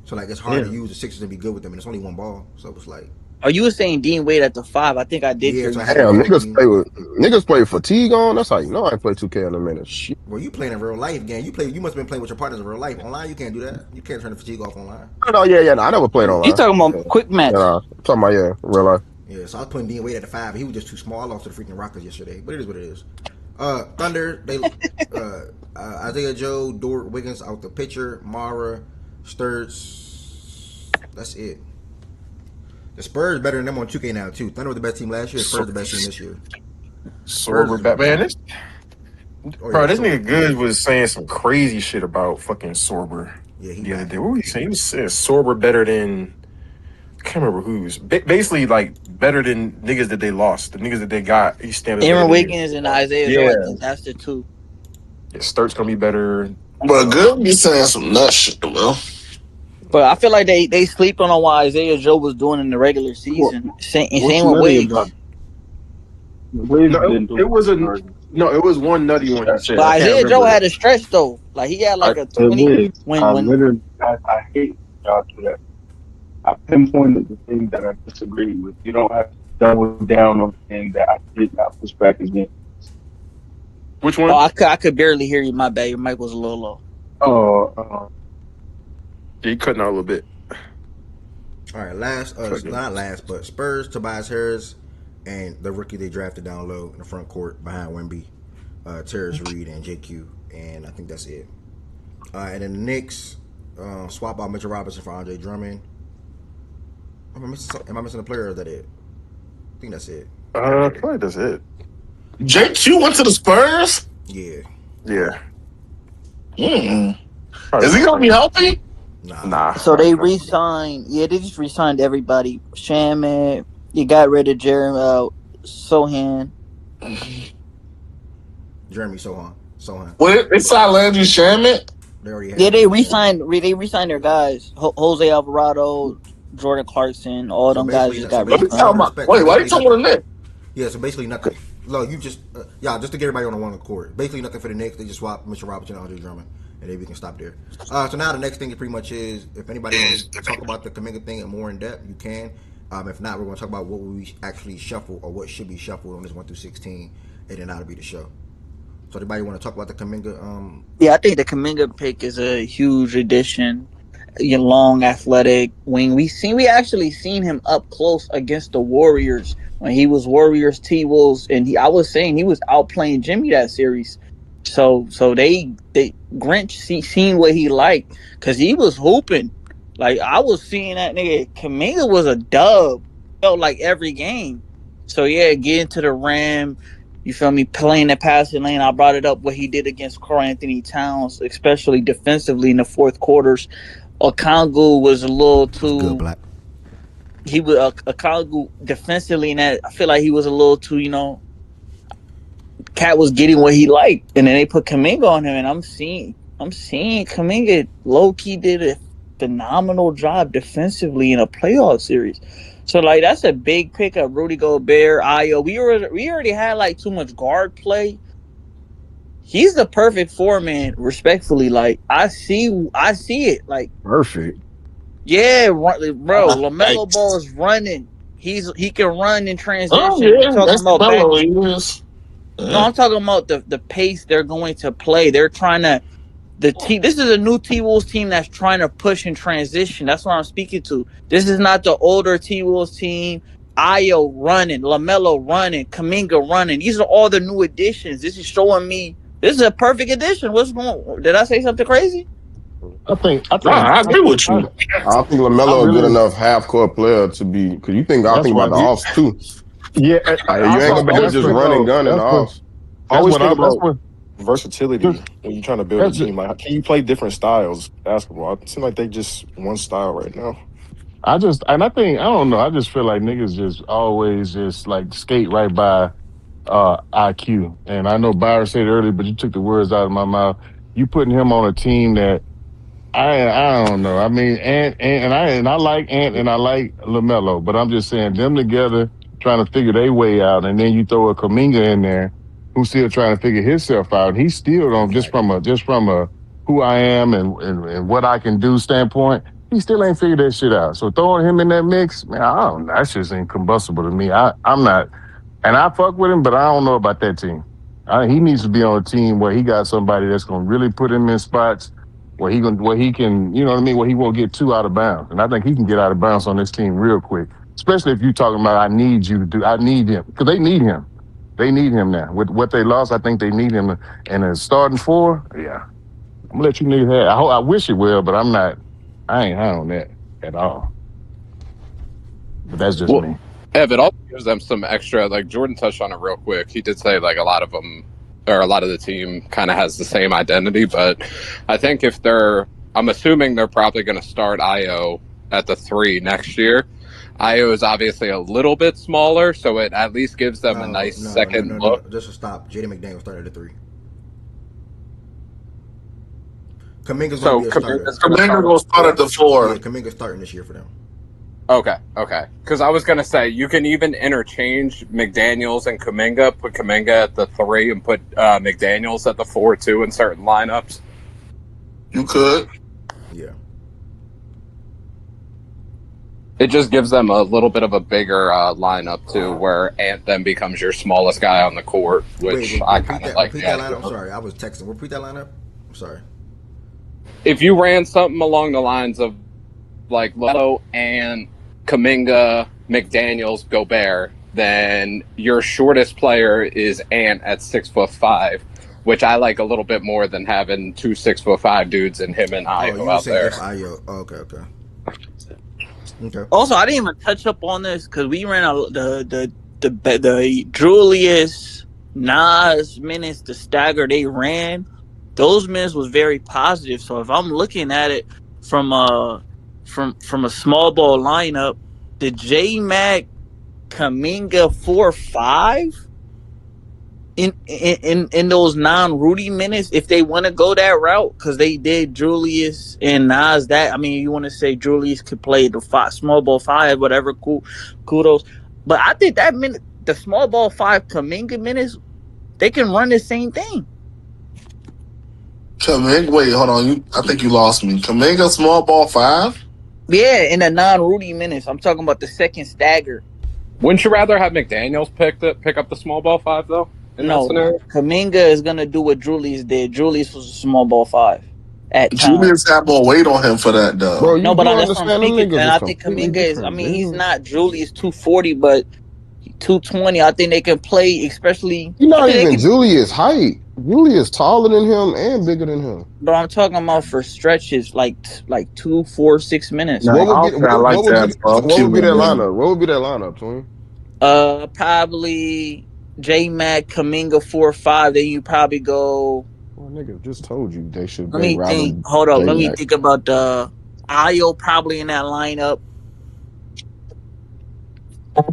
So like it's hard to use the Sixers and be good with them, and it's only one ball. So it's like Oh, you were saying Dean Wade at the 5. I think I did yeah. hear So I you had say to Damn, that. niggas play fatigue on. That's how you know I ain't played 2K in a minute. Shit. well, you playing in real life game. You must have been playing with your partners in real life. Online, you can't do that. You can't turn the fatigue off online. No, no, I never played You online. talking about quick match? I'm talking about real life. Yeah, so I was putting Dean Wade at the 5. He was just too small. I lost to the freaking Rockets yesterday, but it is what it is. Thunder, they Isaiah Joe, Dort, Wiggins out the pitcher, Mara, Sturts. That's it. The Spurs better than them on 2K now too. Thunder was the best team last year. Spurs the best team this year. Sorber back. Man, this nigga Good was saying some crazy shit about fucking Sorber the other day. What was he saying? He was saying Sorber better than I can't remember who's basically like better than niggas that they lost. The niggas that they got, he's standing. Aaron Wiggins and Isaiah Joe. I think that's the two. Yeah, Sturt's gonna be better. But Good be saying some nut shit, bro. But I feel like they sleeping on what Isaiah Joe was doing in the regular What, season. Same what's with nutty about Waves. it? Waves No, didn't do it was much in a the regular no. season. It was one nutty one he said. But I can't Isaiah Joe remember it. had a stretch though. Like he had like a It 20 is. when I hate y'all do that. I pinpointed the thing that I disagreed with. You don't have to double down on the thing that I did not push back against. Which oh one? I could barely hear you. My bad. Your mic was a little low. Oh, Yeah, he cutting out a little bit. All right, last, not last, but Spurs, Tobias Harris, and the rookie they drafted down low in the front court behind Wemby, Terrence Reed, and JQ, and I think that's it. And then the Knicks swap out Mitchell Robinson for Andre Drummond. Am I missing a player or is that it? I think that's it. I feel like that's it. JQ went to the Spurs. Yeah. Yeah. Is he gonna be healthy? Nah. So they re-signed. Yeah, they just re-signed everybody. Shaman. You got rid of Jeremy Sohan. Jeremy Sohan. Well, they signed Landry Shamet. They already had. Yeah, they re-signed. They re-signed their guys. Jose Alvarado, Jordan Clarkson. All them guys just got re-signed. Wait, why are you talking about the Knicks? Yeah, so basically nothing. Look, you just just to get everybody on the one accord. Basically nothing for the Knicks. They just swapped Mitchell Robinson and Andre Drummond, and then we can stop there. So now the next thing pretty much is if anybody wants to talk about the Kaminga thing more in depth, you can. If not, we're going to talk about what we actually shuffle or what should be shuffled on this 1 through 16, and then that'll be the show. So anybody want to talk about the Kaminga? Yeah, I think the Kaminga pick is a huge addition. Long, athletic wing. We actually seen him up close against the Warriors when he was Warriors T-Wolves, and I was saying he was outplaying Jimmy that series. So they Grinch seen what he liked because he was hooping. Like I was seeing that nigga Kaminga was a dub. Felt like every game. So yeah, getting to the rim. You feel me? Playing the passing lane. I brought it up what he did against Karl Anthony Towns, especially defensively in the fourth quarters. Okongwu was a little too. Good black. He was Okongwu defensively in that. I feel like he was a little too. Cat was getting what he liked, and then they put Kaminga on him, and I'm seeing Kaminga low key did a phenomenal job defensively in a playoff series. So like that's a big pickup. Rudy Gobert, Ayo. We already had like too much guard play. He's the perfect four-man, respectfully. Like I see it. Like perfect. Yeah, bro. LaMelo Ball is running. He can run in transition. Oh yeah, that's LaMelo. No, I'm talking about the pace they're going to play. They're trying to This is a new T-Wolves team that's trying to push in transition. That's what I'm speaking to. This is not the older T-Wolves team. Ayo running, LaMelo running, Kaminga running. These are all the new additions. This is showing me this is a perfect addition. What's going on? Did I say something crazy? I agree with you. I think LaMelo a good enough half court player to be because you think I think about the offs too. Yeah, you ain't gonna be able to just run and gun in the offs. Always think about versatility when you're trying to build a team. Like, can you play different styles basketball? It seems like they just one style right now. I don't know. I just feel like niggas just always just like skate right by IQ. And I know Byron said it earlier, but you took the words out of my mouth. You putting him on a team that I don't know. I mean, I like Ant and I like LaMelo, but I'm just saying them together trying to figure their way out, and then you throw a Kaminga in there who's still trying to figure himself out. He still don't just from a who I am and what I can do standpoint. He still ain't figured that shit out. So throwing him in that mix, man, I don't know. That's just incombustible to me. I'm not, and I fuck with him, but I don't know about that team. He needs to be on a team where he got somebody that's gonna really put him in spots where he can, you know what I mean, where he won't get too out of bounds. And I think he can get out of bounds on this team real quick. Especially if you're talking about I need you to do, I need him. Because they need him. They need him now. With what they lost, I think they need him. And a starting four, yeah. I'm gonna let you niggas have. I wish it will, but I'm not. I ain't high on that at all. But that's just me. Ev, it also gives them some extra. Like Jordan touched on it real quick. He did say like a lot of them, or a lot of the team, kind of has the same identity. But I think I'm assuming they're probably going to start Ayo at the 3 next year. Ayo is obviously a little bit smaller, so it at least gives them a nice second look. Just to stop, Jaden McDaniel started at 3. Kaminga's going to So be a starter. Kaminga's going to Kaminga start. gonna start at the Yeah, 4. Kaminga's starting this year for them. Okay. Because I was going to say you can even interchange McDaniels and Kuminga. Put Kuminga at the 3 and put McDaniels at the 4 too in certain lineups. You could. Yeah. It just gives them a little bit of a bigger lineup too, where Ant then becomes your smallest guy on the court, which I kind of like. Repeat that lineup. I'm sorry, I was texting. Repeat that lineup. I'm sorry. If you ran something along the lines of like Lelo and Kuminga, McDaniels, Gobert, then your shortest player is Ant at 6'5", which I like a little bit more than having 2 6'5" dudes and him and Io out there. Io. Oh, okay. Also, I didn't even touch up on this because we ran the Julius Nas minutes, the stagger they ran. Those minutes was very positive. So if I'm looking at it from a small ball lineup, the J Mac Kaminga 4-5 in those non-Rudy minutes, if they want to go that route, because they did Julius and Nas. That, I mean, you want to say Julius could play the small ball 5, whatever. Kudos, but I think that minute, the small ball 5 Kaminga minutes, they can run the same thing. Kaminga, wait, hold on. I think you lost me. Kaminga small ball 5? Yeah, in the non-Rudy minutes. I'm talking about the second stagger. Wouldn't you rather have McDaniels pick up the small ball 5 though? No, Kaminga is gonna do what Julius did. Julius was a small ball 5 at Julius had more weight on him for that, though. Bro, no, but that's what I'm speaking. And I think completely Kaminga is. I different, mean, dude. he's not Julius 240, but 220. I think they can play, especially. You're not even Julius' height. Julius taller than him and bigger than him. But I'm talking about for stretches, like 2, 4, 6 minutes. What would be that lineup? What would be that lineup, Twin? Probably J Mac, Kaminga 4-5. Then you probably go. Well, nigga, just told you they should. Let me think. Hold up. Let me think about the Io probably in that lineup.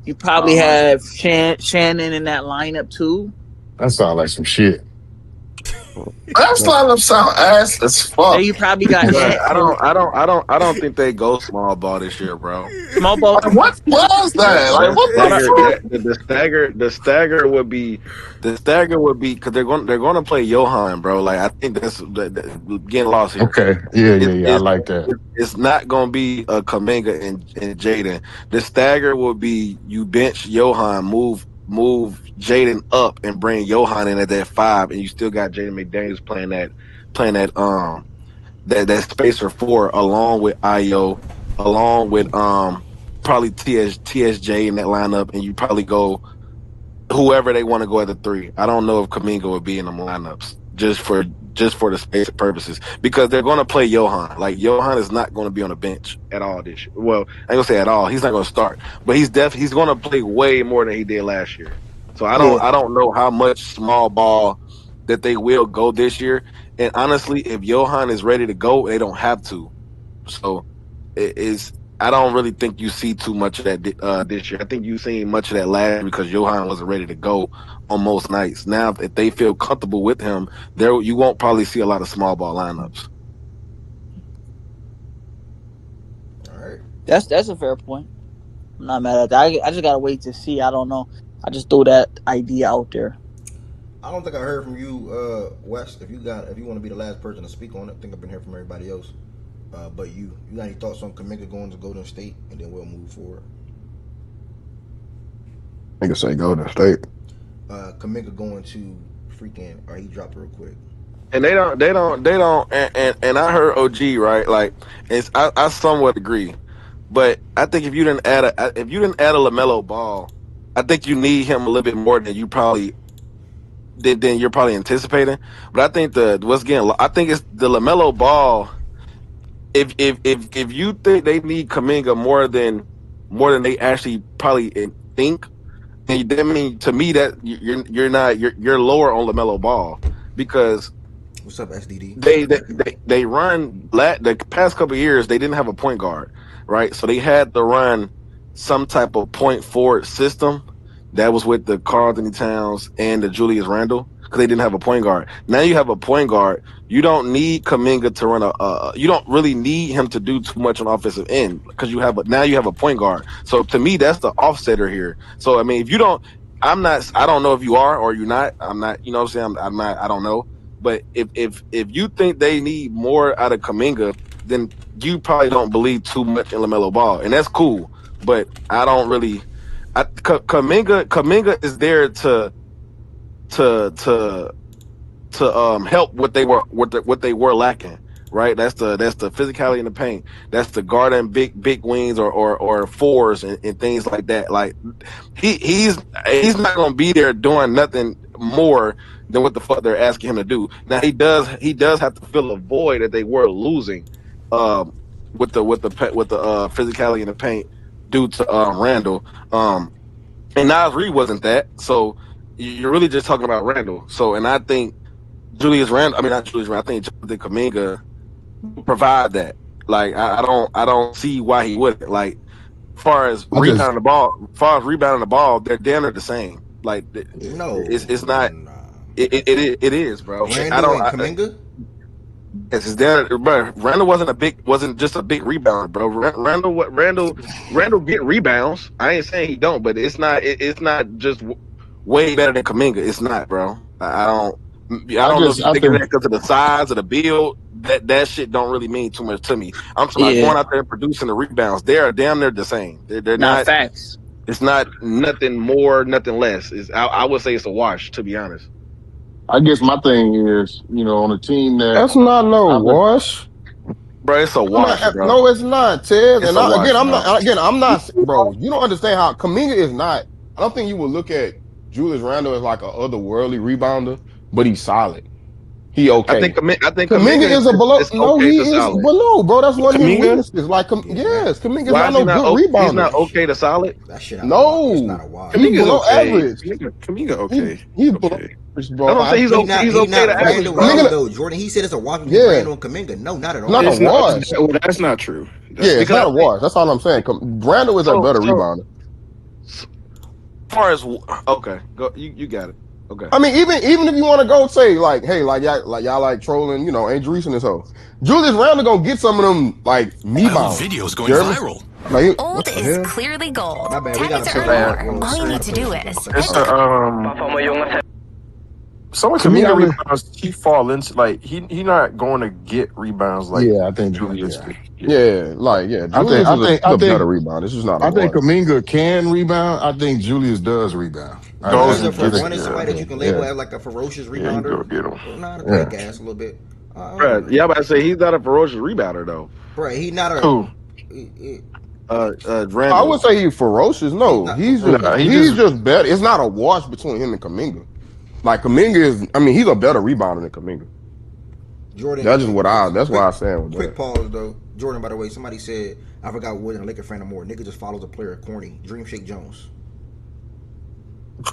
You probably have Shannon in that lineup too. That sounds like some shit. That lineup sound ass as fuck. Then you probably got. I don't think they go small ball this year, bro. Small ball. What was that? Like what the stagger would be because they're going to play Johan, bro. Like I think that's getting lost here. Okay, yeah, I like that. It's not going to be a Kaminga and Jaden. The stagger will be you bench Johan, move Jaden up and bring Johan in at that 5, and you still got Jaden McDaniels playing that spacer 4 along with Io, along with probably TSJ in that lineup, and you probably go whoever they want to go at the 3. I don't know if Kaminga would be in them lineups just for the space purposes because they're going to play Johan. Like Johan is not going to be on the bench at all this year. Well, I ain't gonna say at all. He's not going to start, but he's going to play way more than he did last year. So I don't know how much small ball that they will go this year. And honestly, if Johan is ready to go, they don't have to. So I don't really think you see too much of that this year. I think you've seen much of that last year because Johan wasn't ready to go on most nights. Now, if they feel comfortable with him, you won't probably see a lot of small ball lineups. All right. That's a fair point. I'm not mad at that. I just gotta wait to see. I don't know. I just threw that idea out there. I don't think I heard from you, Wes. If you want to be the last person to speak on it, I think I've been hearing from everybody else. But you got any thoughts on Kaminga going to Golden State, and then we'll move forward. Nigga say Golden State. Kaminga going to freaking, or he dropped real quick. And they don't, and I heard OG right. Like, I somewhat agree, but I think if you didn't add a LaMelo Ball, I think you need him a little bit more than you're probably anticipating. But I think I think it's the LaMelo Ball. If you think they need Kaminga more than they actually probably think, I mean, to me that you're lower on LaMelo Ball because what's up, SDD? They run the past couple of years they didn't have a point guard, right? So they had to run some type of point forward system that was with the Karl Anthony Towns and the Julius Randle because they didn't have a point guard. Now you have a point guard. You don't need Kuminga to run you don't really need him to do too much on offensive end because now you have a point guard. So to me, that's the offsetter here. So I mean, if you don't, I don't know if you are or you're not. I'm not. You know what I'm saying? I'm not. I don't know. But if you think they need more out of Kuminga, then you probably don't believe too much in LaMelo Ball, and that's cool. But I don't really. Kuminga is there to help what they were lacking, right? That's the physicality in the paint. That's the guarding big wings or fours and things like that. Like he's not gonna be there doing nothing more than what the fuck they're asking him to do. Now he does have to fill a void that they were losing with the physicality in the paint due to Randall. And Nas Reed wasn't that. So you're really just talking about Randall. So and I think not Julius Randle. I think Jonathan Kuminga provide that. Like I don't see why he wouldn't. Like as far as rebounding the ball, they're damn near the same. Like no, it's not. It is, bro. Randall and Kuminga. It's down, bro. Randall wasn't just a big rebounder, bro. Randall get rebounds. I ain't saying he don't, but it's not just way better than Kuminga. It's not, bro. I don't know if you think that because of the size of the build. That shit don't really mean too much to me. I'm talking about going out there and producing the rebounds. They are damn near the same. They're not facts. It's not nothing more, nothing less. I would say it's a wash, to be honest. I guess my thing is, on a team that's not no wash, bro. It's a wash, bro. No, it's not, Ted. And I'm not, bro. You don't understand how Kuminga is not. I don't think you would look at Julius Randle as like a otherworldly rebounder, but he's solid. He okay. I think Kuminga is a below. No, he is below, bro. That's one of his weaknesses. Like, yes, Kuminga is not no good rebounder. He's not okay to solid. That shit. No, it's not a wash. He's below average. Kuminga okay. He's below average, bro. I don't say he's okay. He's okay to average. Though, Jordan, he said it's a wash between Randall and Kuminga. No, not at all. Not a wash. Well, that's not true. It's not a wash. That's all I'm saying. Randall is a better rebounder. As far as go. You got it. Okay. I mean, even if you want to go say like, hey, like y'all like trolling, Angel Reese and this hoe. Julius Randle gonna get some of them like me bounds. Videos going viral. Like, Old is clearly gold. My bad, we Tap gotta to earn more. All you need to do is. Someone Kuminga rebounds, he fall into like he not going to get rebounds like I think Julius. Julius I think a better rebound. This is not. I think Kuminga can rebound. I think Julius does rebound. Somebody that you can label as like a ferocious rebounder. Not a great gas a little bit. I'm about to say he's not a ferocious rebounder though. Right, he's not a. Randall. I would say he's ferocious. No, he's just better. It's not a wash between him and Kuminga. Like Kuminga is, he's a better rebounder than Kuminga. Jordan. That's just that's why I said. Quick pause though, Jordan. By the way, somebody said I forgot what a Laker fan no more. Nigga just follows a player corny. Dream Shake Jones.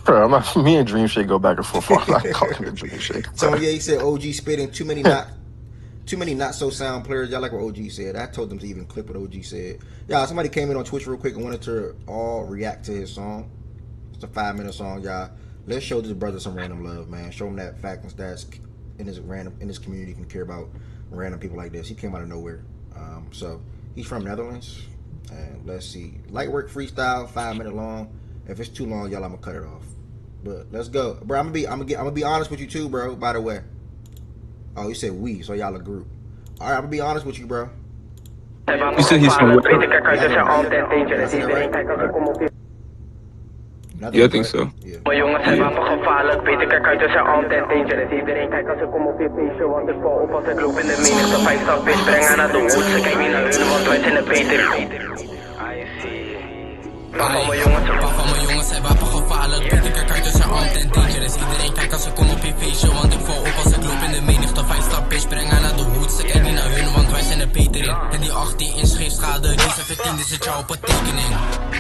Bro, me and Dream Shake go back and forth. I'm not talking to Dream Shake. So he said OG spitting too many not so sound players. Y'all like what OG said. I told them to even clip what OG said. Y'all, somebody came in on Twitch real quick and wanted to all react to his song. It's a 5-minute song, y'all. Let's show this brother some random love, man. Show him that fact and stats in his community can care about random people like this. He came out of nowhere. So he's from Netherlands. And let's see. Light work freestyle, 5-minute long. If it's too long, y'all, I'm gonna cut it off. But let's go, bro. I'm gonna be honest with you too, bro. By the way. Oh, you said we, so y'all a group. All right, I'm gonna be honest with you, bro. You said he's from where? Yeah, I think so. Maar jongens zijn wapengevaarlijk, beter kijk uit, ze zijn altijd dangerous. Iedereen kijkt als ik kom op je feestje, want ik val op als ik loop in de menigte. 5 stap bitch, breng haar naar de hoed, ze kijkt niet naar hun, want wij zijn de beter. Waarvan mijn jongens zijn wapengevaarlijk, beter kijk uit, ze zijn altijd dangerous. Iedereen kijkt als ik kom op je feestje, want ik val op als ik loop in de menigte. 5 stap bitch, breng haar naar de hoed, ze kijkt niet naar hun, want wij zijn de beter in. En die 18 inch scheefschade, die zijn 15, die zit jou op een tekening.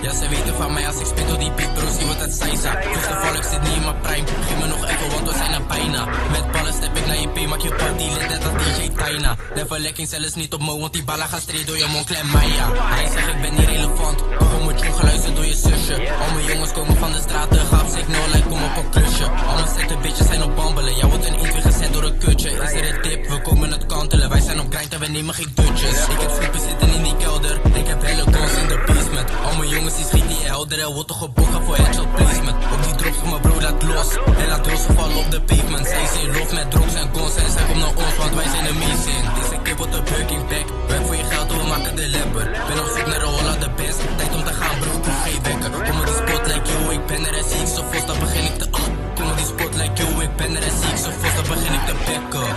Ja, ze weten van mij als ik spit door die beat, bro, zie wat het zijn zak. Dus toevallig zit niet in mijn prime. Geef me nog even, want we zijn er bijna. Met ballen step ik naar je P, maak je party lid net als DJ bijna. Neverlekking zelfs niet op me, want die ballen gaan straight door je mond, klem Maya. Hij zegt ik ben niet relevant, toch om het jong geluisterd door je zusje. Al mijn jongens komen van de straat, de gaf signal, like kom op een klusje. Al mijn sette bitches zijn op bambelen, jij wordt een eentje gezet door een kutje. Is er een tip, we komen het kantelen, wij zijn op grind en we nemen geen dutjes. Ik heb snoepen zitten in die kelder, ik heb helle guns in de basement. Al mijn jongens die schieten je helder, er wordt toch gebokken voor headshot placement. Op die drops van mijn bro laat los, en laat rossen vallen op de pavement. Zij zijn lof met drops en guns en zij komt naar ons, want wij zijn amazing. Deze kip wordt een Birkin back, werk voor je geld, we maken de lepper. Ben op zoek naar de Holla de best, tijd om te gaan bro, ik hoef geen wekker. Kom op die spot like yo, ik ben er en zie ik zo vast, dan begin ik te kom op die spot like yo, ik ben er en zie ik zo vast, dan begin ik te bekken.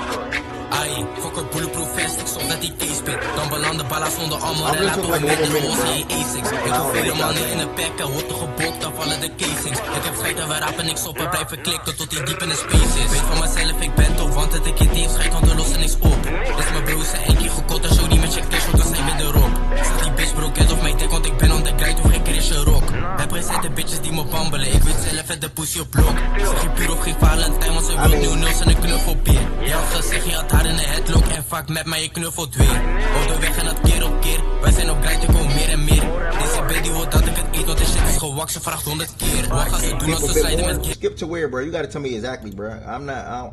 Ai, fuck een bulletproof vest, ik zorg dat die case pit. Dan belanden ballen zonder allemaal en laten we met de roze in A6. Ik hoef vele mannen in een pack, wordt er gebokt, dan vallen de casings. Ik heb schijt en we rapen niks op en blijven klikken tot die diep in de space is. Weet van mezelf, ik ben top, want het ik in team schijt, want er lossen niks op. Is mijn broer zijn één keer gekot en show die met je cash, want dan zijn we erop. Zag die bitch bro, get off mijn tek, want ik ben on the grind, of geen Chrisje rock. Heb gezet de bitches die me bambelen, ik weet zelf het de pussy op blok. Zeg geen puur of geen Valentijn, want ze wil nieuw nul en een knuffelpeer. Je had gezegd, je had haar in de headlock en fuck met mij, je knuffelt weer. Auto weg en dat keer op keer, wij zijn op grind, ik kom meer en meer. Deze baby wil dat ik het eet, want de shit is gewakt, ze vraagt 100 keer. Wat gaan ze doen als ze slijden met keer? Skip to where, bro? You gotta tell me exactly, bro. I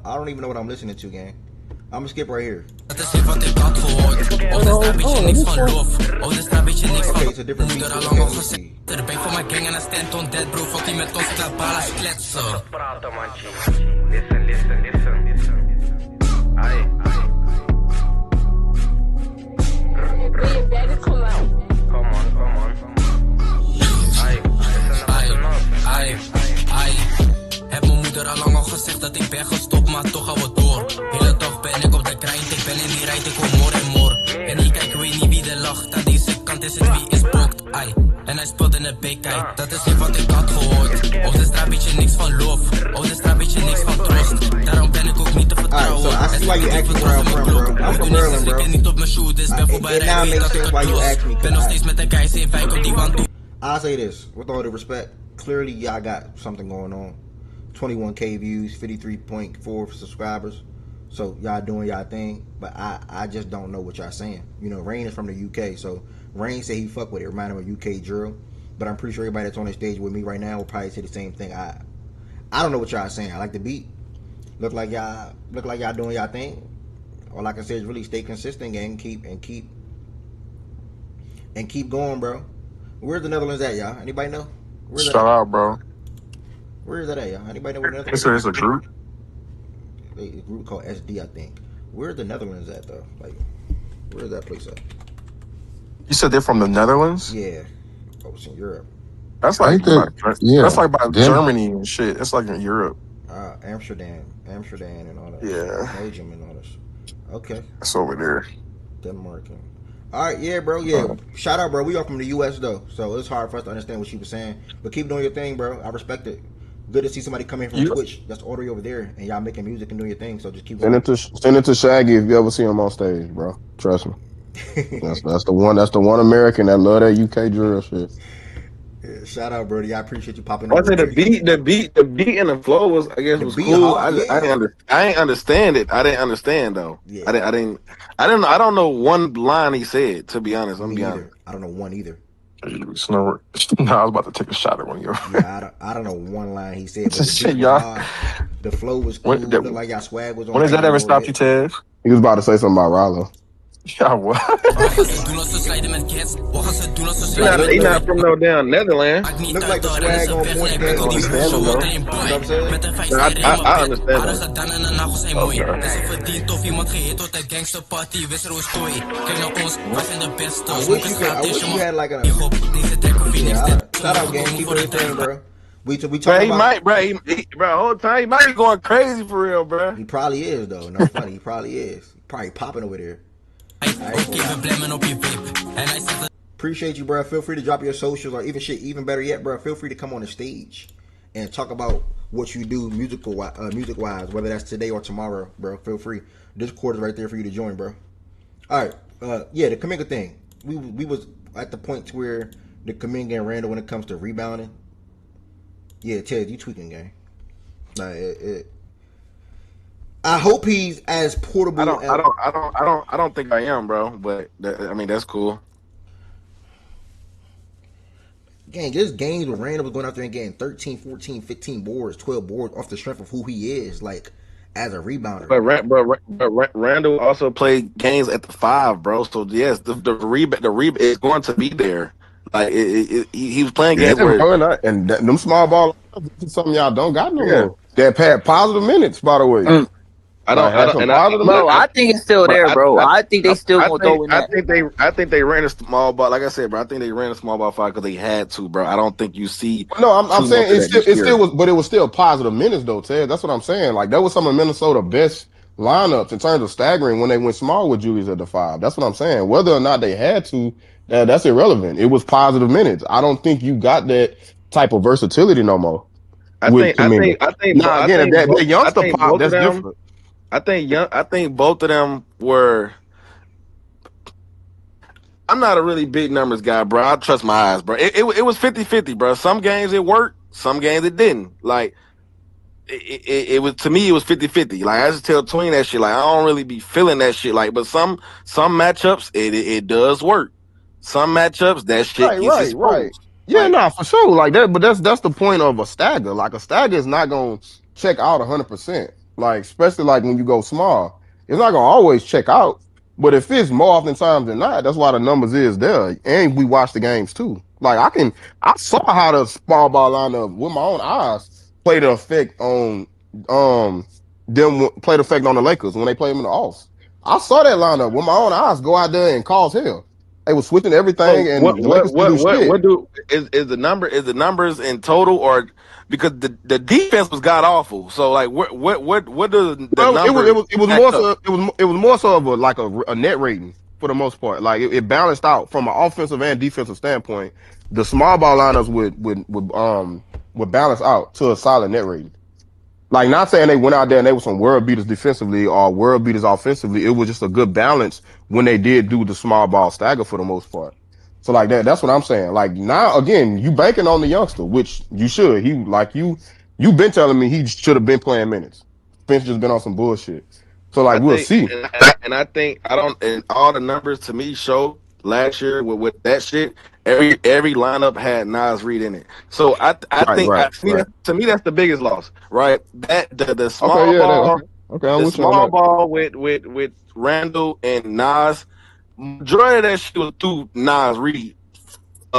don't even know what I'm listening to, gang. I'm gonna skip right here. Dat is niet wat ik had gehoord. Of er staat beetje niks van lof. Of er staat beetje niks van moeder al lang al gezegd. Er ben voor mijn gang en een stand on dead, bro. Fuck die met ons, ik laat ballen kletsen. Praten, man. Listen, listen, listen. Ai, ai. Come on. Ai. Heb mijn moeder al lang al gezegd dat ik ben gestopt, maar toch gaan we door. Hele dag ben ik op de grind, ik ben in die rijd, ik kom more en more. En ik kijk, weet niet wie er lacht, aan deze kant is het wie is bokt. Ai. En hij speelt in de big guy, dat is niet wat ik had gehoord. Op de straat weet je niks van loof, op de straat weet je niks van troost. Daarom ben ik ook niet te vertrouwen. Alright, so I see why you asked me where I'm from, bro. I'm from Maryland, bro. Ik niet op mijn shooters, ben voorbij rijden, weet dat ik het los. Ben nog steeds met de guys in wijk op die wand toe. I'll say this, with all due respect, clearly y'all got something going on. 21K views, 53.4 subscribers. So y'all doing y'all thing, but I just don't know what y'all saying. You know, Rain is from the UK, so Rain said he fuck with it, remind him of UK drill. But I'm pretty sure everybody that's on the stage with me right now will probably say the same thing. I don't know what y'all saying. I like the beat. Look like y'all doing y'all thing. All I can say is really stay consistent, gang. Keep going, bro. Where's the Netherlands at, y'all? Anybody know? Shout out, bro. Where is that at, y'all? Anybody know where the Netherlands? It's a group. A group called SD, I think. Where's the Netherlands at, though? Like, where's that place at? You said they're from the Netherlands? Yeah. Oh, it's in Europe. That's like, yeah. That's like by Germany and shit. It's like in Europe. Amsterdam and all that. Yeah. Belgium and all this. Okay. That's over there. Denmark. All right, yeah, bro. Yeah, shout out, bro. We are from the U.S. though, so it's hard for us to understand what she was saying. But keep doing your thing, bro. I respect it. Good to see somebody come in from Twitch that's all the way over there, and y'all making music and doing your thing. So just keep. Send it to Shaggy if you ever see him on stage, bro. Trust me. that's the one. That's the one American that love that UK drill shit. Yeah, shout out, Brody. I appreciate you popping. I say the beat and the flow was, I guess, was cool. I didn't understand it. I didn't understand though. Yeah. I don't know one line he said. To be honest, I'm be honest. I don't know one either. No, I was about to take a shot at one of you. Yeah, I don't know one line he said. But the flow was cool. Looked like y'all swag was on. When has that ever stopped you, Ted? He was about to say something about Rollo. Yeah, what? He not from no damn Netherlands. Look like the swag on point. I understand I wish you had like a. Shout out, gang. Keep doing your thing, bro. We talking about. Bro, whole time he might be going crazy for real, bro. He probably is though. No funny. He probably is. Probably popping over there. Appreciate you, bro. Feel free to drop your socials or even better yet, bro. Feel free to come on the stage and talk about what you do music wise, whether that's today or tomorrow, bro. Feel free. Discord is right there for you to join, bro. All right, the Kaminga thing. We was at the point where the Kaminga and Randall when it comes to rebounding. Yeah, Ted, you tweaking, gang. Like I hope he's as portable. I don't think I am, bro. But I mean, that's cool. Gang, there's games where Randall was going out there and getting 13, 14, 15 boards, 12 boards off the strength of who he is, like as a rebounder. But Randall also played games at the 5, bro. So yes, the rebound is going to be there. Like he was playing Yeah, games where bro, and them small ball is something y'all don't got no yeah. more. That had positive minutes, by the way. I Like don't, had some and I, positive Bro, minutes. I think it's still but there, bro. I think they still I gonna think throw in that. I think they ran a small ball. Like I said, bro, I think they ran a small ball 5 because they had to, bro. I don't think you see No, I'm too much saying of that this it still year. was, but it was still positive minutes though, Ted. That's what I'm saying. Like that was some of Minnesota best lineups in terms of staggering when they went small with Julius at the 5. That's what I'm saying. Whether or not they had to, that's irrelevant. It was positive minutes. I don't think you got that type of versatility no more with Kaminga. Now again, if that I youngster think pop, both of that's them. different. I think both of them were. I'm not a really big numbers guy, bro. I trust my eyes, bro. It was 50-50, bro. Some games it worked, some games it didn't. Like it was to me, it was 50-50. Like I just tell Tween that shit. Like I don't really be feeling that shit. Like, but some matchups it does work. Some matchups that shit gets Right. exposed. Yeah, Like no, for sure. Like that, but that's the point of a stagger. Like a stagger is not gonna check out 100%. Like especially like when you go small, it's not gonna always check out. But if it's more often times than not, that's why the numbers is there. And we watch the games too. Like I saw how the small ball lineup with my own eyes played the effect on um played effect on the Lakers when they played them in the offs. I saw that lineup with my own eyes go out there and cause hell. They were switching everything, so and the Lakers couldn't do shit. what do is the numbers in total or because the defense was god awful. So like what do the Well, numbers it was stack more up? so it was more so of a net rating for the most part. Like it balanced out from an offensive and defensive standpoint. The small ball lineups would balance out to a solid net rating. Like not saying they went out there and they were some world beaters defensively or world beaters offensively. It was just a good balance when they did do the small ball stagger for the most part. So like that's what I'm saying. Like now again, you banking on the youngster, which you should. He like you've been telling me he should have been playing minutes. Finch just been on some bullshit. So like I we'll think see. and I think I don't and all the numbers to me show last year with that shit. Every lineup had Nas Reed in it. So I think Right. to me that's the biggest loss, right? That the Okay, small yeah, ball okay. I'm with you on that. with Randall and Nas, majority of that shit was through Nas Reed.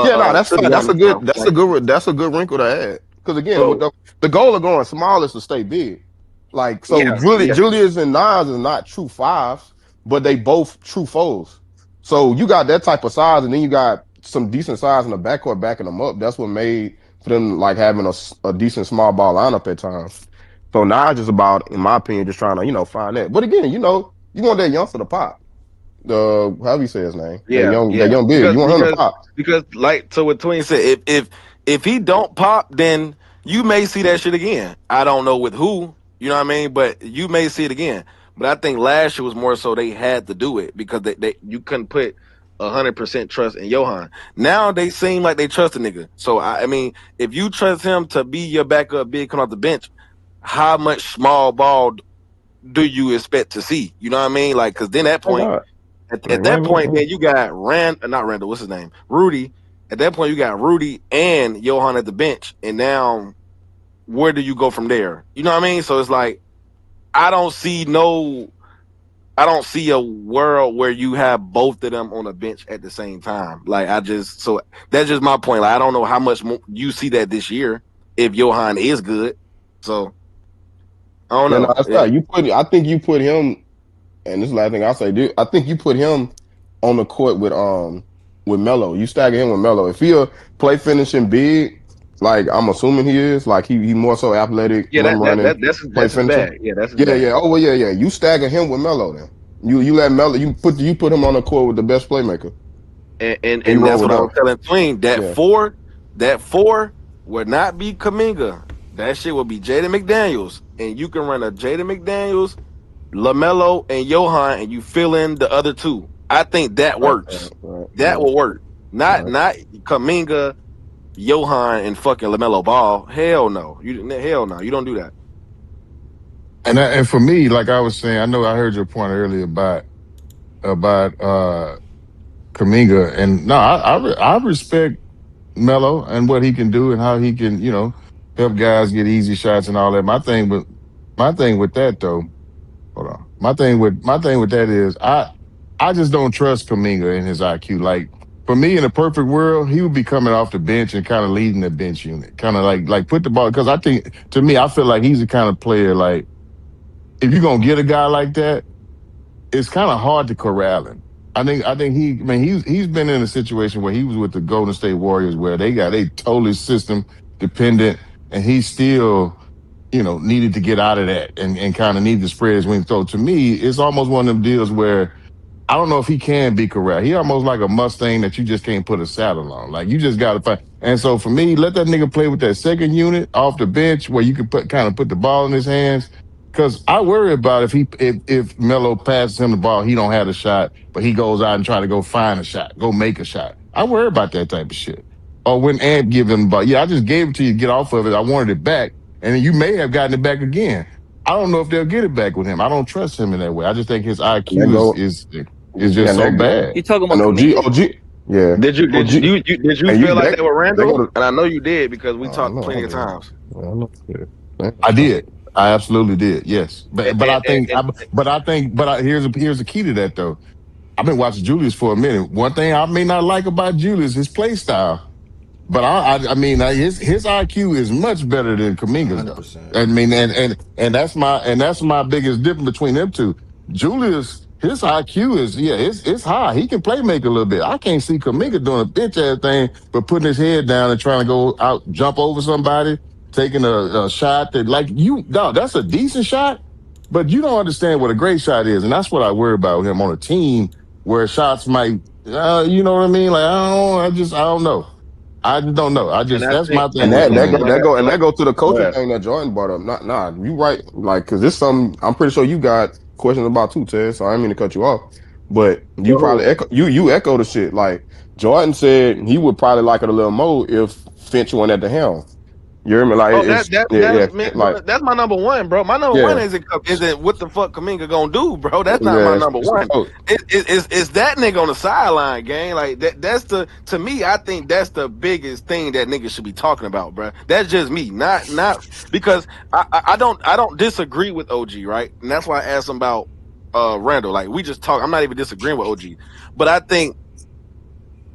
Yeah, no, that's To fine. be honest, bro. Like That's a good wrinkle to add. Because again, with so, the goal of going small is to stay big. Like so, yeah. Julius and Nas is not true fives, but they both true fours. So you got that type of size, and then you got some decent size in the backcourt backing them up. That's what made for them like having a decent small ball lineup at times. So now it's just about, in my opinion, just trying to find that. But again, you want that youngster to pop. The however you say his name, Yeah, that young big. You want him to pop. because like so what Twin said, if he don't pop, then you may see that shit again. I don't know with who, you know what I mean, but you may see it again. But I think last year was more so they had to do it because they you couldn't put 100% trust in Johan. Now they seem like they trust the nigga. So I mean, if you trust him to be your backup big coming off the bench, how much small ball do you expect to see? You know what I mean? Like, because then that Why point. not? At that point, then you got not Randall, what's his name? Rudy. At that point, you got Rudy and Johan at the bench. And now, where do you go from there? You know what I mean? So it's like, I don't see a world where you have both of them on a bench at the same time. Like, so that's just my point. Like, I don't know how much more you see that this year if Johan is good. So, I don't Yeah, no, know. that's right. I think you put him, and this is the last thing I'll say, dude. I think you put him on the court with Melo. You stagger him with Melo. If he'll play finishing big, like I'm assuming he is, like he more so athletic, Yeah, rim running, play that's his finishing. bag. Yeah, that's his Yeah, yeah. bag. Oh well, yeah. You stagger him with Melo then. You let Melo. You put him on the court with the best playmaker, And and you roll that's with what I him. was telling Tween. Yeah. That four would not be Kaminga. That shit would be Jaden McDaniels. And you can run a Jaden McDaniels, LaMelo, and Johan, and you fill in the other two. I think that works. That will work. Not Kaminga, Johan, and fucking LaMelo Ball. Hell no. You don't do that. And for me, like I was saying, I know I heard your point earlier about Kaminga, and no, I respect Melo and what he can do and how he can, help guys get easy shots and all that. My thing with that though, hold on. My thing with that is I just don't trust Kaminga and his IQ. Like for me, in a perfect world, he would be coming off the bench and kind of leading the bench unit, kind of like put the ball. Because I think to me, I feel like he's the kind of player like if you're gonna get a guy like that, it's kind of hard to corral him. I think he's been in a situation where he was with the Golden State Warriors where they got a totally system dependent, and he still needed to get out of that and kind of need to spread his wings. So to me, it's almost one of them deals where I don't know if he can be correct. He almost like a Mustang that you just can't put a saddle on. Like you just got to find. And so for me, let that nigga play with that second unit off the bench where you can put the ball in his hands. Because I worry about if Melo passes him the ball, he don't have a shot, but he goes out and try to go find a shot, go make a shot. I worry about that type of shit. Or when Ant give him the ball, yeah, I just gave it to you, get off of it. I wanted it back, and then you may have gotten it back again. I don't know if they'll get it back with him. I don't trust him in that way. I just think his And that IQ go, is just so bad. You talking and about Kaminga? yeah. Did you did you And feel like they that with they go Randall? to. And I know you did because we I talked know, plenty of times. I know. Yeah. I did. I absolutely did. Yes, And, but I think, and here's the key to that though. I've been watching Julius for a minute. One thing I may not like about Julius is his play style. But his IQ is much better than Kaminga's though. 100%. I mean, and that's my biggest difference between them two. Julius, his IQ is it's high. He can play make a little bit. I can't see Kaminga doing a bitch ass thing, but putting his head down and trying to go out, jump over somebody, taking a shot that that's a decent shot, but you don't understand what a great shot is, and that's what I worry about with him on a team where shots might, you know what I mean? Like I don't know. I don't know. and I That's think my And thing with that that Kaminga. go that go and like that go to the go coaching ahead. thing that Jordan brought up. Nah, you right. Like, cause this something I'm pretty sure you got questions about too, Ted. So I didn't mean to cut you off, but you Go probably echo the shit. Like Jordan said, he would probably like it a little more if Finch went at the helm. You hear me? Like Oh, that it's that yeah, that's man, like that's my number one, bro. My number one yeah, isn't what the fuck Kaminga gonna do, bro. That's not my yeah. number one. So, It's that nigga on the sideline, gang. Like that's to me, I think that's the biggest thing that niggas should be talking about, bro. That's just me, not because I don't disagree with OG, right? And that's why I asked him about Randall. Like we just talk. I'm not even disagreeing with OG, but I think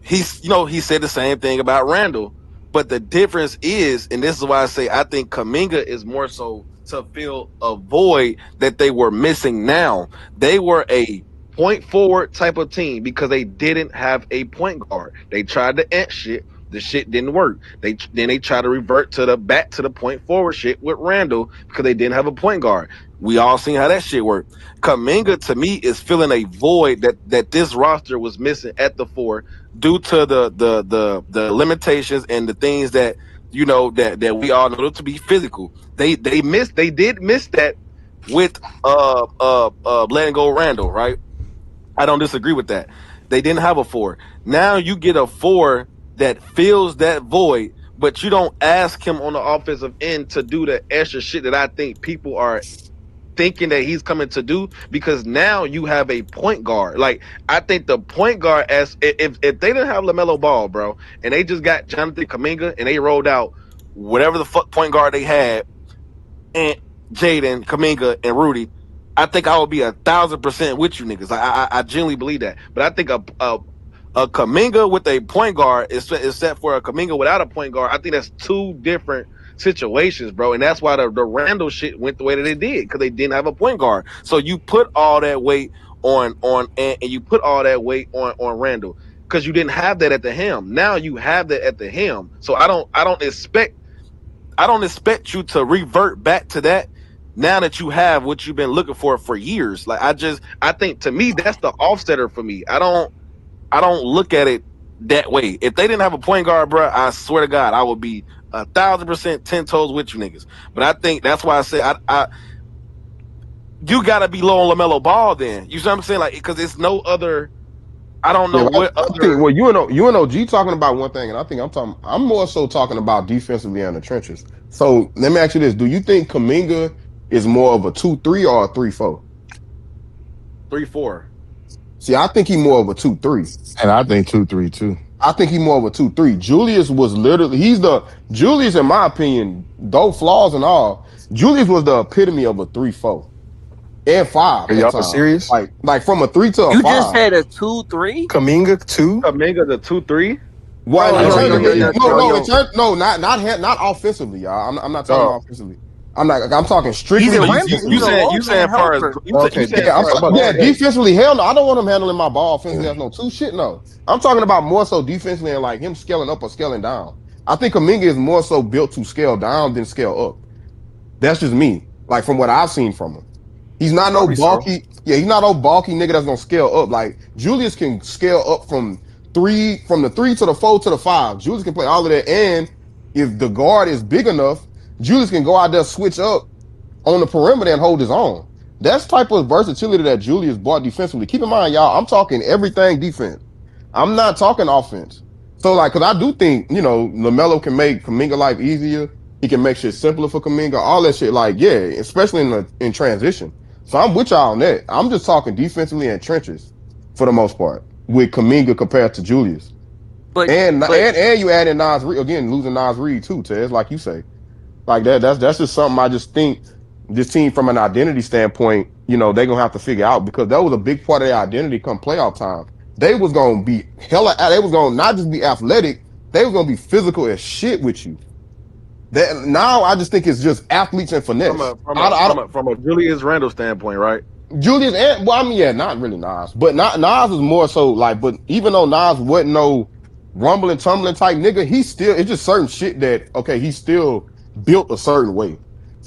he said the same thing about Randall. But the difference is, and this is why I say I think Kaminga is more so to fill a void that they were missing now. They were a point forward type of team because they didn't have a point guard. They tried to ant shit. The shit didn't work. They tried to revert to the back to the point forward shit with Randall because they didn't have a point guard. We all seen how that shit worked. Kaminga to me is filling a void that this roster was missing at the four due to the limitations and the things that that we all know to be physical. They did miss that with letting go Randall, right? I don't disagree with that. They didn't have a four. Now you get a four that fills that void, but you don't ask him on the offensive end to do the extra shit that I think people are thinking that he's coming to do, because now you have a point guard. Like I think the point guard, as if they didn't have LaMelo Ball, bro, and they just got Jonathan Kaminga and they rolled out whatever the fuck point guard they had, and Jaden, Kaminga, and Rudy, I think I would be 1,000% with you niggas. I genuinely believe that. But I think a Kaminga with a point guard is set for a Kaminga without a point guard. I think that's two different situations, bro. And that's why the Randall shit went the way that it did, because they didn't have a point guard. So you put all that weight on and you put all that weight on Randall because you didn't have that at the helm. Now you have that at the helm. So I don't expect you to revert back to that now that you have what you've been looking for years. Like I think to me that's the offsetter for me. I don't look at it that way. If they didn't have a point guard, bro, I swear to God, I would be 1,000% 10 toes with you niggas. But I think that's why I say you gotta be low on LaMelo Ball then. You see what I'm saying? Like, because it's no other. I don't know what I other. think, well, you and OG talking about one thing, and I think I'm more so talking about defensively in the trenches. So let me ask you this: do you think Kaminga is more of a 2-3 or a 3-4? 3-4. See, I think he more of a 2-3. And I think 2-3 too. I think he more of a 2-3. Julius was literally Julius, in my opinion, though flaws and all, Julius was the epitome of a 3-4 and 5 Are at y'all times. serious? Like from a 3 to a 5. You just said a 2-3? Kaminga 2? Kaminga's a 2-3. Well, Bro, in yo, terms yo, of yo, yo, yo, yo. not offensively, y'all. I'm not talking offensively. I'm talking strictly He's a defensively. You saying far as Okay, defensively, hell no. I don't want him handling my ball offensively. That's no two shit, no. I'm talking about more so defensively and like him scaling up or scaling down. I think Kaminga is more so built to scale down than scale up. That's just me. Like from what I've seen from him. He's not no bulky. Yeah, he's not no bulky nigga that's gonna scale up. Like Julius can scale up from the 3 to the 4 to the 5. Julius can play all of that. And if the guard is big enough, Julius can go out there, switch up on the perimeter and hold his own. That's type of versatility that Julius brought defensively. Keep in mind, y'all, I'm talking everything defense. I'm not talking offense. So, like, because I do think, LaMelo can make Kuminga life easier. He can make shit simpler for Kuminga. All that shit, like, yeah, especially in transition. So I'm with y'all on that. I'm just talking defensively and trenches for the most part with Kuminga compared to Julius. And you add in Nas Reed, again, losing Nas Reed too, Tez, like you say. Like that's just something I just think this team from an identity standpoint, they're gonna have to figure out because that was a big part of their identity come playoff time. They was gonna be they was gonna not just be athletic, they was gonna be physical as shit with you. That now I just think it's just athletes and finesse. From a Julius Randle standpoint, right? Julius and not really Nas, but Nas is more so like, but even though Nas wasn't no rumbling, tumbling type nigga, it's just certain shit that he still built a certain way.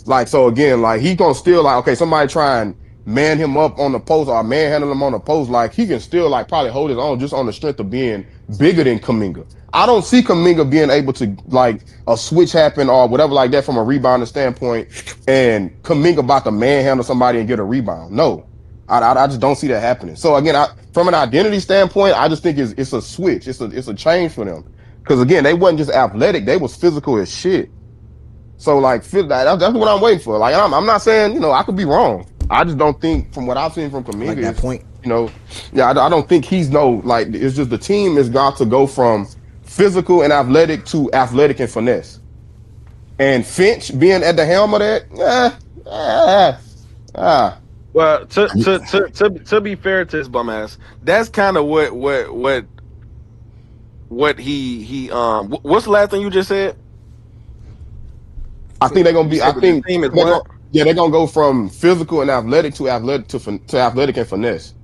Like, so again, like he gonna still like, somebody try and man him up on the post or manhandle him on the post, like he can still like probably hold his own just on the strength of being bigger than Kuminga. I don't see Kuminga being able to like a switch happen or whatever like that from a rebounding standpoint and Kuminga about to manhandle somebody and get a rebound. No, I just don't see that happening. So again, from an identity standpoint, I just think it's a switch. It's a change for them. Because again, they wasn't just athletic, they was physical as shit. So like that's what I'm waiting for. Like I'm not saying, I could be wrong. I just don't think from what I've seen from Kuminga like that point. I don't think he's it's just the team has got to go from physical and athletic to athletic and finesse. And Finch being at the helm of that, Well, to be fair to his bum ass, that's kind of what he what's the last thing you just said? I think they're gonna be. I think they're gonna go from physical and athletic to athletic and finesse.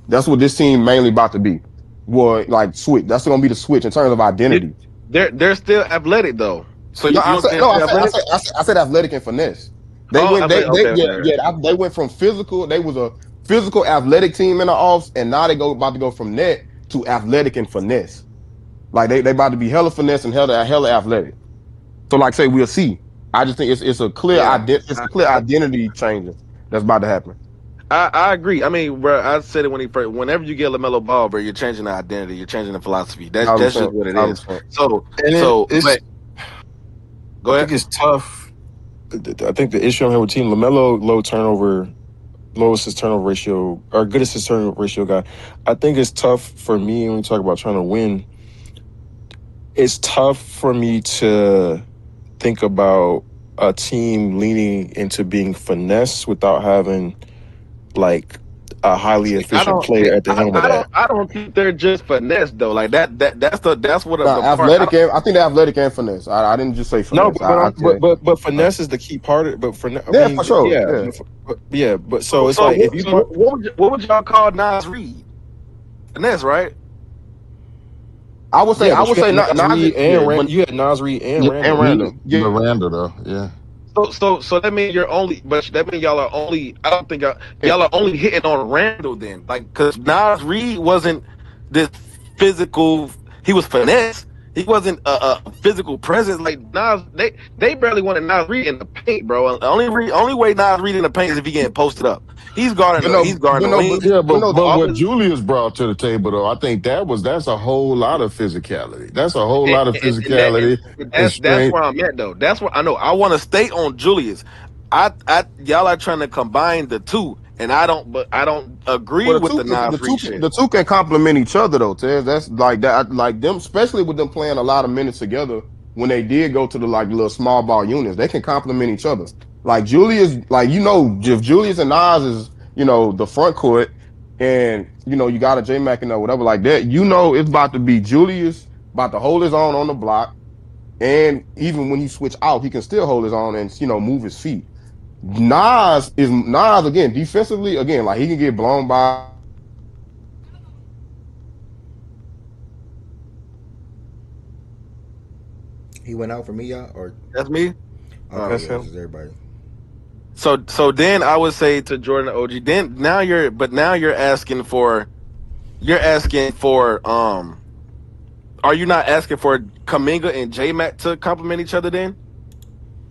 That's what this team mainly about to be. Well, like switch. That's gonna be the switch in terms of identity. They're still athletic though. So I said athletic and finesse. They went from physical. They was a physical athletic team in the offs, and now about to go from that to athletic and finesse. Like they about to be hella finesse and hella athletic. So like say we'll see. I just think it's a clear identity change that's about to happen. I agree. I mean, bro, I said it whenever you get LaMelo Ball, bro, you're changing the identity, you're changing the philosophy. That's just what it is. So go ahead. I think it's tough. I think the issue I'm having with team LaMelo, lowest his turnover ratio, or goodest his turnover ratio guy. I think it's tough for me when we talk about trying to win. It's tough for me to think about a team leaning into being finesse without having like a highly efficient player at the helm of that. I don't think they're just finesse though. Like that's what athletic. I think they're athletic and finesse. I didn't just say finesse. No, but finesse is the key part of it. But for sure. But so it's like what would y'all call Nas Reed? Finesse, right? I would say Nas Reed and you had Nas Reed and Randall. Randall though, yeah. So that means that means y'all are only. I don't think y'all are only hitting on Randall then, like because Nas Reed wasn't this physical. He was finesse. He wasn't a physical presence like Nas. They barely wanted Nas Reed in the paint, bro. The only way Nas Reed in the paint is if he getting posted up. He's guarding. But what Julius brought to the table, though, I think that's a whole lot of physicality. That's a whole lot of physicality. That's where I'm at, though. That's what I know. I want to stay on Julius. y'all are trying to combine the two, and I don't agree Well, with the Nas Reed shit. the two can complement each other though, Tez. That's like that, like them, especially with them playing a lot of minutes together. When they did go to the like little small ball units, they can complement each other. Like Julius, like if Julius and Nas is the front court, and you got a J Mac and whatever like that, it's about to be Julius about to hold his own on the block, and even when he switch out, he can still hold his own and move his feet. Nas again defensively again, like he can get blown by. He went out for me, y'all, or That's me. okay, That's yeah, him. this is everybody. So then I would say to Jordan OG. Then now you're asking for Are you not asking for Kaminga and J Mac to complement each other then?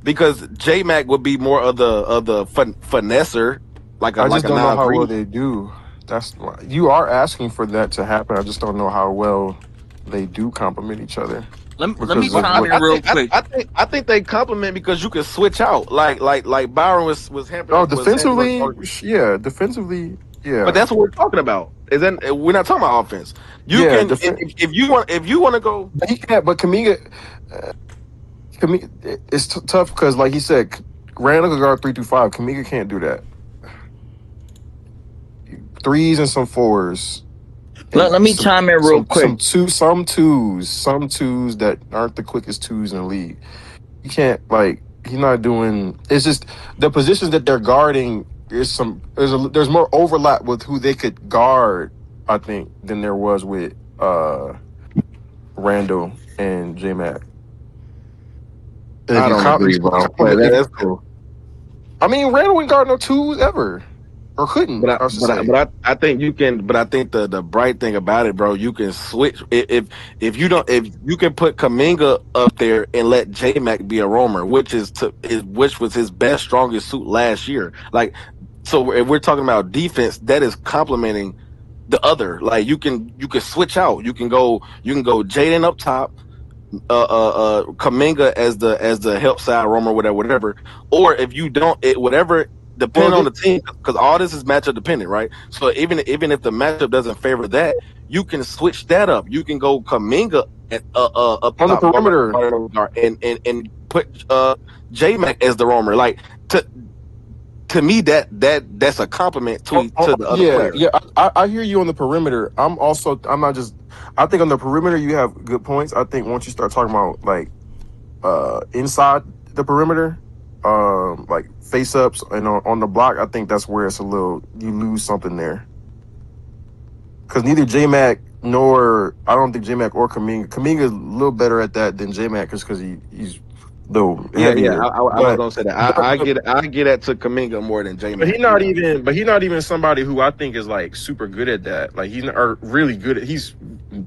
Because J Mac would be more of the finesser, I just like a don't know Nas how well Reed. they do. That's why you are asking for that to happen. I just don't know how well they do complement each other Let me because of chime what. in real quick. I think they complement because you can switch out. Like Byron was Oh, handling defensively, yeah, defensively, but yeah, that's what we're talking about. Is then we're not talking about offense. You yeah. can if you want to go. But he can't. But Kaminga, it's tough because, like he said, Randall could guard 3-5. Kaminga can't do that. Threes and some fours. Let me chime in real quick. Some twos that aren't the quickest twos in the league. You can't he's not doing. It's just the positions that they're guarding. There's more overlap with who they could guard, I think, than there was with Randall and J Mac. I don't agree, bro. But that's cool. I mean, Randall wouldn't guard no twos ever. Or couldn't, I think you can. But I think the bright thing about it, bro, you can switch if you can put Kaminga up there and let J Mac be a roamer, which was his best strongest suit last year. Like, so if we're talking about defense, that is complementing the other. Like you can switch out. You can go Jaden up top. Kaminga as the help side roamer, whatever. Or if you don't, whatever. Depending on the team, because all this is matchup dependent, right? So even if the matchup doesn't favor that, you can switch that up. You can go Kaminga up on the perimeter and put J Mac as the roamer. Like to me, that's a compliment to the other players. Yeah, I hear you on the perimeter. I think on the perimeter you have good points. I think once you start talking about inside the perimeter, like face ups and on the block, I think that's where it's you lose something there. Because neither J Mac I don't think J Mac or Kaminga is a little better at that than J Mac, just because he's though heavier. Yeah. I was gonna say that. I get that to Kaminga more than J Mac. But he's not even somebody who I think is like super good at that. Like he's not really good at.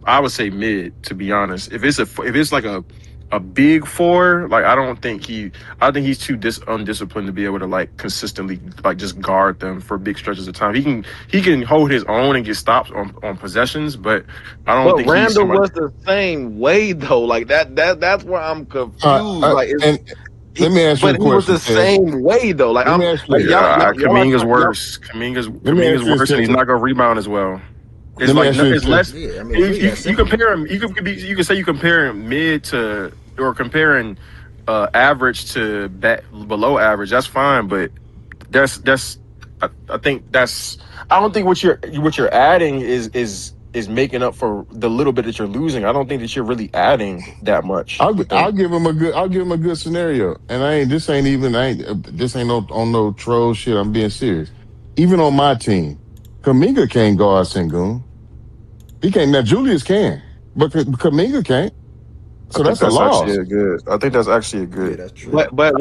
I would say mid, to be honest. If it's like a big four, like I think he's too undisciplined to be able to like consistently like just guard them for big stretches of time. He can hold his own and get stops on possessions, but I don't think Randall was the same way though. Like that's where I'm confused. Let me ask you a question. He was the same way though. Like Kaminga's worse. Kaminga's worse, and he's not gonna rebound as well. It's like it's less. Yeah, I mean, you compare him. You can say you compare him mid to or comparing average to below average. That's fine, but that's. I think that's. I don't think what you're adding is making up for the little bit that you're losing. I don't think that you're really adding that much. I'll give him a good scenario, and this ain't on no troll shit. I'm being serious. Even on my team, Kaminga can't guard Sengun. He can't. Now Julius can, but Kaminga can't. So that's a loss. I think that's actually a good. Yeah, that's true. I'm not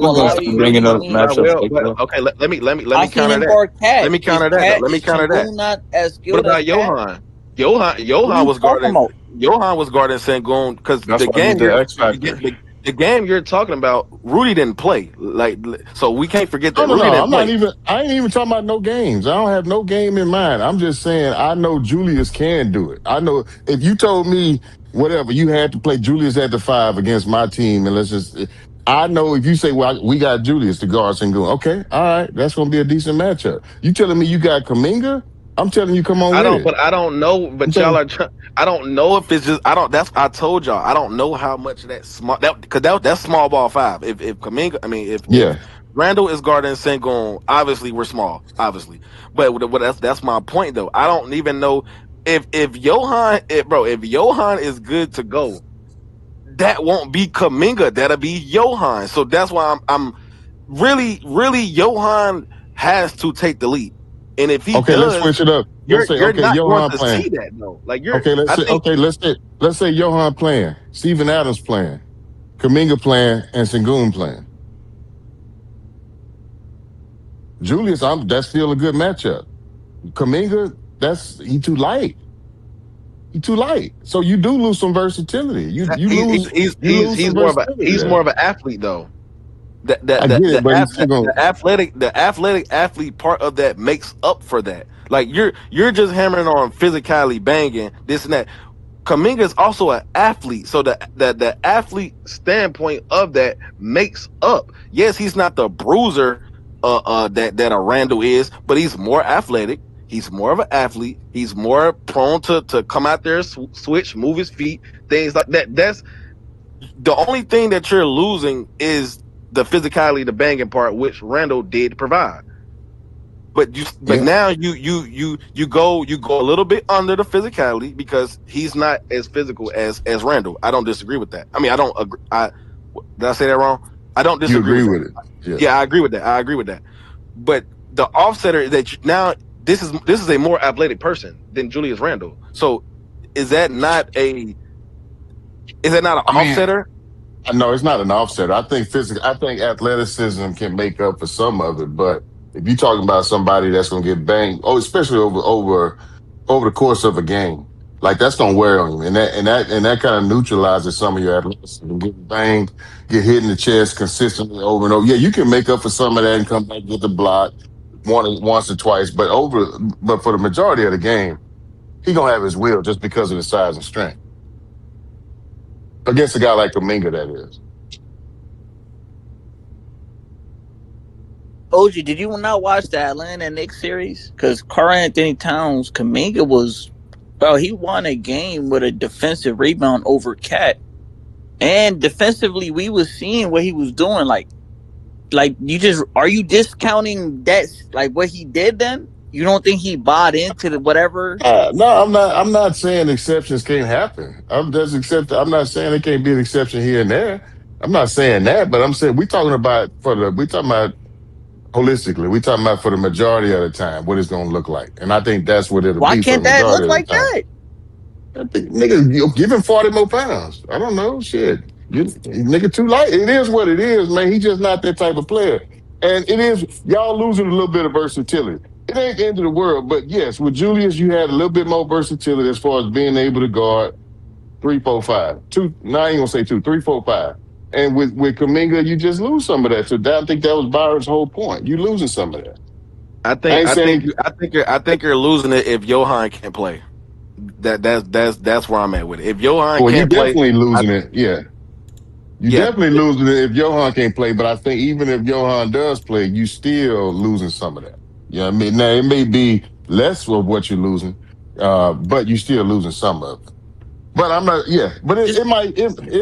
gonna lie to you. Bringing up matchups. Okay, let me I counter seen him that. guard Cat. Let me counter that. Let me counter that. Not as What skilled about as Johan? Cat. Johan was guarding. about? Johan was guarding Sengun because That's the why he's game the X factor. the game you're talking about, Rudy didn't play. Like, so we can't forget that Rudy didn't play. I ain't even talking about no games. I don't have no game in mind. I'm just saying I know Julius can do it. I know if you told me whatever you had to play Julius at the 5 against my team, and I know if you say, well, we got Julius to guard Sengun. Okay, all right, that's going to be a decent matchup. You telling me you got Kaminga? I'm telling you, come on with it. I don't know, I'm but y'all telling are. I don't know if it's just. I don't. That's. I told y'all. I don't know how much of that small. Because that's small ball five. If Kaminga, I mean, if yeah. Randall is guarding Sengun, obviously we're small, obviously. But that's my point though. I don't even know if Johan, if Johan is good to go, that won't be Kaminga. That'll be Johan. So that's why I'm really Johan has to take the lead, and if he Okay, let's does, switch it up. Let's say, you're okay, not going Johan to playing. see that though. Like Okay, I think let's say Johan playing, Steven Adams playing, Kaminga playing, and Sengun playing. Julius, that's still a good matchup. Kaminga, he too light. He too light. So you do lose some versatility. You lose some versatility he's there. more of an athlete though. I get it, but he's still going. The athletic athlete part of that makes up for that. Like you're just hammering on physicality, banging this and that. Kaminga is also an athlete, so the athlete standpoint of that makes up. Yes, he's not the bruiser that a Randall is, but he's more athletic. He's more of an athlete. He's more prone to come out there, switch, move his feet, things like that. That's the only thing that you're losing is the physicality, the banging part, which Randall did provide. But now you go a little bit under the physicality because he's not as physical as Randall. I don't disagree with that. I mean, I don't agree. Did I say that wrong? I don't You disagree agree with with that. it? Yeah, I agree with that. I agree with that. But the offsetter now this is a more athletic person than Julius Randle. So is that not an I mean, offsetter? no, it's not an offset. I think I think athleticism can make up for some of it. But if you're talking about somebody that's going to get banged, especially over the course of a game, like that's going to wear on you, and that kind of neutralizes some of your athleticism. Get banged, get hit in the chest consistently over and over. Yeah, you can make up for some of that and come back get the block once or twice, but for the majority of the game, he gonna have his will just because of his size and strength. Against a guy like Kaminga, that is. OG, did you not watch the Atlanta Knicks series? Because Karl Anthony Towns, Kaminga was, bro, he won a game with a defensive rebound over Cat. And defensively, we was seeing what he was doing. Like are you discounting that, like what he did then? You don't think he bought into the whatever? No, I'm not. I'm not saying exceptions can't happen. I'm not saying it can't be an exception here and there. I'm not saying that, but I'm saying we talking about holistically. We talking about for the majority of the time what it's going to look like, and I think that's what it'll Why be for the can't that majority look of the like time. that? I think, nigga, you give him 40 more pounds. I don't know. Shit. Nigga too light. It is what it is, man. He's just not that type of player. And it is, y'all losing a little bit of versatility. It ain't the end of the world, but yes, with Julius, you had a little bit more versatility as far as being able to guard 3, 4, 5. Two, now I ain't gonna say 2, 3, 4, 5. And with Kaminga, you just lose some of that. So I think that was Byron's whole point. You losing some of that. I think you're losing it if Johan can't play. That's where I'm at with it. If Johan Well, you can't play, definitely losing it. Yeah. You yeah, definitely losing it if Johan can't play, but I think even if Johan does play, you still losing some of that. Yeah, I mean, now it may be less of what you're losing, but you still losing some of it. But I'm not. Yeah, but it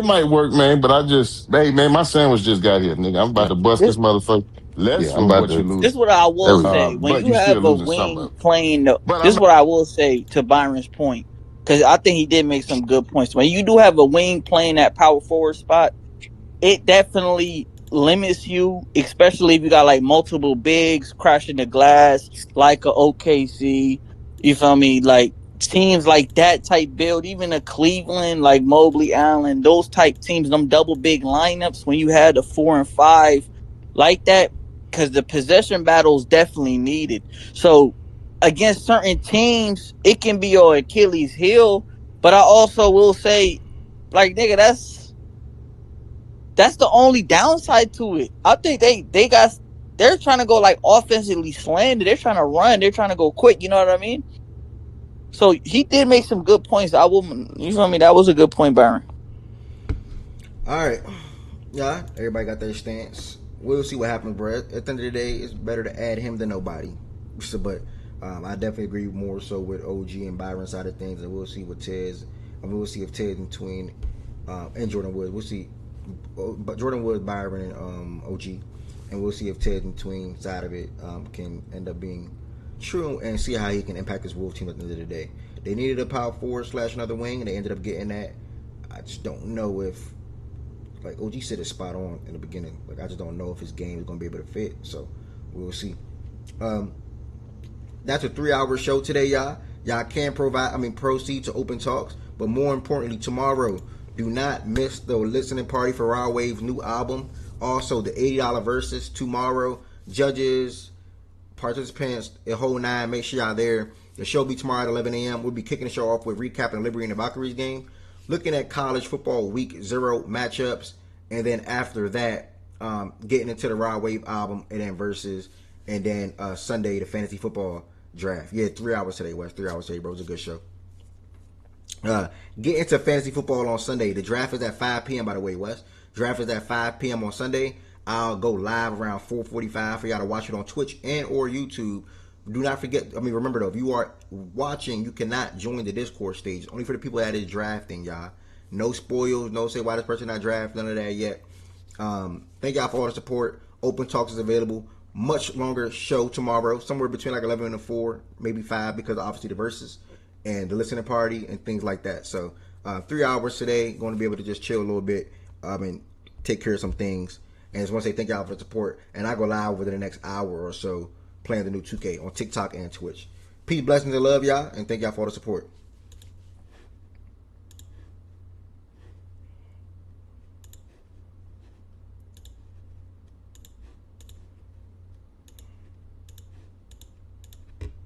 might work, man. But hey, man, my sandwich just got here, nigga. I'm about to bust this motherfucker. Less I'm of about what to. you're This is losing. what I will say. When But you you still have a losing some wing of it. playing, But this I'm is what I will say to Byron's point, because I think he did make some good points. When you do have a wing playing that power forward spot, it definitely limits you, especially if you got like multiple bigs crashing the glass, like a OKC. You feel me? Like teams like that type build, even a Cleveland, like Mobley, Allen, those type teams, them double big lineups. When you had the 4 and 5 like that, because the possession battle is definitely needed. So against certain teams, it can be your Achilles heel. But I also will say, like nigga, that's the only downside to it. I think they're trying to go like offensively slanted. They're trying to run. They're trying to go quick. You know what I mean? So he did make some good points. You feel me? That was a good point, Byron. All right. Yeah, everybody got their stance. We'll see what happens, bro. At the end of the day, it's better to add him than nobody. So, but I definitely agree more so with OG and Byron side of things, and we'll see what Tez. I mean, we'll see if Tez in between and Jordan Woods. We'll see, but Jordan Woods, Byron, and OG, and we'll see if Ted in between side of it can end up being true and see how he can impact this Wolves team at the end of the day. They needed a power forward / another wing, and they ended up getting that. I just don't know if, like OG said, it's spot on in the beginning. Like I just don't know if his game is going to be able to fit. So we'll see. That's a 3-hour show today, y'all. Y'all can proceed to open talks, but more importantly, tomorrow, do not miss the listening party for Raw Wave's new album. Also, the $80 verses tomorrow. Judges, participants, the whole nine. Make sure y'all there. The show will be tomorrow at 11 a.m. We'll be kicking the show off with recapping Liberty and the Valkyries game, looking at college football week 0 matchups, and then after that, getting into the Raw Wave album and then verses, and then Sunday the fantasy football draft. Yeah, 3 hours today, Wes. 3 hours today, bro. It was a good show. Get into fantasy football on Sunday. The draft is at 5 p.m. by the way, Wes. Draft is at 5 p.m. on Sunday. I'll go live around 4:45 for y'all to watch it on Twitch and or YouTube. Do not forget, remember though, if you are watching, you cannot join the Discord stage. Only for the people that is drafting, y'all. No spoils, no say why this person not draft, none of that yet. Thank y'all for all the support. Open Talks is available. Much longer show tomorrow, somewhere between like 11 and 4, maybe 5, because obviously the verses and the listening party and things like that. So 3 hours today, going to be able to just chill a little bit and take care of some things. And just want to say thank y'all for the support. And I go live within the next hour or so playing the new 2K on TikTok and Twitch. Peace, blessings, and love y'all. And thank y'all for all the support.